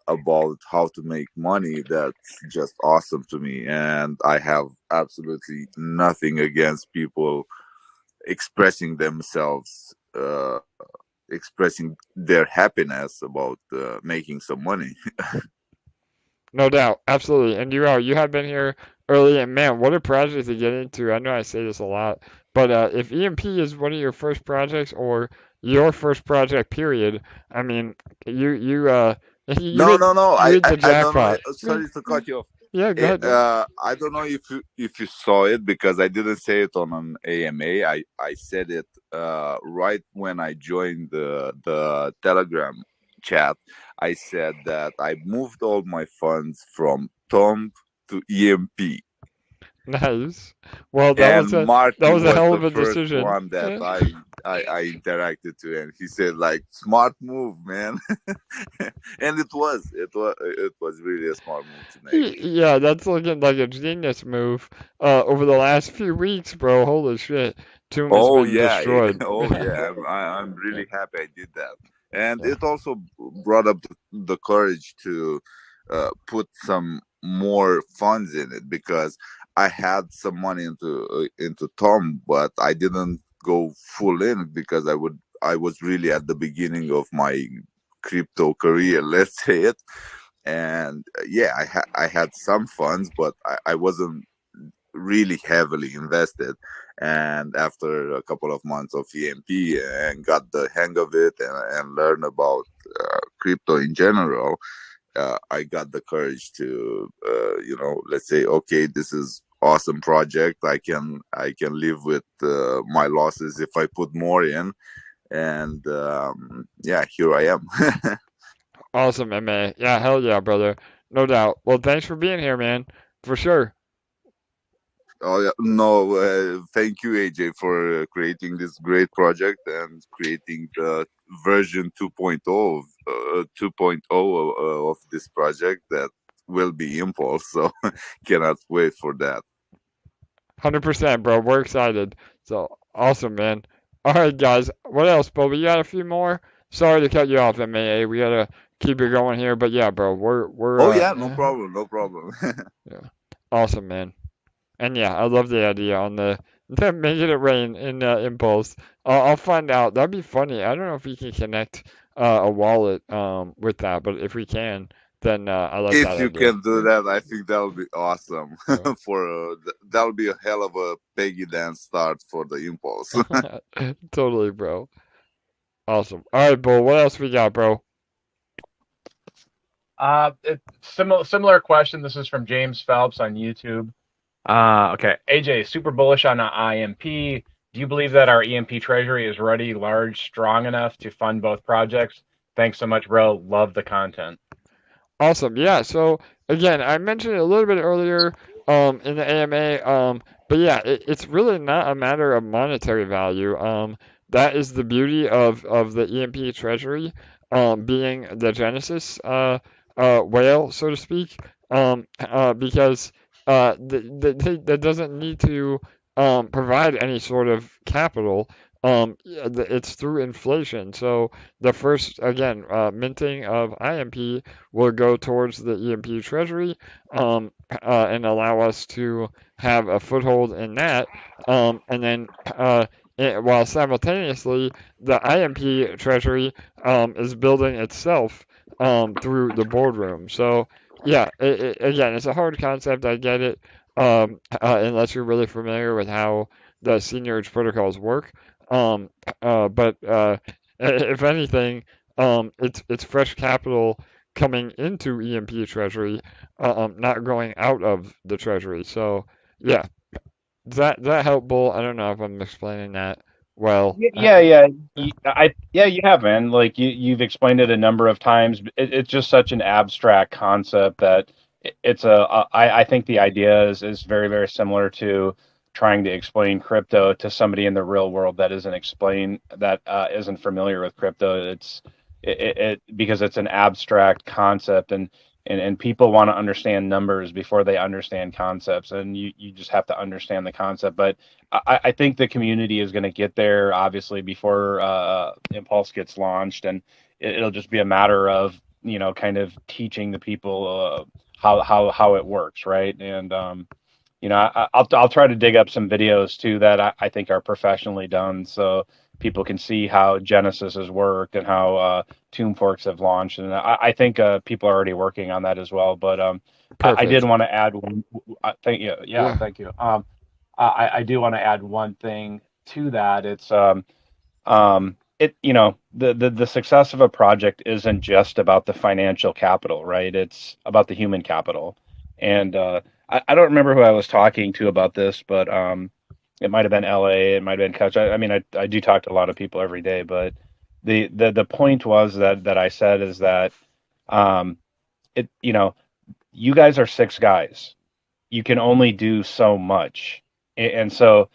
about how to make money, that's just awesome to me. And I have absolutely nothing against people expressing themselves, expressing their happiness about making some money. No doubt, absolutely. And you have been here early, and man, what a project to get into. I know I say this a lot, but if EMP is one of your first projects or your first project, period, I mean, you No, hit no, no. you hit the I don't know. jackpot. Yeah, Sorry to cut you off. yeah, go ahead, bro. I don't know if you saw it, because I didn't say it on an AMA. I said it right when I joined the Telegram chat. I said that I moved all my funds from Tomb to EMP, Nice. Well, that and was Marty a was hell the of a first decision. one that I interacted to, and he said, like, smart move, man. And it was really a smart move to make. Yeah, that's looking like a genius move. Over the last few weeks, bro. Holy shit, Tomb has Oh been yeah, destroyed. oh yeah. I'm really happy I did that, and it also brought up the courage to put some more funds in it, because I had some money into Tom, but I didn't go full in because I was really at the beginning of my crypto career, let's say it. And yeah, I had some funds, but I wasn't really heavily invested. And after a couple of months of EMP and got the hang of it, and learn about crypto in general, I got the courage to, let's say, okay, this is awesome project. I can live with my losses if I put more in. And yeah, here I am. Awesome, MA. Yeah, hell yeah, brother. No doubt. Well, thanks for being here, man. For sure. Oh yeah, no, thank you, AJ, for creating this great project and creating the version 2.0 of this project that will be Impulse. So cannot wait for that. 100%, bro. We're excited. So awesome, man. All right, guys. What else, bro? We got a few more. Sorry to cut you off, MAA. We gotta keep it going here, but yeah, bro. We're Oh yeah, no problem, no problem. yeah, awesome, man. And yeah, I love the idea on the making it rain in Impulse. I'll find out. That'd be funny. I don't know if we can connect a wallet with that, but if we can, then I like If that you idea. can do that, I think that would be awesome. Yeah. For that would be a hell of a peggy dance start for the Impulse. Totally, bro. Awesome. All right, bro. What else we got, bro? Similar question. This is from James Phelps on YouTube. Okay, AJ, super bullish on IMP. Do you believe that our EMP Treasury is ready, large, strong enough to fund both projects? Thanks so much, bro. Love the content. Awesome. Yeah. So again, I mentioned it a little bit earlier in the AMA, but yeah, it's really not a matter of monetary value. That is the beauty of the EMP Treasury, being the Genesis whale, so to speak, because that doesn't need to provide any sort of capital. Yeah, it's through inflation. So the first, again, minting of IMP will go towards the EMP Treasury, and allow us to have a foothold in that. And then, while simultaneously, the IMP Treasury is building itself through the boardroom. So, yeah, again, it's a hard concept. I get it, unless you're really familiar with how the seigniorage protocols work. But if anything, it's fresh capital coming into EMP Treasury, not going out of the Treasury. So yeah, does that help, Bull? I don't know if I'm explaining that well. Yeah. You have, man. Like you've explained it a number of times. It's just such an abstract concept that I think the idea is very, very similar to trying to explain crypto to somebody in the real world that isn't familiar with crypto. Because it's an abstract concept, and people want to understand numbers before they understand concepts, and you just have to understand the concept. But I think the community is going to get there, obviously, before Impulse gets launched, and it'll just be a matter of kind of teaching the people how it works, right? And I'll try to dig up some videos too that I think are professionally done, so people can see how Genesis has worked and how Tomb Forks have launched, and I think people are already working on that as well. But I did Perfect. want to add one. Thank you. Yeah, Yeah. thank you. I do want to add one thing to that. It's the success of a project isn't just about the financial capital, right? It's about the human capital. And I don't remember who I was talking to about this, but it might have been LA, it might have been Coach. I mean, I do talk to a lot of people every day, but the point was that I said is that um, it you guys are six guys. You can only do so much, and so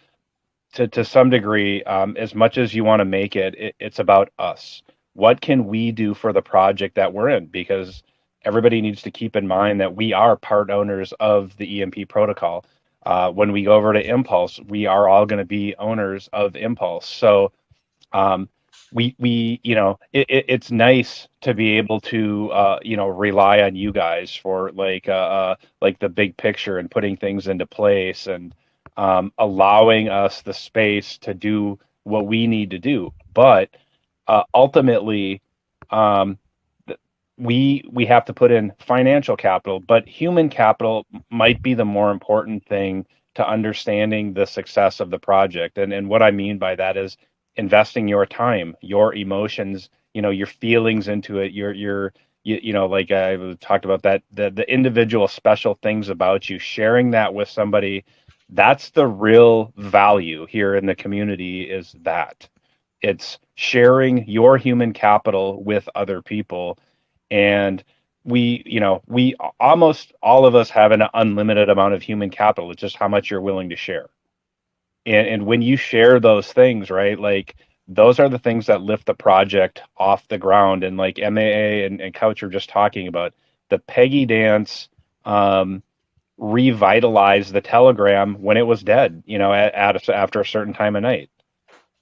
to some degree, as much as you want to make it's about us. What can we do for the project that we're in? Because everybody needs to keep in mind that we are part owners of the EMP protocol. When we go over to Impulse, we are all going to be owners of Impulse. So um, we it's nice to be able to rely on you guys for like the big picture and putting things into place, and allowing us the space to do what we need to do. But ultimately, um, we have to put in financial capital, but human capital might be the more important thing to understanding the success of the project. And what I mean by that is investing your time, your emotions, your feelings into it, like I talked about, that the individual special things about you, sharing that with somebody. That's the real value here in the community, is that it's sharing your human capital with other people. And we almost all of us have an unlimited amount of human capital. It's just how much you're willing to share. And when you share those things, right, like those are the things that lift the project off the ground. And like MAA and Couch are just talking about, the Peggy dance, um, revitalize the Telegram when it was dead, after a certain time of night.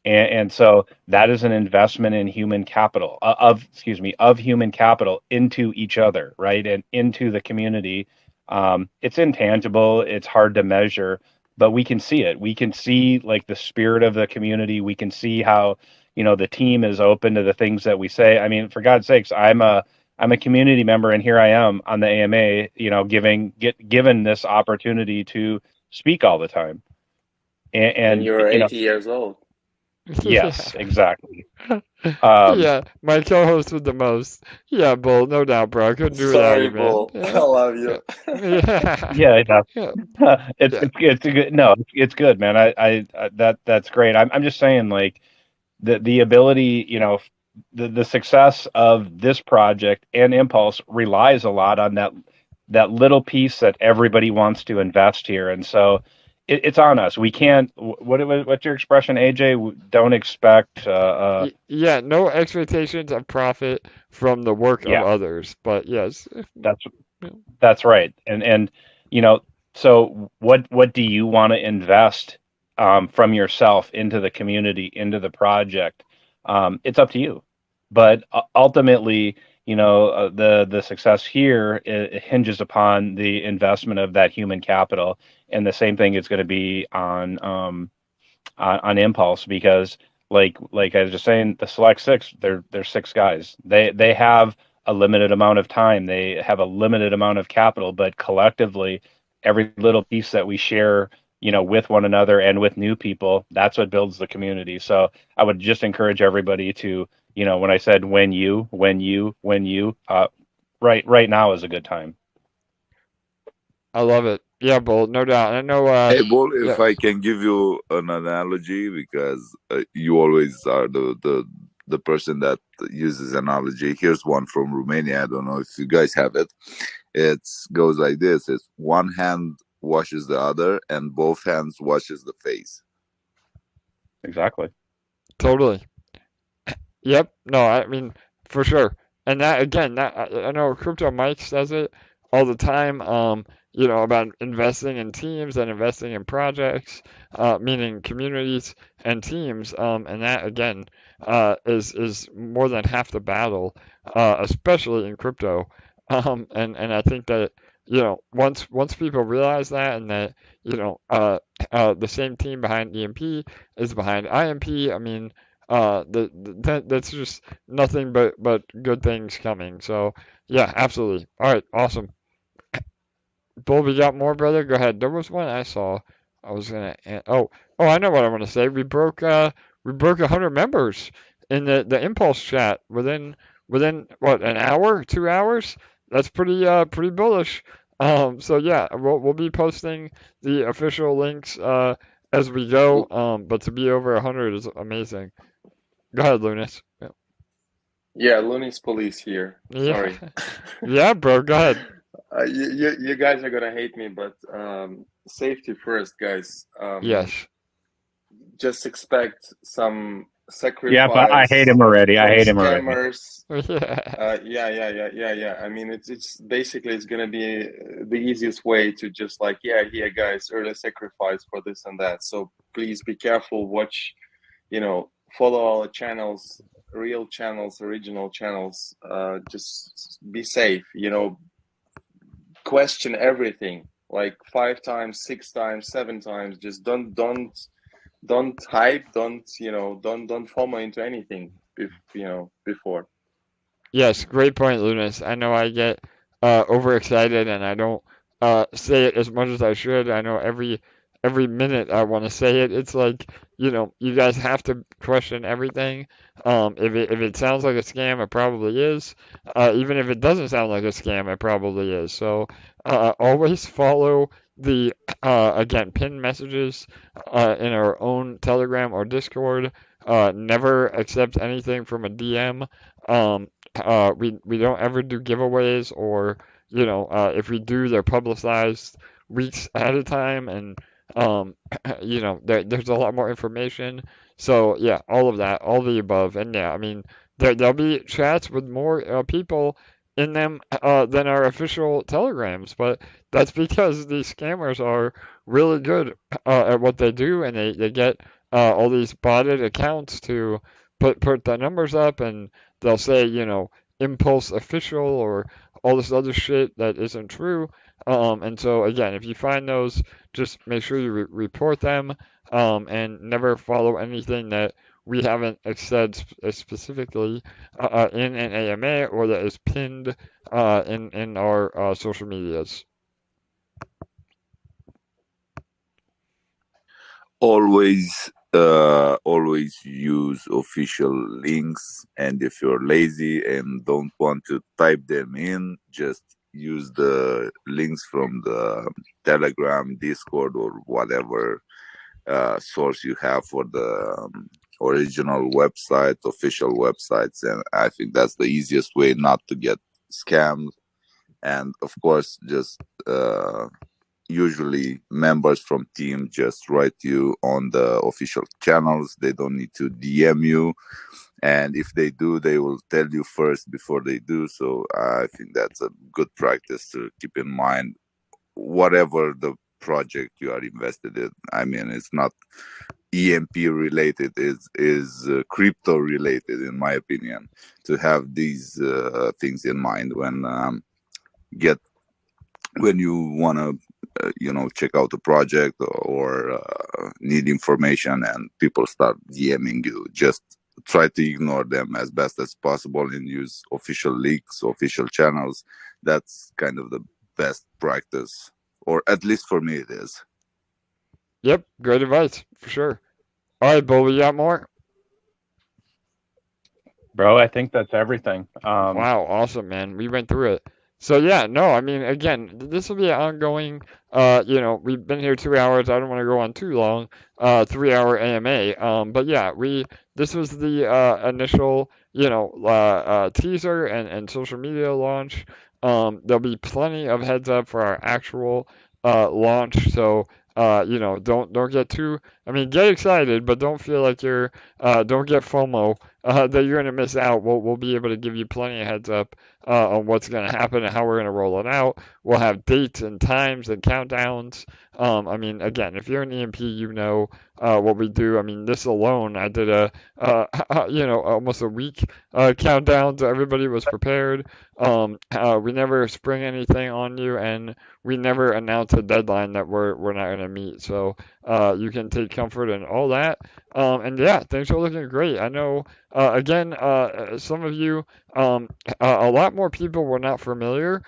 And so that is an investment in human capital, of human capital into each other, right? And into the community. It's intangible, it's hard to measure, but we can see it. We can see like the spirit of the community. We can see how, the team is open to the things that we say. I mean, for God's sakes, I'm a community member, and here I am on the AMA, given this opportunity to speak all the time. And And you're 80 years old. yes, Yeah. exactly. Yeah, my co-host with the most. Yeah, Bull, no doubt, bro. I couldn't do without Sorry, you, man. Bull. I Yeah, love you. yeah, Yeah, I know. yeah, It's yeah. it's a good, no, it's good, man. That's great. I'm just saying, like, the ability, the success of this project and Impulse relies a lot on that little piece that everybody wants to invest here, and so it's on us. We can't. What's your expression, AJ? Don't expect. Yeah, no expectations of profit from the work of Yeah, others, but yes. that's That's right. And you know, so what do you want to invest from yourself into the community, into the project? It's up to you. But ultimately, the success here it hinges upon the investment of that human capital, and the same thing is going to be on Impulse, because like I was just saying, the select six, they're six guys. They have a limited amount of time. They have a limited amount of capital, but collectively, every little piece that we share, with one another and with new people, that's what builds the community. So I would just encourage everybody to, when I said right now is a good time. I love it. Yeah, Bull, no doubt. I know. Hey, Bull, Yeah, if I can give you an analogy, because you always are the person that uses analogy. Here's one from Romania. I don't know if you guys have it. It goes like this: it's one hand washes the other, and both hands washes the face. Exactly. totally. Yep. No, I mean for sure. And that again, that I know Crypto Mike says it all the time. About investing in teams and investing in projects, meaning communities and teams. And that again, is more than half the battle, especially in crypto. And I think that once people realize that, and that the same team behind EMP is behind IMP. I mean, that's just nothing but good things coming. So yeah, absolutely. All right, awesome. Bull, we got more, brother. Go ahead. There was one I saw. I was gonna. Oh, I know what I want to say. We broke 100 members in the Impulse chat within what, an hour, 2 hours. That's pretty bullish. So yeah, we'll be posting the official links as we go. But to be over 100 is amazing. Go ahead, Lunas. Yeah. Yeah, Looney's police here. Yeah, Sorry. yeah, bro. Go ahead. You guys are gonna hate me, but safety first, guys. Yes. Just expect some Yeah, but I hate sacrifice him already. I from hate him already. scammers. Yeah. Yeah. I mean, it's basically it's gonna be the easiest way to just like, yeah, here, guys, early sacrifice for this and that. So please be careful. Watch, follow our channels, real channels, original channels. Just be safe. Question everything like 5 times, 6 times, 7 times. Just don't hype, don't FOMO into anything before. Yes, great point, Lunas. I know I get overexcited and I don't say it as much as I should. I know every minute I want to say it. It's like, you guys have to question everything. If it sounds like a scam, it probably is. Even if it doesn't sound like a scam, it probably is. So always follow the again, pinned messages in our own Telegram or Discord. Never accept anything from a DM. We don't ever do giveaways, or if we do, they're publicized weeks ahead of time, and there's a lot more information. So yeah, all of that, all the above, and yeah, I mean there'll be chats with more people in them than our official telegrams. But that's because these scammers are really good at what they do, and they get all these botted accounts to put the numbers up, and they'll say, Impulse official or all this other shit that isn't true. And so again, if you find those, just make sure you report them, and never follow anything that we haven't said specifically in an AMA or that is pinned in our social medias. Always use official links, and if you're lazy and don't want to type them in, just use the links from the Telegram, Discord, or whatever source you have for the original website, official websites. And I think that's the easiest way not to get scammed. And of course, just usually members from team just write you on the official channels. They don't need to DM you, and if they do, they will tell you first before they do. So I think that's a good practice to keep in mind, whatever the project you are invested in. I mean, it's not EMP related, is crypto related, in my opinion, to have these things in mind when you want to check out a project or need information and people start DMing you. Just try to ignore them as best as possible and use official links, official channels. That's kind of the best practice, or at least for me it is. Yep, great advice for sure. All right, Bo, we got more? Bro, I think that's everything. Wow, awesome, man. We went through it. So yeah, no, I mean, again, this will be an ongoing. We've been here 2 hours. I don't want to go on too long. 3 hour AMA. But yeah, this was the initial, teaser and social media launch. There'll be plenty of heads up for our actual launch. So don't get too. I mean, get excited, but don't feel like don't get FOMO that you're gonna miss out. We'll be able to give you plenty of heads up on what's gonna happen and how we're gonna roll it out. We'll have dates and times and countdowns. I mean, again, if you're an EMP, you know what we do. I mean, this alone, I did almost a week countdown, so everybody was prepared. We never spring anything on you, and we never announce a deadline that we're not gonna meet. So you can take comfort in all that. And yeah, things are looking great. I know, again, some of you, a lot more people were not familiar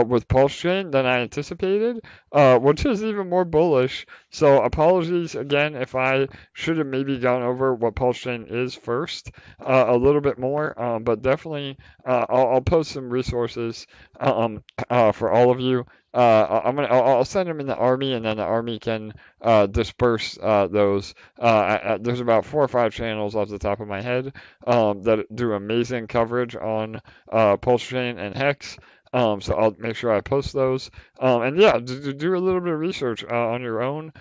with Pulse Chain than I anticipated, which is even more bullish. So apologies again if I should have maybe gone over what Pulse Chain is first a little bit more, but definitely I'll post some resources for all of you. I'll send them in the army, and then the army can disperse those. There's about 4 or 5 channels off the top of my head that do amazing coverage on Pulse Chain and Hex. So I'll make sure I post those. And yeah, do a little bit of research on your own.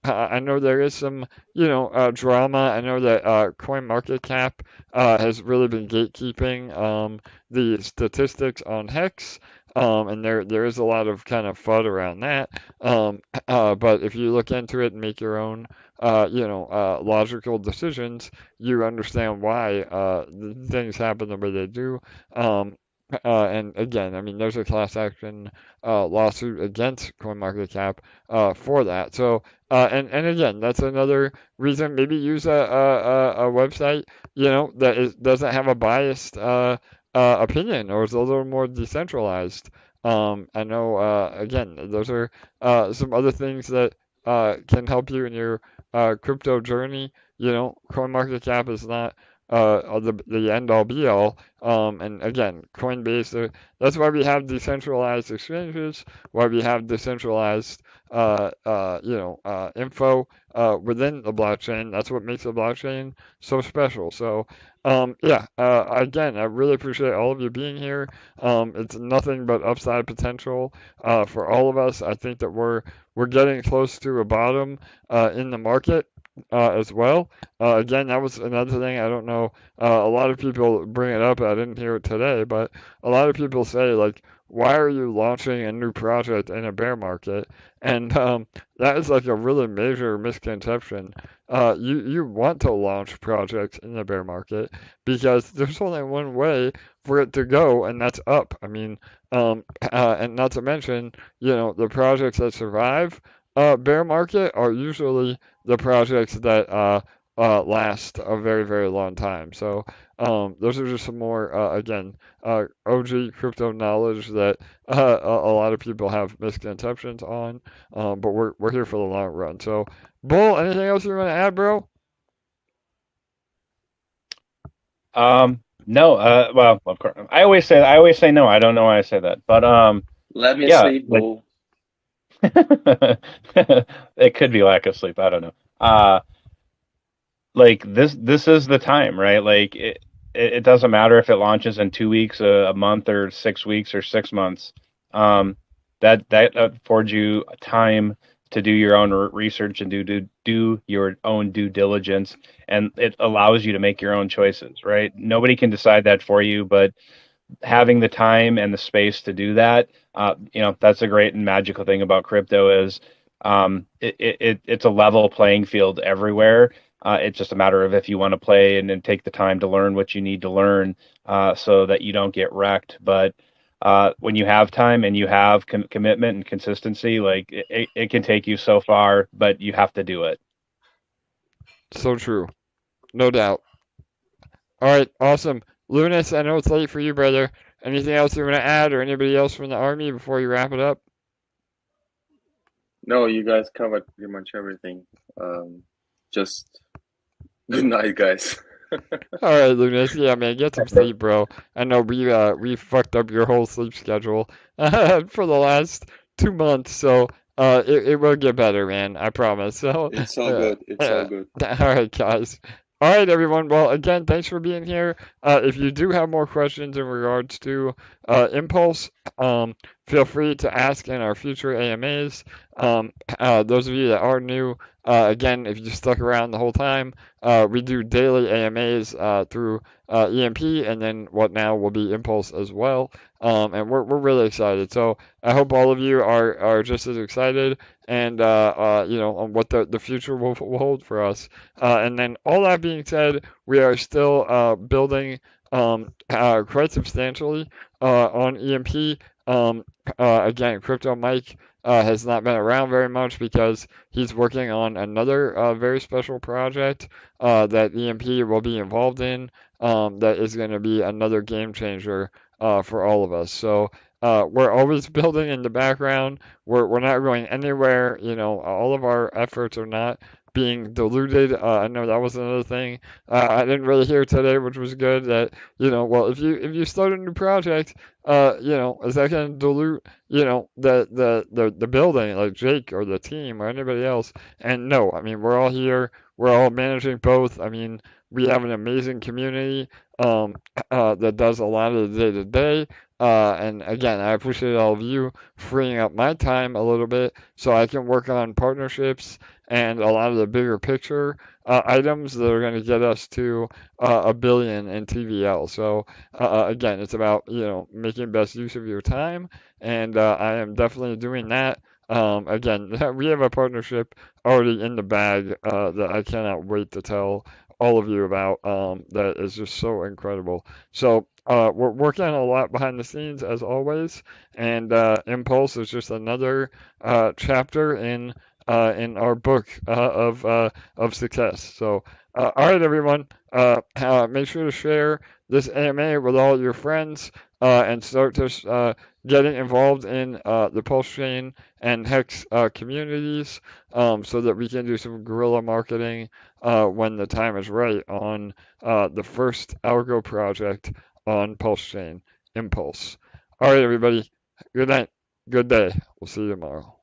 I know there is some, drama. I know that CoinMarketCap has really been gatekeeping the statistics on Hex. And there is a lot of kind of FUD around that. But if you look into it and make your own, logical decisions, you understand why things happen the way they do. And again, I mean, there's a class action lawsuit against CoinMarketCap for that. So, and again, that's another reason. Maybe use a website, that doesn't have a biased opinion or is a little more decentralized. I know, again, those are some other things that can help you in your crypto journey. CoinMarketCap is not the end all be all. And again, Coinbase, that's why we have decentralized exchanges, why we have decentralized, info within the blockchain. That's what makes the blockchain so special. So, again, I really appreciate all of you being here. It's nothing but upside potential for all of us. I think that we're getting close to a bottom in the market. as well. Again, that was another thing. I don't know. A lot of people bring it up. I didn't hear it today, but a lot of people say, like, why are you launching a new project in a bear market? And that is like a really major misconception. You want to launch projects in the bear market because there's only one way for it to go, and that's up. I mean, and not to mention, the projects that survive bear market are usually the projects that last a very, very long time. So those are just some more, again, OG crypto knowledge that a lot of people have misconceptions on, but we're here for the long run. So, Bull, anything else you want to add, bro? No, well, of course, I always say no. I don't know why I say that, but Let me yeah, sleep, like Bull. it could be lack of sleep. I don't know. Like this is the time, right? Like it doesn't matter if it launches in 2 weeks, a month, or 6 weeks, or 6 months. Um, that affords you time to do your own research and do your own due diligence, and it allows you to make your own choices, right? Nobody can decide that for you, but having the time and the space to do that, that's a great and magical thing about crypto is it's a level playing field everywhere. It's just a matter of if you want to play and take the time to learn what you need to learn so that you don't get wrecked. But when you have time and you have commitment and consistency, like it can take you so far, but you have to do it. So true. No doubt. All right, awesome. Lunas, I know it's late for you, brother. Anything else you want to add, or anybody else from the army before you wrap it up? No, you guys covered pretty much everything. Just good night, guys. All right, Lunas. Yeah, man, get some sleep, bro. I know we fucked up your whole sleep schedule for the last 2 months, so it will get better, man. I promise. So It's all good. It's all good. all right, guys. All right, everyone. Well, again, thanks for being here. If you do have more questions in regards to Impulse, feel free to ask in our future AMAs. Those of you that are new, again, if you stuck around the whole time, we do daily AMAs through EMP, and then what now will be Impulse as well. And we're really excited. So I hope all of you are just as excited and on what the future will hold for us. And then all that being said, we are still building quite substantially on EMP. Again, Crypto Mike has not been around very much because he's working on another very special project that EMP will be involved in that is going to be another game changer for all of us. So we're always building in the background. We're not going anywhere. All of our efforts are not being diluted. I know that was another thing I didn't really hear today, which was good. That well, if you start a new project, is that going to dilute the building, like Jake or the team or anybody else? And no, I mean we're all here. We're all managing both. I mean we have an amazing community that does a lot of the day to day. And again, I appreciate all of you freeing up my time a little bit so I can work on partnerships and a lot of the bigger picture items that are going to get us to a billion in TVL. So again, it's about making best use of your time, and I am definitely doing that. Again, we have a partnership already in the bag that I cannot wait to tell all of you about. That is just so incredible. So we're working on a lot behind the scenes as always, and Impulse is just another chapter in our book of success. So all right, everyone, make sure to share this AMA with all your friends and start to getting involved in the Pulse Chain and Hex communities so that we can do some guerrilla marketing when the time is right on the first algo project on Pulse Chain, Impulse. All right, everybody. Good night. Good day. We'll see you tomorrow.